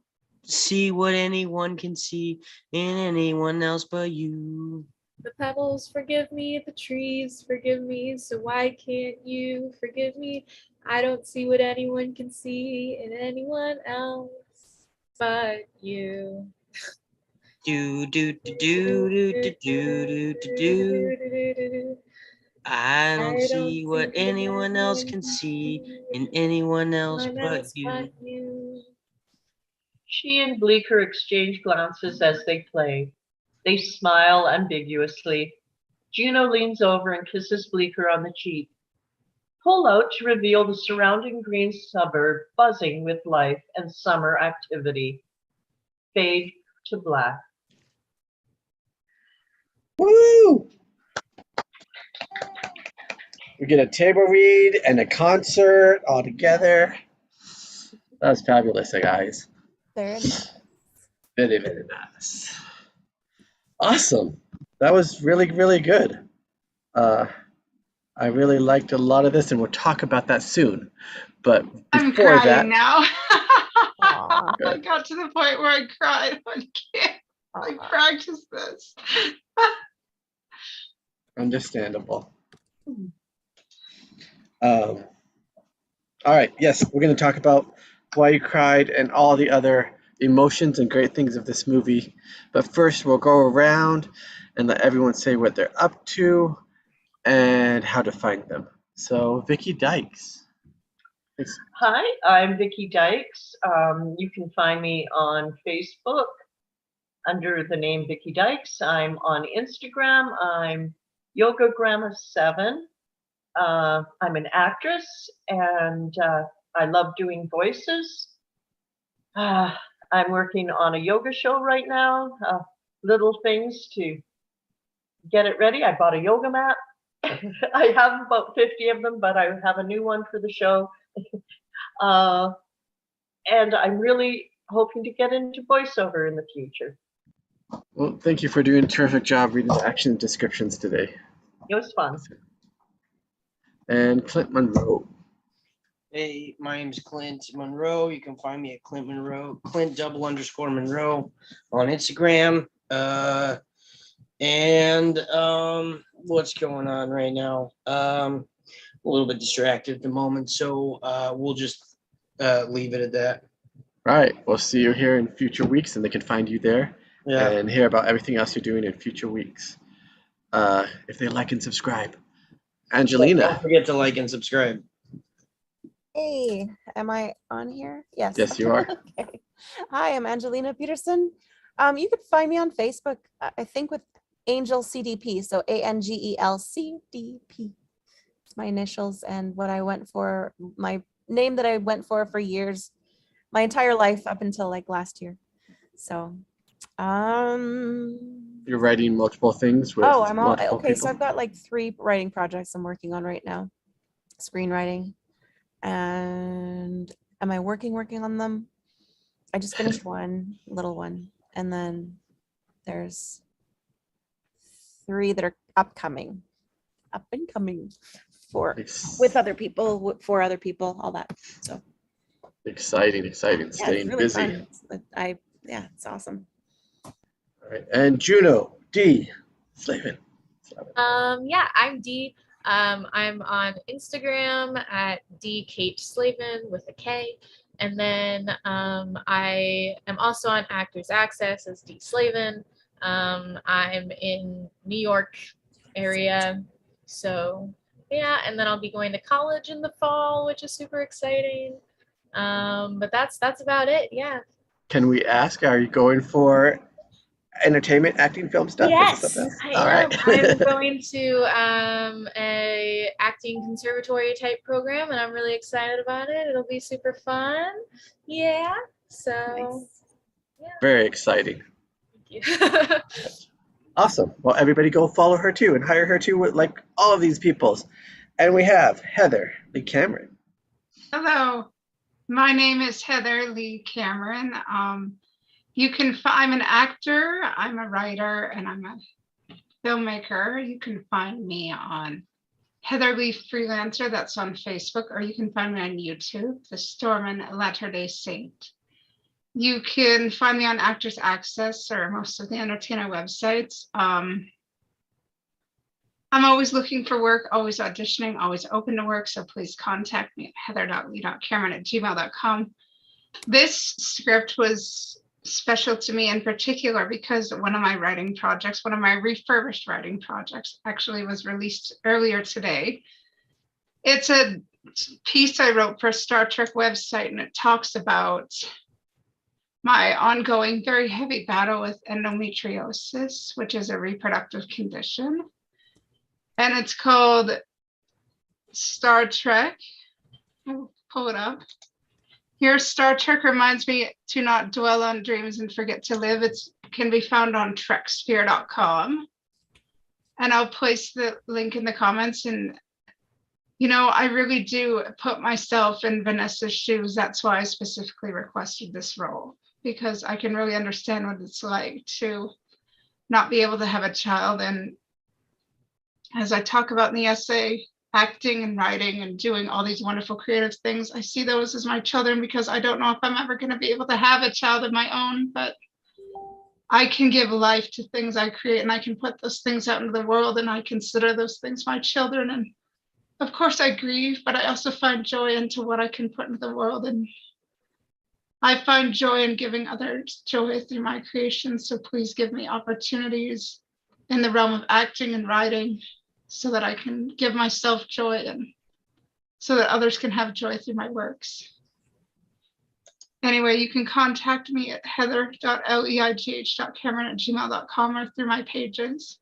see what anyone can see in anyone else but you. The pebbles forgive me, the trees forgive me, so why can't you forgive me? I don't see what anyone can see in anyone else but you. Do do do do do do do do. I don't see what anyone else can see in anyone else but you. She and Bleeker exchange glances as they play. They smile ambiguously. Juno leans over and kisses Bleeker on the cheek. Pull out to reveal the surrounding green suburb buzzing with life and summer activity. Fade to black. Woo! We get a table read and a concert all together. That was fabulous, guys. Very nice. Very, very nice. Awesome. That was really, really good. I really liked a lot of this, and we'll talk about that soon. But I'm before crying that, now. Aw. I got to the point where I cried. I can't. I Aw. practiced this. understandable. All right. Yes, we're going to talk about why you cried and all the other emotions and great things of this movie. But first, we'll go around and let everyone say what they're up to and how to find them. So, Vicki Dykes. Thanks. Hi, I'm Vicki Dykes. You can find me on Facebook under the name Vicki Dykes. I'm on Instagram. I'm Yogagramma7. I'm an actress and I love doing voices. I'm working on a yoga show right now. Little things to get it ready. I bought a yoga mat. I have about 50 of them, but I have a new one for the show. And I'm really hoping to get into voiceover in the future. Well, thank you for doing a terrific job reading the action descriptions today. It was fun. And Clint Monroe. Hey, my name's Clint Monroe. You can find me at Clint Monroe, Clint_Monroe on Instagram. What's going on right now? A little bit distracted at the moment, so we'll just leave it at that. Right. We'll see you here in future weeks, and they can find you there Yeah. and hear about everything else you're doing in future weeks. If they like and subscribe. Angelina. Don't forget to like and subscribe. Hey, am I on here? Yes. Yes, you are. Okay. Hi, I'm Angelina Peterson. You could find me on Facebook, I think with Angel CDP, so ANGEL CDP. It's my initials and what I went for, my name that I went for years, my entire life up until like last year. So, You're writing multiple things with oh, I'm all multiple okay. people. So I've got like 3 writing projects I'm working on right now, screenwriting. And am I working on them? I just finished one, little one, and then there's 3 that are upcoming, up and coming with other people, for other people, all that. So Exciting, yeah, staying it's really busy. fun. Yeah, it's awesome. All right. And Juno Dee Slavin. Yeah, I'm Dee. I'm on Instagram at DKateSlavin with a K. And then I am also on Actors Access as Dee Slavin. I'm in New York area. So yeah, and then I'll be going to college in the fall, which is super exciting. But that's about it. Yeah. Can we ask, are you going for entertainment, acting, film stuff? Yes, I All right. I'm going to a acting conservatory type program, and I'm really excited about it. It'll be super fun. Yeah. So. Nice. Yeah. Very exciting. Thank you. Awesome. Well, everybody go follow her too and hire her too, with like all of these peoples. And we have Heather Lee Cameron. Hello, my name is Heather Lee Cameron. I'm an actor, I'm a writer, and I'm a filmmaker. You can find me on Heather Lee Freelancer, that's on Facebook, or you can find me on YouTube, The Stormin Latter-day Saint. You can find me on Actors Access or most of the entertainer websites. I'm always looking for work, always auditioning, always open to work. So please contact me at heather.lee.cameron@gmail.com. This script was special to me in particular because one of my writing projects, one of my refurbished writing projects, actually was released earlier today. It's a piece I wrote for a Star Trek website, and it talks about my ongoing very heavy battle with endometriosis, which is a reproductive condition. And it's called Star Trek. I'll pull it up. Here, Star Trek reminds me to not dwell on dreams and forget to live. It can be found on treksphere.com. And I'll place the link in the comments. And, you know, I really do put myself in Vanessa's shoes. That's why I specifically requested this role, because I can really understand what it's like to not be able to have a child. And as I talk about in the essay, acting and writing and doing all these wonderful creative things, I see those as my children, because I don't know if I'm ever going to be able to have a child of my own, but I can give life to things I create, and I can put those things out into the world, and I consider those things my children. And of course I grieve, but I also find joy into what I can put into the world. And I find joy in giving others joy through my creations. So please give me opportunities in the realm of acting and writing, so that I can give myself joy and so that others can have joy through my works. Anyway, you can contact me at heather.leigh.cameron@gmail.com or through my pages.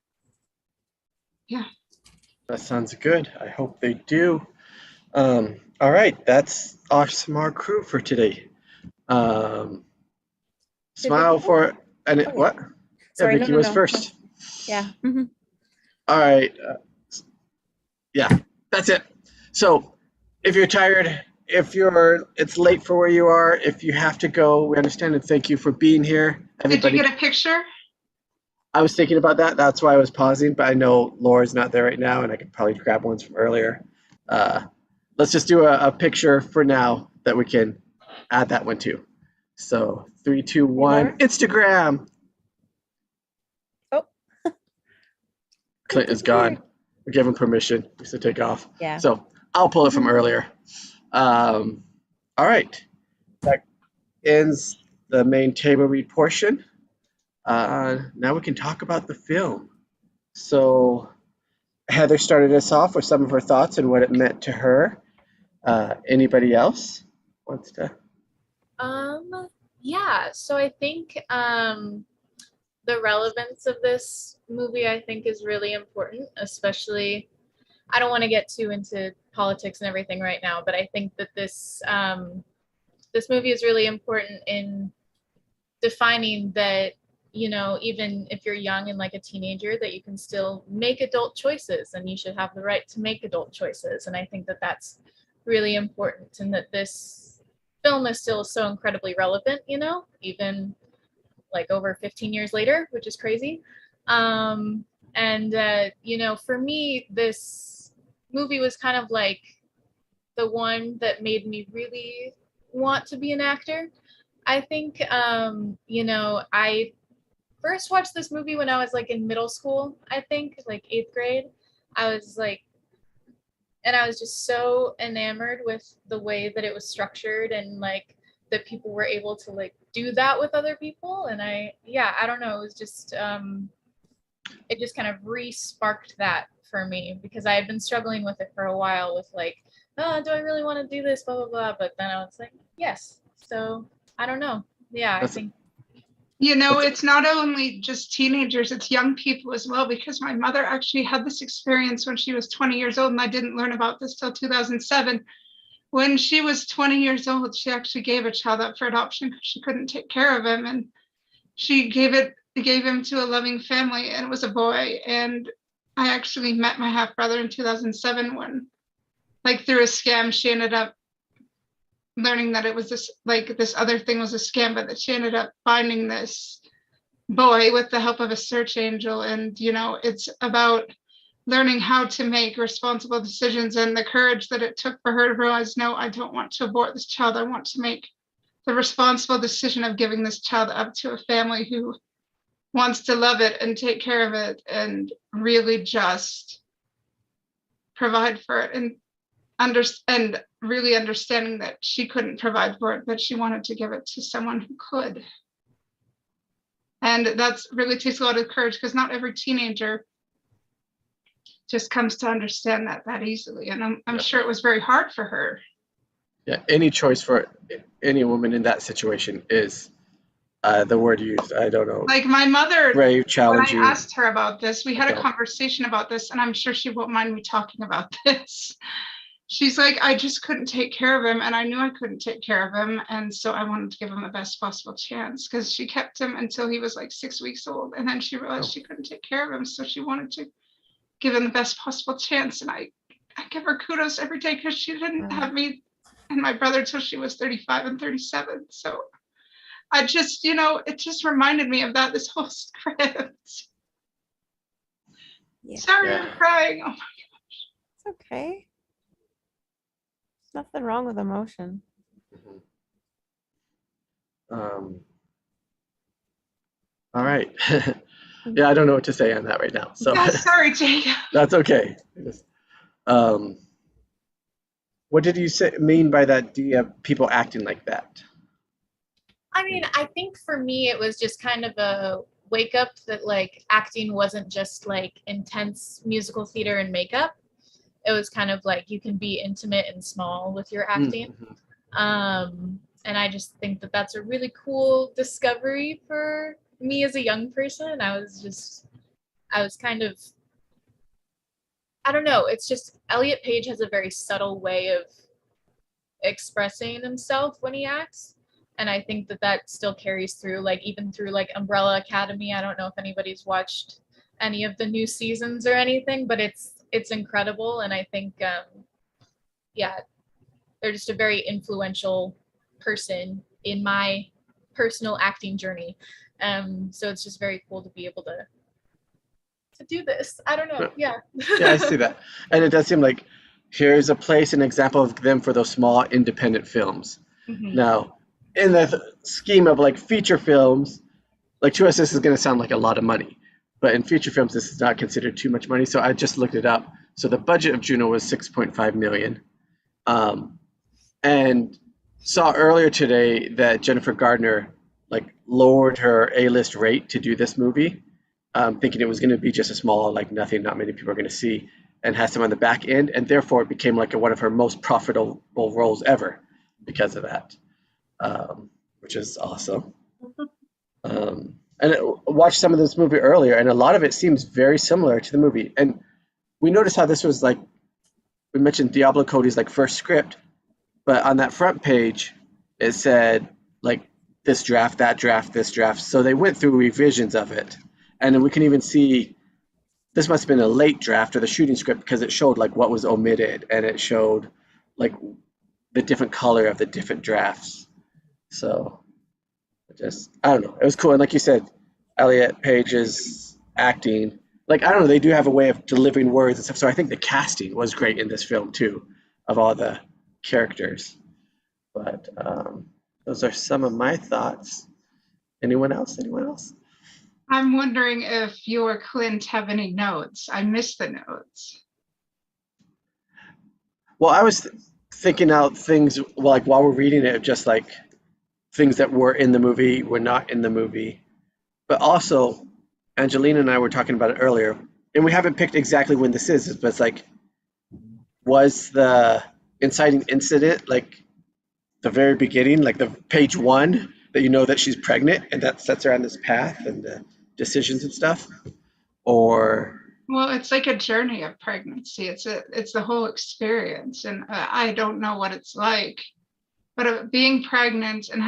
Yeah. That sounds good. I hope they do. All right, that's our smart crew for today. Smile for, and Okay. what? Sorry, yeah, Vicki no, was no. first. Yeah. All right. Yeah, that's it. So if you're tired, if it's late for where you are, if you have to go, we understand, and thank you for being here. Everybody. Did you get a picture? I was thinking about that. That's why I was pausing, but I know Laura's not there right now, and I could probably grab ones from earlier. Let's just do a picture for now that we can add that one too. So 3, 2, 1, Instagram. Oh. Clint is gone. We gave him permission to take off. Yeah. So I'll pull it from earlier. All right. That ends the main table read portion. Now we can talk about the film. So Heather started us off with some of her thoughts and what it meant to her. Anybody else wants to? Yeah, so I think the relevance of this movie, I think, is really important, especially, I don't want to get too into politics and everything right now, but I think that this movie is really important in defining that, you know, even if you're young and like a teenager, that you can still make adult choices, and you should have the right to make adult choices. And I think that that's really important, and that this film is still so incredibly relevant, you know, even like over 15 years later, which is crazy. You know, for me, this movie was kind of like the one that made me really want to be an actor. I think, you know, I first watched this movie when I was like in middle school, I think, like 8th grade. I was just so enamored with the way that it was structured, and like that people were able to like do that with other people. And I don't know, it was just, it just kind of re-sparked that for me, because I had been struggling with it for a while with like, oh, do I really want to do this, blah, blah, blah. But then I was like, yes. So I don't know. Yeah, I think. You know, it's not only just teenagers, it's young people as well, because my mother actually had this experience when she was 20 years old, and I didn't learn about this till 2007. When she was 20 years old, she actually gave a child up for adoption because she couldn't take care of him. And she gave him to a loving family, and it was a boy. And I actually met my half brother in 2007 when, like, through a scam, she ended up learning that it was this other thing was a scam, but that she ended up finding this boy with the help of a search angel. And, you know, it's about learning how to make responsible decisions, and the courage that it took for her to realize, no, I don't want to abort this child. I want to make the responsible decision of giving this child up to a family who wants to love it and take care of it and really just provide for it, and really understanding that she couldn't provide for it, but she wanted to give it to someone who could. And that's really takes a lot of courage, because not every teenager just comes to understand that easily. And I'm sure it was very hard for her. Yeah, any choice for any woman in that situation is The word used, I don't know. Like my mother, Brave, when challenge I you. asked her about this, we had a Okay. conversation about this, and I'm sure she won't mind me talking about this. She's like, I just couldn't take care of him, and I knew I couldn't take care of him, and so I wanted to give him the best possible chance, because she kept him until he was like 6 weeks old, and then she realized she couldn't take care of him, so she wanted to give him the best possible chance. And I give her kudos every day, because she didn't have me and my brother till she was 35 and 37. So I just, it just reminded me of that, this whole script. Yeah. Sorry, Yeah. I'm crying. Oh, It's okay. There's nothing wrong with emotion. All right. Yeah, I don't know what to say on that right now. So yeah, sorry, Jacob. that's okay. What did you mean by that? Do you have people acting like that? I mean, I think for me, it was just kind of a wake up that like acting wasn't just like intense musical theater and makeup. It was kind of like you can be intimate and small with your acting. And I just think that that's a really cool discovery for me as a young person. I was kind of, I don't know. It's just Elliot Page has a very subtle way of expressing himself when he acts. And I think that that still carries through, like even through like Umbrella Academy. I don't know if anybody's watched any of the new seasons or anything, but it's incredible. And I think, yeah, they're just a very influential person in my personal acting journey. So it's just very cool to be able to do this. I don't know. Yeah. Yeah, I see that. And it does seem like here's a place, an example of them for those small independent films. Mhm. Now, in the scheme of like feature films, like to us, this is going to sound like a lot of money. But in feature films, this is not considered too much money. So I just looked it up. So the budget of Juno was 6.5 million. And saw earlier today that Jennifer Gardner like lowered her A-list rate to do this movie, thinking it was going to be just a small, like nothing, not many people are going to see, and has them on the back end, and therefore it became like one of her most profitable roles ever because of that, which is awesome. And watched some of this movie earlier, and a lot of it seems very similar to the movie. And we noticed how this was like, we mentioned Diablo Cody's like first script, but on that front page, it said like this draft, that draft, this draft. So they went through revisions of it. And then we can even see this must have been a late draft or the shooting script because it showed like what was omitted and it showed like the different color of the different drafts. So I don't know. It was cool. And like you said, Elliot Page's acting, like, I don't know, they do have a way of delivering words and stuff. So I think the casting was great in this film too, of all the characters. But those are some of my thoughts. Anyone else? I'm wondering if you or Clint have any notes. I missed the notes. Well, I was thinking out things like while we're reading it, just like things that were in the movie were not in the movie. But also, Angelina and I were talking about it earlier, and we haven't picked exactly when this is, but it's like, was the inciting incident like the very beginning, like the page 1, that you know that she's pregnant and that sets her on this path and the decisions and stuff? Or Well, it's like a journey of pregnancy. It's the whole experience, and I don't know what it's like, but being pregnant and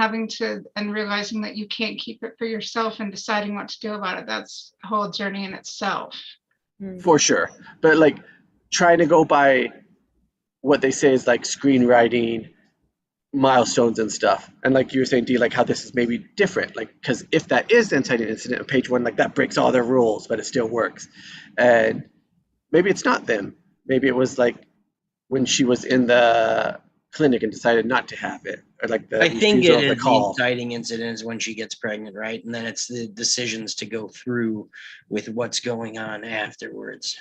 and realizing that you can't keep it for yourself and deciding what to do about it, that's a whole journey in itself. for sure, but like trying to go by what they say is like screenwriting milestones and stuff, and like you were saying, Dee, like how this is maybe different, like because if that is the inciting incident on page 1, like that breaks all their rules, but it still works. And maybe it's not them. Maybe it was like when she was in the clinic and decided not to have it, or like the I think refusal it of the is the call. inciting incident is when she gets pregnant, right? And then it's the decisions to go through with what's going on afterwards.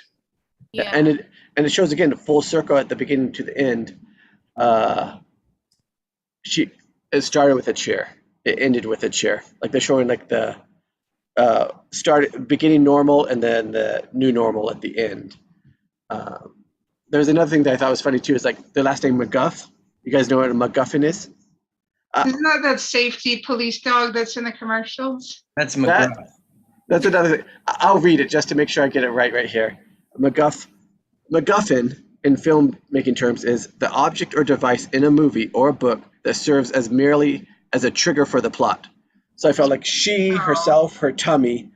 Yeah. And it shows again full circle at the beginning to the end. It started with a chair. It ended with a chair. Like they're showing like the beginning normal and then the new normal at the end. There's another thing that I thought was funny too, is like the last name McGuff. You guys know what a MacGuffin is? Isn't that safety police dog that's in the commercials? That's That- McGruff. That's another thing. I'll read it just to make sure I get it right here. MacGuffin in filmmaking terms is the object or device in a movie or a book that serves as merely as a trigger for the plot. So I felt like she herself, her tummy,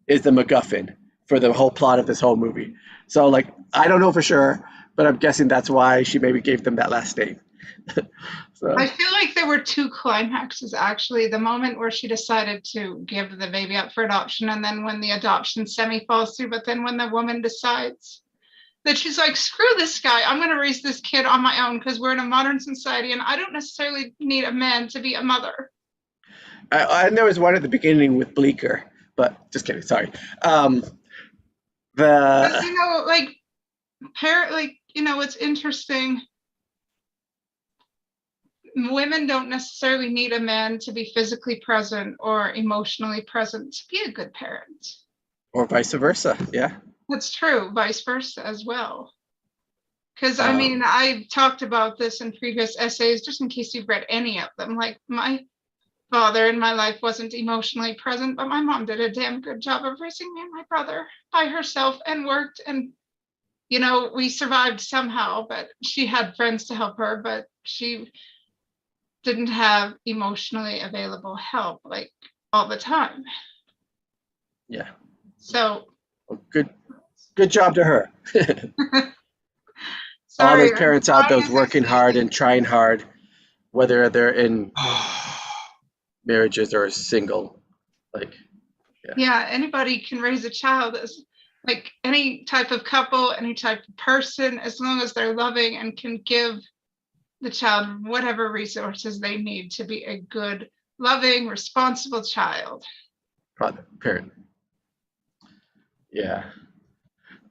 is the MacGuffin for the whole plot of this whole movie. So like I don't know for sure, but I'm guessing that's why she maybe gave them that last name. So I feel like there were two climaxes actually. The moment where she decided to give the baby up for adoption, and then when the adoption semi falls through, but then when the woman decides that she's like, screw this guy, I'm going to raise this kid on my own because we're in a modern society and I don't necessarily need a man to be a mother. and there was one at the beginning with Bleeker, but just kidding. Sorry. But, you know, like, you know, it's interesting. Women don't necessarily need a man to be physically present or emotionally present to be a good parent. Or vice versa. Yeah. That's true, vice versa as well. Because I mean, I've talked about this in previous essays, just in case you've read any of them. Like, my father in my life wasn't emotionally present, but my mom did a damn good job of raising me and my brother by herself and worked. And, you know, we survived somehow, but she had friends to help her, but she didn't have emotionally available help like all the time. Yeah. So Well, good job to her. All sorry, those parents out there working hard and trying hard, whether they're in marriages or single. Like, yeah, anybody can raise a child, as like any type of couple, any type of person, as long as they're loving and can give the child whatever resources they need to be a good, loving, responsible child. Parent. Yeah.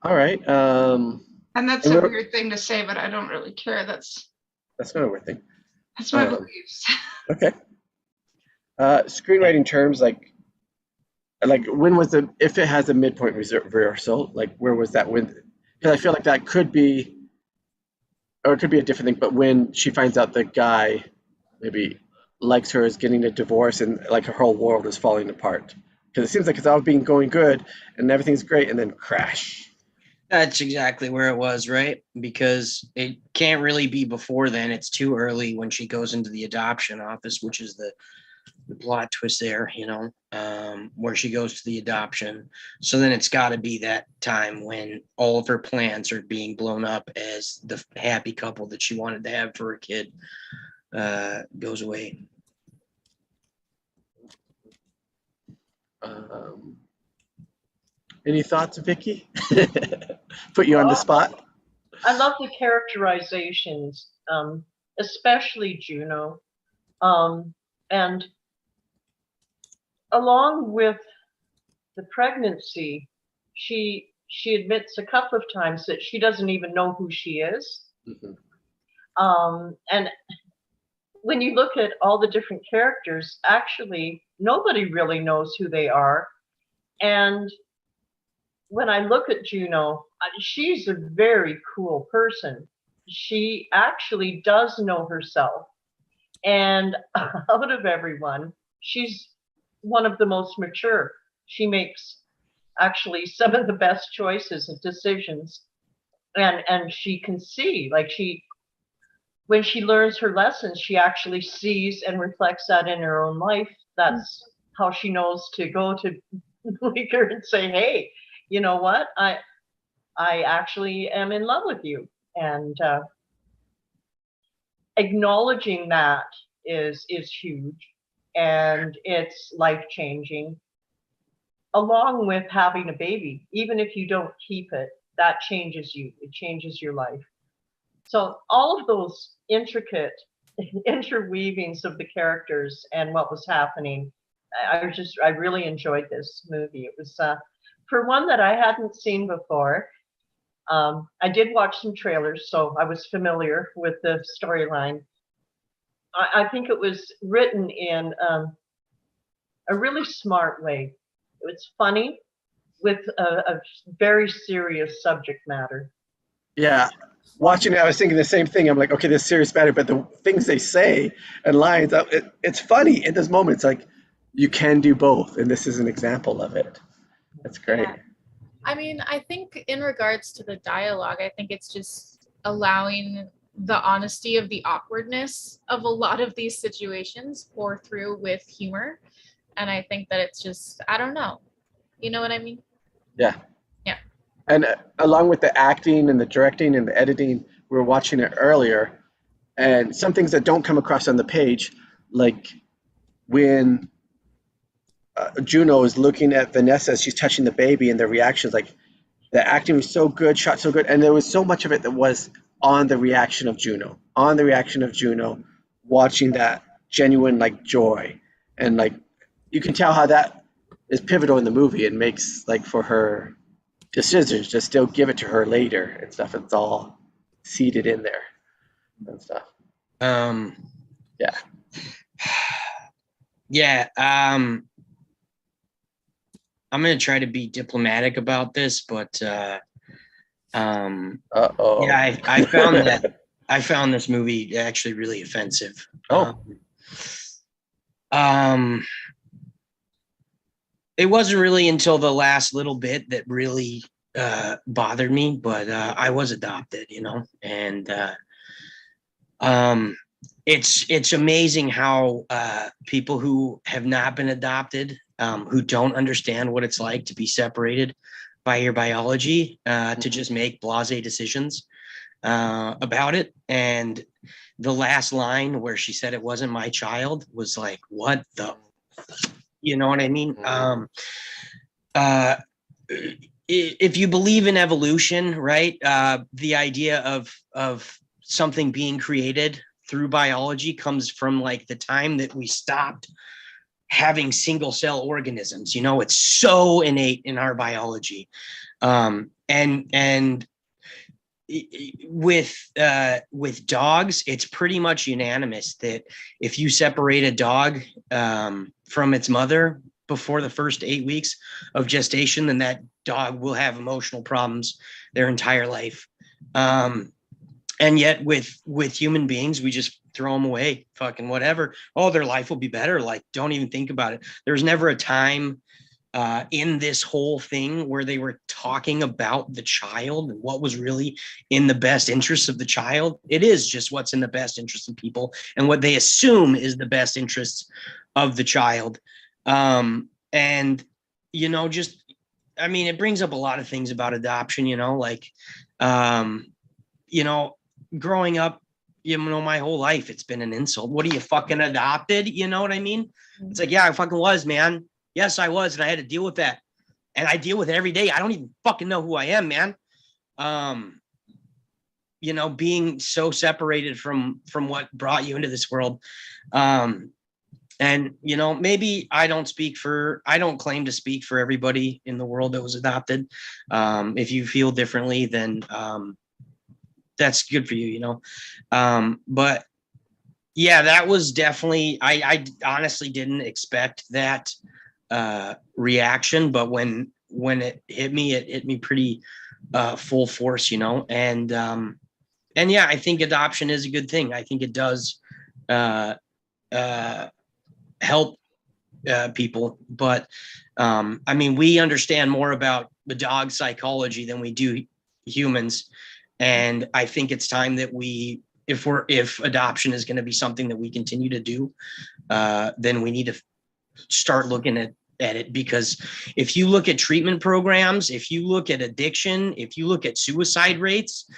All right. And that's a weird thing to say, but I don't really care. That's not a weird thing. That's my beliefs. Okay. Screenwriting terms, like when was if it has a midpoint reversal, like where was that when? Because I feel like that could be, or it could be a different thing. But when she finds out the guy maybe likes her, is getting a divorce, and like her whole world is falling apart. Because it seems like it's all going good and everything's great, and then crash. That's exactly where it was, right? Because it can't really be before then. It's too early when she goes into the adoption office, which is the plot twist there, you know, where she goes to the adoption. So then it's got to be that time when all of her plans are being blown up as the happy couple that she wanted to have for her kid goes away. Any thoughts, Vicki? Put you on the spot. I love the characterizations, especially Juno. And along with the pregnancy, she admits a couple of times that she doesn't even know who she is. Mm-hmm. And when you look at all the different characters, actually, nobody really knows who they are. And when I look at Juno, she's a very cool person. She actually does know herself. And out of everyone, she's one of the most mature. She makes actually some of the best choices and decisions. And she can see, like when she learns her lessons, she actually sees and reflects that in her own life. That's how she knows to go to Bleeker and say, hey, you know what? I actually am in love with you. And acknowledging that is huge, and it's life-changing, along with having a baby. Even if you don't keep it, that changes you. It changes your life. So all of those intricate interweavings of the characters and what was happening, I really enjoyed this movie. It was for one that I hadn't seen before. I did watch some trailers, so I was familiar with the storyline. I think it was written in a really smart way. It was funny with a very serious subject matter. Yeah, watching it, I was thinking the same thing. I'm like, okay, this serious matter, but the things they say and lines, it's funny in those moments. Like, you can do both, and this is an example of it. That's great. Yeah. I mean, I think in regards to the dialogue, I think it's just allowing the honesty of the awkwardness of a lot of these situations pour through with humor. And I think that it's just, I don't know. You know what I mean? Yeah. Yeah. And along with the acting and the directing and the editing, we were watching it earlier, and some things that don't come across on the page, like when Juno is looking at Vanessa as she's touching the baby, and the reactions, like the acting was so good, shot so good, and there was so much of it that was on the reaction of Juno, watching that genuine like joy, and like you can tell how that is pivotal in the movie and makes like for her decisions to still give it to her later and stuff. It's all seated in there and stuff. Yeah. Yeah. I'm gonna try to be diplomatic about this, but Uh-oh. yeah, I found that I found this movie actually really offensive. Oh. It wasn't really until the last little bit that really bothered me, but I was adopted, you know, and it's amazing how people who have not been adopted, who don't understand what it's like to be separated by your biology, to just make blasé decisions about it. And the last line where she said it wasn't my child was like, what the, you know what I mean? If you believe in evolution, right? The idea of something being created through biology comes from like the time that we stopped having single cell organisms. You know, it's so innate in our biology. And with dogs, it's pretty much unanimous that if you separate a dog from its mother before the first 8 weeks of gestation, then that dog will have emotional problems their entire life. And yet with human beings, we just throw them away, fucking whatever. Oh, their life will be better. Like, don't even think about it. There's never a time in this whole thing where they were talking about the child and what was really in the best interest of the child. It is just what's in the best interest of people and what they assume is the best interests of the child. And, you know, just, I mean, it brings up a lot of things about adoption, you know, like, you know, growing up, you know, my whole life, it's been an insult. What are you, fucking adopted? You know what I mean? It's like, yeah, I fucking was, man. Yes, I was. And I had to deal with that. And I deal with it every day. I don't even fucking know who I am, man. You know, being so separated from what brought you into this world. And, you know, maybe I don't claim to speak for everybody in the world that was adopted. If you feel differently, then that's good for you, you know. But yeah, that was definitely, I honestly didn't expect that reaction, but when it hit me pretty full force, you know. And yeah, I think adoption is a good thing. I think it does help people, but I mean, we understand more about the dog psychology than we do humans. And I think it's time that if adoption is going to be something that we continue to do, then we need to start looking at it. Because if you look at treatment programs, if you look at addiction, if you look at suicide rates,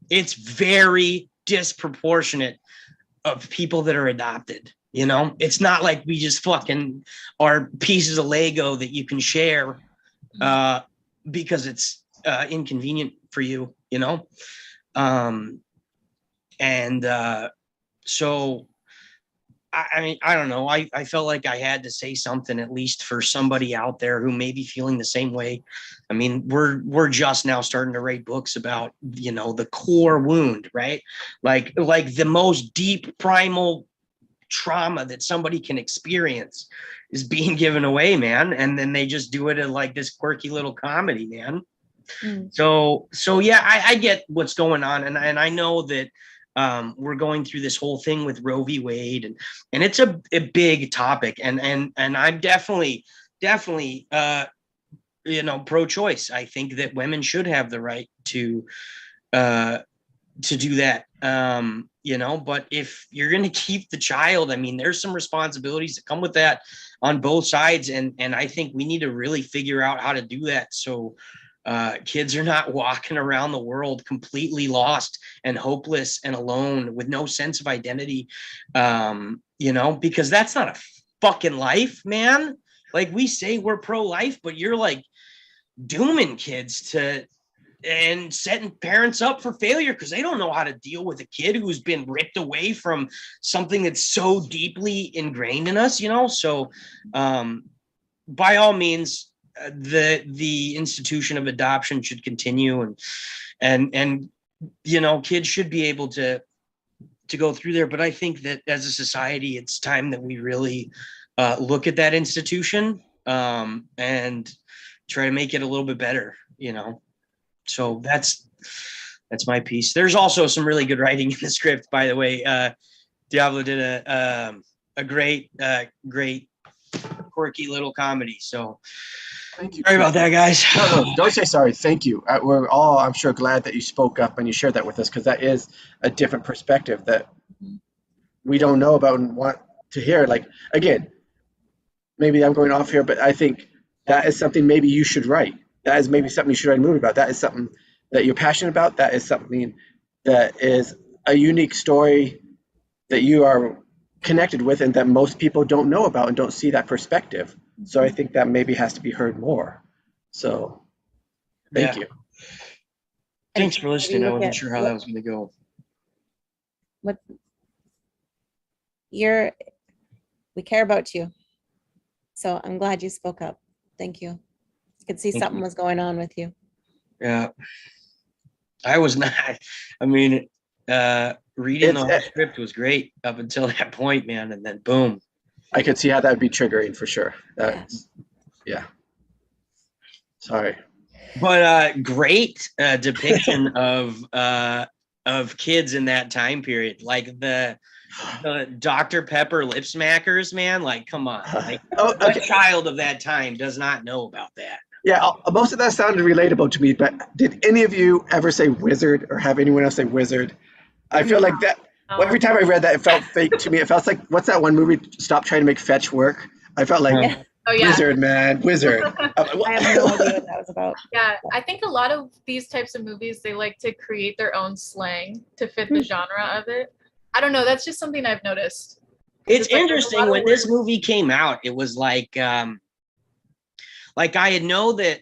it's very disproportionate of people that are adopted. You know, it's not like we just fucking are pieces of Lego that you can share because it's inconvenient for you, you know? So I mean, I don't know. I felt like I had to say something, at least for somebody out there who may be feeling the same way. I mean, we're just now starting to write books about, you know, the core wound, right? Like the most deep primal trauma that somebody can experience is being given away, man. And then they just do it in like this quirky little comedy, man. So yeah, I get what's going on, and I know that we're going through this whole thing with Roe v. Wade, and it's a big topic, and I'm definitely pro-choice. I think that women should have the right to do that. But if you're going to keep the child, I mean, there's some responsibilities that come with that on both sides. And I think we need to really figure out how to do that. So kids are not walking around the world completely lost and hopeless and alone with no sense of identity. Because that's not a fucking life, man. Like, we say we're pro-life, but you're like dooming kids to and setting parents up for failure because they don't know how to deal with a kid who's been ripped away from something that's so deeply ingrained in us, So by all means, the institution of adoption should continue, and kids should be able to go through there. But I think that as a society, it's time that we really look at that institution and try to make it a little bit better, So that's my piece. There's also some really good writing in the script, by the way. Diablo did a great quirky little comedy. So Thank you. sorry about that, guys. No, don't say sorry. Thank you. We're all, I'm sure, glad that you spoke up and you shared that with us, because that is a different perspective that we don't know about and want to hear. Like, again, maybe I'm going off here, but I think that is something maybe you should write. That is maybe something you should write a movie about. That is something that you're passionate about. That is something that is a unique story that you are connected with and that most people don't know about and don't see that perspective. So I think that maybe has to be heard more. So thank you. Thanks for listening. I wasn't sure how that was going to go. We care about you. So I'm glad you spoke up. Thank you. I could see something was going on with you. Yeah. I was not. I mean, reading the whole script was great up until that point, man. And then boom. I could see how that would be triggering for sure. Yeah. Sorry. But great depiction of kids in that time period. Like the Dr. Pepper lip smackers, man. Like, come on. Like, a child of that time does not know about that. Yeah, most of that sounded relatable to me, but did any of you ever say wizard or have anyone else say wizard? I feel like that, every time I read that, it felt fake to me. It felt like, what's that one movie, Stop Trying to Make Fetch Work? I felt like, wizard, man, wizard. I have no idea what that was about. Yeah, I think a lot of these types of movies, they like to create their own slang to fit the genre of it. I don't know, that's just something I've noticed. It's interesting, when this movie came out, it was like I know that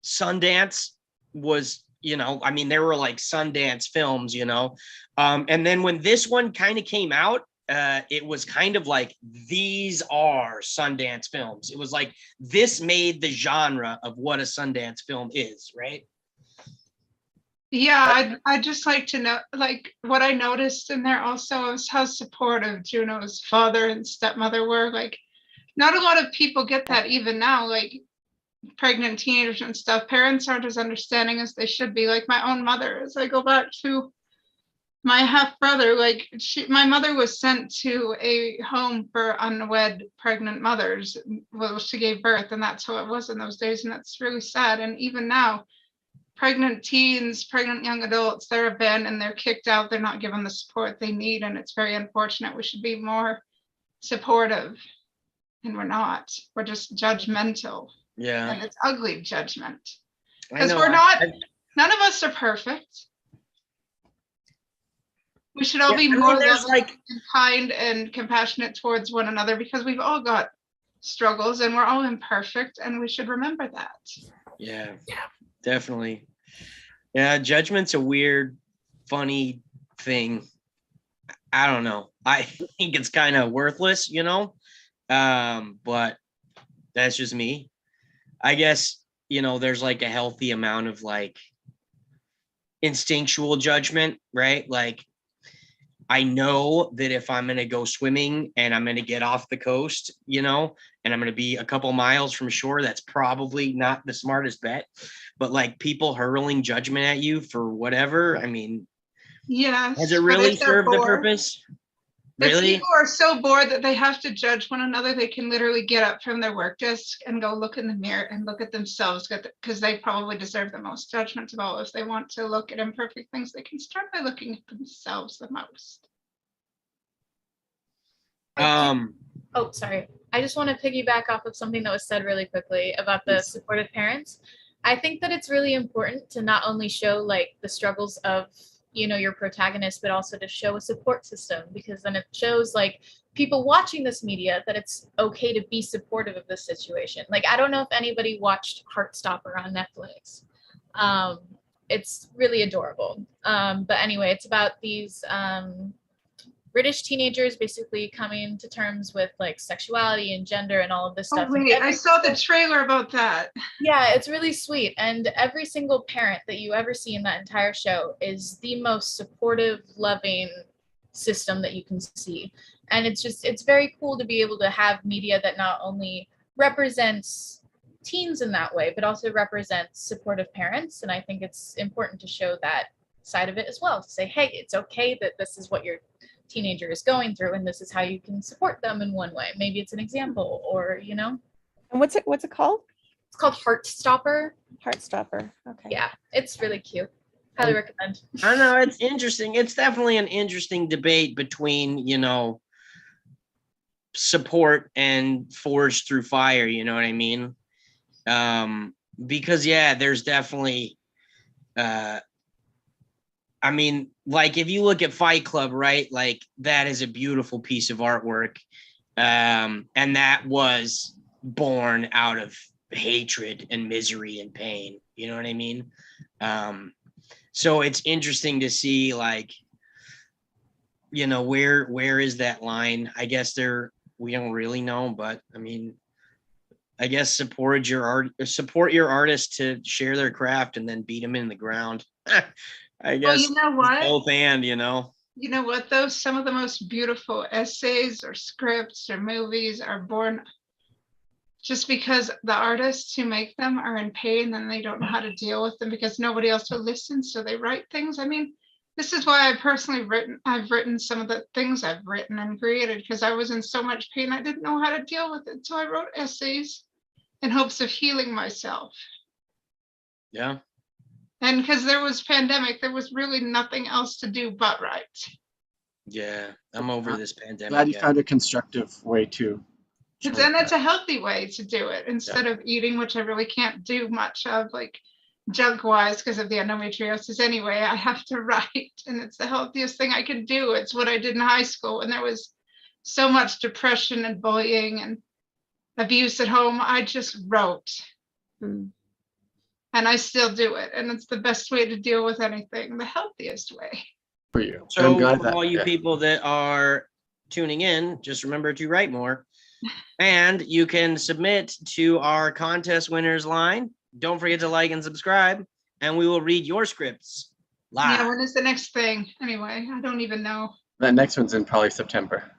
Sundance was, I mean, there were like Sundance films, and then when this one kind of came out, it was kind of like, these are Sundance films. It was like, this made the genre of what a Sundance film is, right? Yeah, I'd just like to know, like, what I noticed in there also is how supportive Juno's father and stepmother were. Like, not a lot of people get that even now, like pregnant teenagers and stuff. Parents aren't as understanding as they should be. Like my own mother, as I go back to my half brother, like my mother was sent to a home for unwed pregnant mothers. Well, she gave birth, and that's how it was in those days. And that's really sad. And even now, pregnant teens, pregnant young adults, they're abandoned and they're kicked out. They're not given the support they need. And it's very unfortunate. We should be more supportive. And we're not. We're just judgmental. Yeah. And it's ugly judgment. Because we're not, none of us are perfect. We should all be more loving and kind and compassionate towards one another, because we've all got struggles and we're all imperfect, and we should remember that. Yeah, definitely. Yeah, judgment's a weird, funny thing. I don't know. I think it's kind of worthless, but that's just me. I guess, there's like a healthy amount of like instinctual judgment, right? Like I know that if I'm going to go swimming and I'm going to get off the coast, you know, and I'm going to be a couple miles from shore, that's probably not the smartest bet. But like people hurling judgment at you for whatever, I mean, Yes, has it but really if they're served the bored, purpose? if Really? people are so bored that they have to judge one another, they can literally get up from their work desk and go look in the mirror and look at themselves, because they probably deserve the most judgment of all. If they want to look at imperfect things, they can start by looking at themselves the most. Oh, sorry. I just want to piggyback off of something that was said really quickly about the supportive parents. I think that it's really important to not only show like the struggles of, you know, your protagonist, but also to show a support system, because then it shows like people watching this media that it's okay to be supportive of this situation. Like, I don't know if anybody watched Heartstopper on Netflix. It's really adorable. But anyway, it's about these British teenagers basically coming to terms with like sexuality and gender and all of this stuff. Oh, wait, I saw the trailer about that. Yeah, it's really sweet. And every single parent that you ever see in that entire show is the most supportive, loving system that you can see. And it's very cool to be able to have media that not only represents teens in that way, but also represents supportive parents. And I think it's important to show that side of it as well, to say, hey, it's okay that this is what your teenager is going through, and this is how you can support them in one way. Maybe it's an example, or, you know. And what's it called? It's called Heartstopper. Heartstopper. Okay. Yeah, it's really cute. Highly recommend. I know, it's interesting. It's definitely an interesting debate between, you know, support and forged through fire, you know what I mean? Because yeah, there's definitely I mean, like if you look at Fight Club, right? Like that is a beautiful piece of artwork. And that was born out of hatred and misery and pain. You know what I mean? So it's interesting to see, like, you know, where is that line? I guess we don't really know, but I mean, I guess support your artist to share their craft and then beat them in the ground. I guess. Well, you know what? Both and, you know. You know what, though? Some of the most beautiful essays or scripts or movies are born just because the artists who make them are in pain and they don't know how to deal with them because nobody else will listen. So they write things. I mean, this is why I've written some of the things I've written and created, because I was in so much pain. I didn't know how to deal with it. So I wrote essays in hopes of healing myself. Yeah. And because there was pandemic, there was really nothing else to do but write. Yeah, I'm over this pandemic. Glad you found a constructive way to. Because then it's a healthy way to do it instead of eating, which I really can't do much of, like junk wise, because of the endometriosis anyway. I have to write, and it's the healthiest thing I can do. It's what I did in high school when there was so much depression and bullying and abuse at home. I just wrote. And I still do it. And it's the best way to deal with anything, the healthiest way. For you. So for all you people that are tuning in, just remember to write more. And you can submit to our contest winners line. Don't forget to like and subscribe, and we will read your scripts live. Yeah, when is the next thing? Anyway, I don't even know. That next one's in probably September.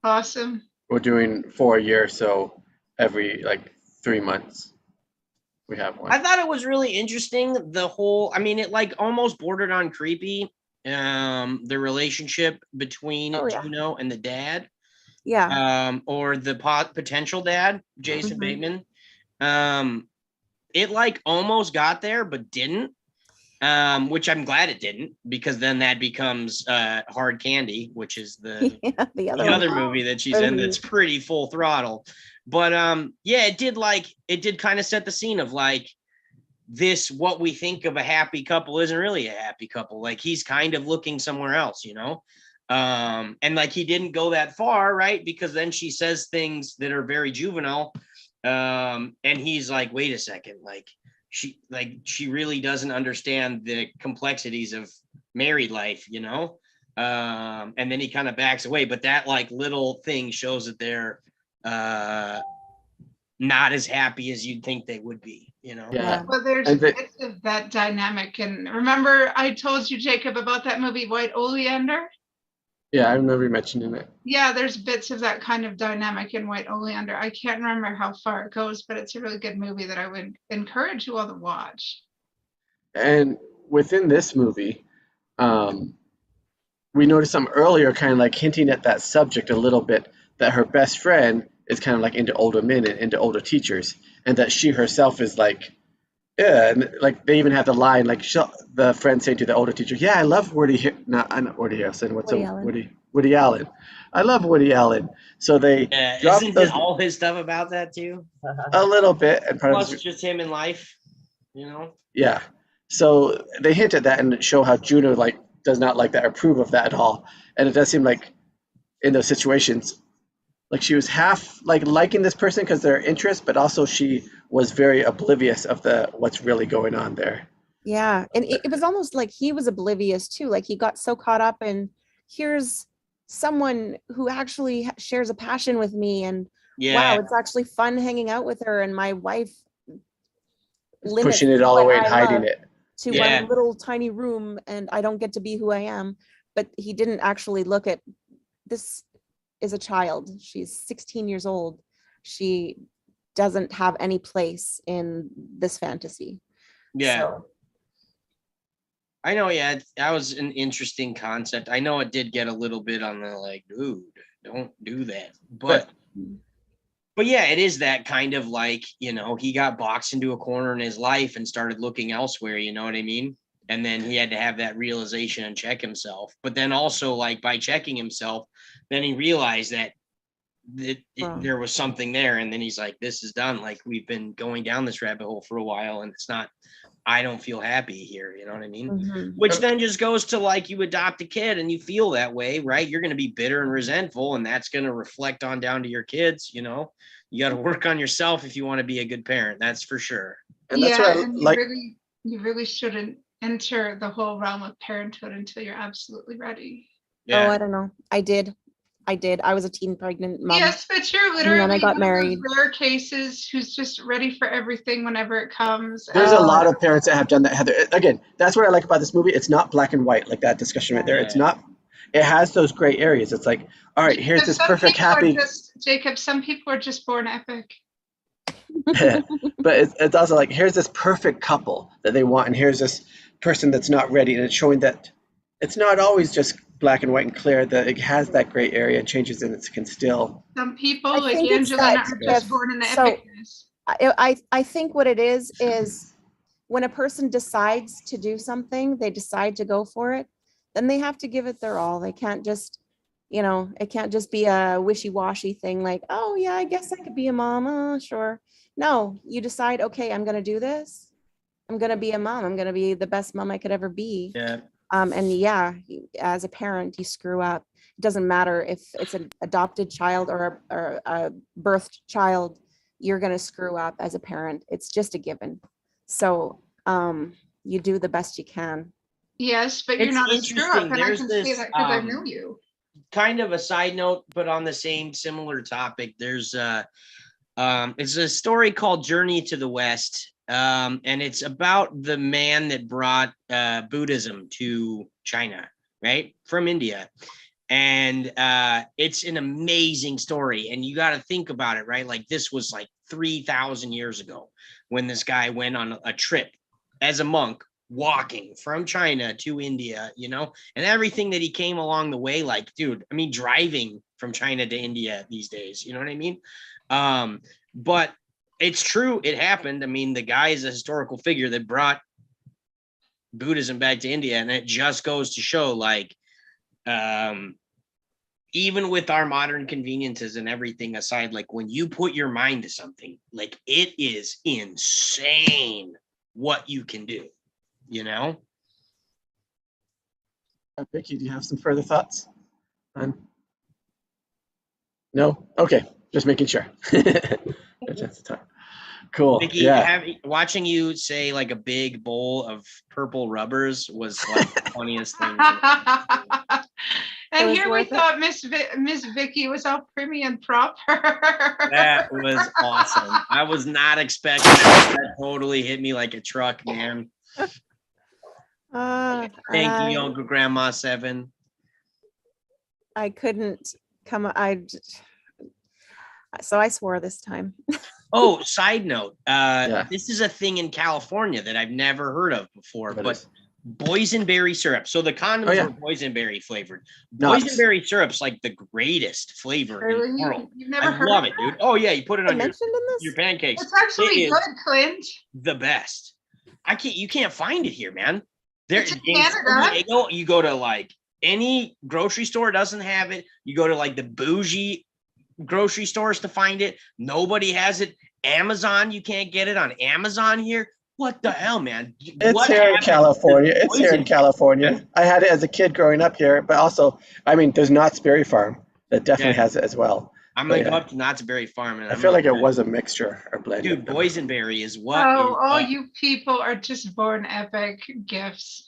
Awesome. We're doing 4 a year, so every like 3 months we have one. I thought it was really interesting. The whole, I mean, it like almost bordered on creepy. The relationship between Juno and the dad. Yeah. Or the potential dad, Jason Bateman. It like almost got there, but didn't. Which I'm glad it didn't, because then that becomes Hard Candy, which is the other movie that she's in that's pretty full throttle. But yeah, it did kind of set the scene of like this, what we think of a happy couple isn't really a happy couple. Like he's kind of looking somewhere else, you know? And like he didn't go that far, right? Because then she says things that are very juvenile. And he's like, wait a second, she really doesn't understand the complexities of married life, you know? And then he kind of backs away, but that like little thing shows that they're not as happy as you'd think they would be, you know? Yeah. Well, there's bits of that dynamic. And remember I told you, Jacob, about that movie White Oleander? Yeah, I remember you mentioning it. Yeah, there's bits of that kind of dynamic in White Oleander. I can't remember how far it goes, but it's a really good movie that I would encourage you all to watch. And within this movie, um, we noticed some earlier kind of like hinting at that subject a little bit, that her best friend is kind of like into older men and into older teachers, and that she herself is like, yeah, and like they even have the line like the friend saying to the older teacher, "Yeah, I love not Woody Harrelson. What's Woody a Allen. Woody Allen? I love Woody Allen." So they Yeah, drop isn't those it all his stuff about that too? a little bit, and part of Plus, his, just him in life, you know. yeah. So they hint at that and show how Juno like does not like that or approve of that at all, and it does seem like in those situations, like she was half like liking this person because their interest, but also she was very oblivious of the what's really going on there. Yeah, and it was almost like he was oblivious too. Like he got so caught up in here's someone who actually shares a passion with me, and wow, Yeah, it's actually fun hanging out with her. And my wife limits Pushing it all what away and I hiding love it. to Yeah. one little tiny room, and I don't get to be who I am. But he didn't actually look at this is a child. She's 16 years old. She doesn't have any place in this fantasy. yeah. So, I know. Yeah, that was an interesting concept. I know it did get a little bit on the like, dude, don't do that. But yeah, it is that kind of like, he got boxed into a corner in his life and started looking elsewhere, you know what I mean? And then he had to have that realization and check himself. But then also, like, by checking himself, then he realized that Wow. there was something there. And then he's like, this is done. Like, we've been going down this rabbit hole for a while, and it's not, I don't feel happy here. You know what I mean? mhm. Which then just goes to like, you adopt a kid and you feel that way, right? You're going to be bitter and resentful, and that's going to reflect on down to your kids. You got to work on yourself if you want to be a good parent. That's for sure. And that's what Yeah, I and like. you really shouldn't enter the whole realm of parenthood until you're absolutely ready. Oh, Yeah. I don't know. I did. I was a teen pregnant mom. Yes, but you're then I literally got one of married. those rare cases who's just ready for everything whenever it comes. There's a Oh. lot of parents that have done that, Heather. Again, that's what I like about this movie. It's not black and white like that discussion right there. It's Yeah. not. It has those gray areas. It's like, all right, here's Because this some perfect people are happy, Jacob, some people are just born epic. but it's also like, here's this perfect couple that they want, and here's this person that's not ready, and it's showing that it's not always just black and white and clear. That it has that gray area and changes, and it can still. Some people, I like think it's Angelina, that are just if- born in the so- epicness. I think what it is when a person decides to do something, they decide to go for it, then they have to give it their all. They can't just, it can't just be a wishy-washy thing like, oh yeah, I guess I could be a mom. Oh, sure. No, you decide, okay, I'm going to do this. I'm going to be a mom. I'm going to be the best mom I could ever be. Yeah. And yeah, as a parent, you screw up. It doesn't matter if it's an adopted child or a birthed child, you're going to screw up as a parent. It's just a given. So you do the best you can. Yes, but you're It's not a screw up, interesting. and I There's can say this, that because I know you. Kind of a side note, but on the similar topic, there's it's a story called Journey to the West. And it's about the man that brought Buddhism to China, right? From India. And it's an amazing story. And you got to think about it, right? Like, this was like 3,000 years ago when this guy went on a trip as a monk, walking from China to India, and everything that he came along the way. Like, dude, I mean, driving from China to India these days, you know what I mean? But it's true. It happened. I mean, the guy is a historical figure that brought Buddhism back to India. And it just goes to show, like, even with our modern conveniences and everything aside, like, when you put your mind to something, like, it is insane what you can do, Vicki, do you have some further thoughts? No? Okay, just making sure. Cool. Vicki, Yeah. watching you say like a big bowl of purple rubbers was like the funniest thing. And was here we worth it. thought Miss Vicki was all prim and proper. That was awesome. I was not expecting that. That totally hit me like a truck, man. Thank you, Uncle Grandma 7. I couldn't come. So I swore this time. Oh, side note. Yeah. This is a thing in California that I've never heard of before, What but is- boysenberry syrup. So the condoms Oh, yeah. were boysenberry flavored. Nuts. Boysenberry syrup's like the greatest flavor in the Really? world. You've never I heard love of it, dude. Oh yeah, you put it I on your mentioned in this. pancakes. It's actually It is good, Clint. the best. You can't find it here, man. There It's in in San Canada. Diego, you go to like any grocery store doesn't have it. You go to like the bougie grocery stores to find it. Nobody has it. Amazon, you can't get it on Amazon here. What the hell, man? It's What here in happened to California. It's here in poison? California. I had it as a kid growing up here, but also, I mean, there's Knott's Berry Farm that definitely Yeah. has it as well. I'm But gonna go yeah. up to Knott's Berry Farm and I I'm feel like gonna- it was a mixture or blend. dude, of them. boysenberry is what Oh, is all up. you people are just born epic gifts.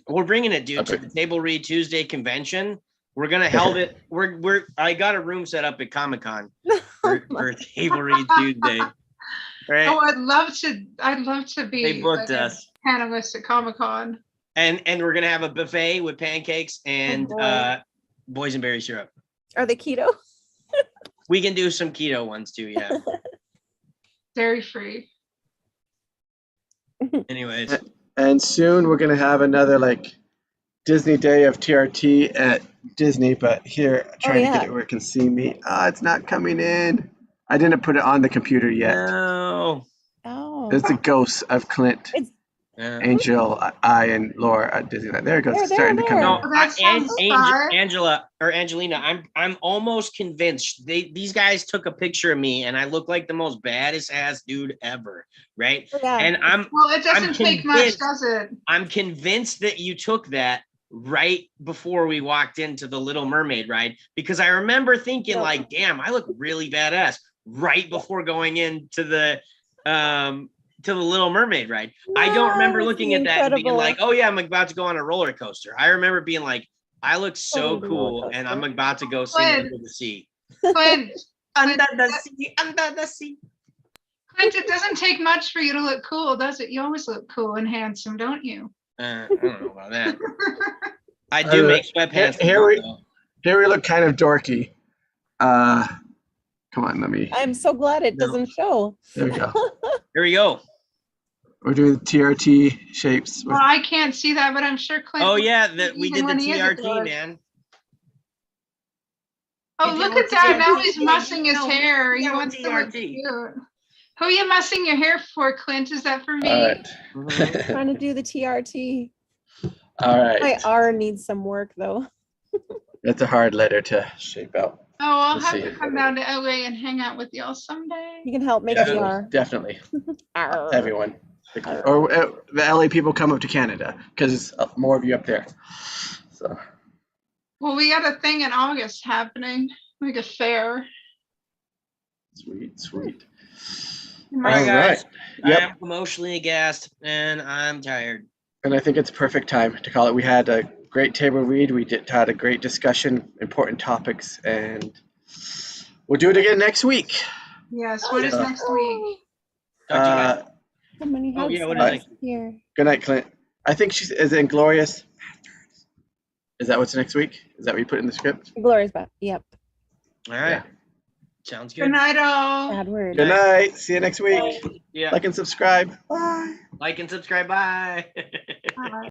We're bringing it, dude, to the Table Read Tuesday convention. We're gonna held it. I got a room set up at Comic-Con for Table Read Tuesday. Right? Oh, I'd love to be They booked like us. a panelist at Comic-Con. And we're gonna have a buffet with pancakes and boy. boysenberry syrup. Are they keto? We can do some keto ones too, yeah. Dairy free. Anyways, And soon we're gonna have another like Disney Day of TRT at Disney, but here trying to yeah. get it where it can see me. It's not coming in. I didn't put it on the computer yet. no. Oh. It's the ghosts of Clint, It's Angel, I, and Laura at Disneyland. There it goes. There, It's starting to come there. in. No, Oh, that sounds fun. Angelina, I'm almost convinced these guys took a picture of me and I look like the most baddest ass dude ever, right? yeah. And Well, it doesn't I'm take much, convinced- does it? I'm convinced that you took that right before we walked into the Little Mermaid ride because I remember thinking Yep. like, damn, I look really badass right before going into the Little Mermaid ride. I don't remember Nice, looking at that and being incredible. like, oh yeah, I'm about to go on a roller coaster. I remember being like, I look so Totally cool roller and coaster. I'm about to go sing Clint. under the sea. Clint, Under the sea, under the sea. Clint, it doesn't take much for you to look cool, does it? You always look cool and handsome, don't you? I don't know about that. I All do right. make sweatpants. Here we- though. Here we look kind of dorky. Come on, let me. I'm so glad it No. doesn't show. There we go. Here we go. We're doing the TRT shapes. Well, I can't see that, but I'm sure Clint. Oh will yeah, see that we even did the when he is a TRT, dork. man. Oh, You look know at that. Now TRT, he's yeah, mussing you his know, hair. He you know wants to look TRT. cute. Who are you mussing your hair for, Clint? Is that for me? All right. Mhm. Trying to do the TRT. All My right. R needs some work though. That's a hard letter to shape out. Oh, I'll Let's have see. to come down to LA and hang out with y'all someday. You can help make Definitely. the R. Definitely. R. Everyone. Or the LA people come up to Canada because there's more of you up there. So Well, we got a thing in August happening, like a fair. sweet, sweet. You All right, might- guys. Yep. I am emotionally aghast and I'm tired. And I think it's a perfect time to call it. We had a great table read. We had a great discussion, important topics, and we'll do it again next week. Yes, what is next week? Talk to you guys. How many Oh, yeah, what is headsets next? here? Good night, Clint. I think she's is it Inglorious. Is that what's next week? Is that what you put in the script? Glorious back. Yep. All right. Yeah. Sounds Good good. night, all. Bad word. Good night. See you next week. Yeah. Like and subscribe. Bye. Like and subscribe. Bye. Bye.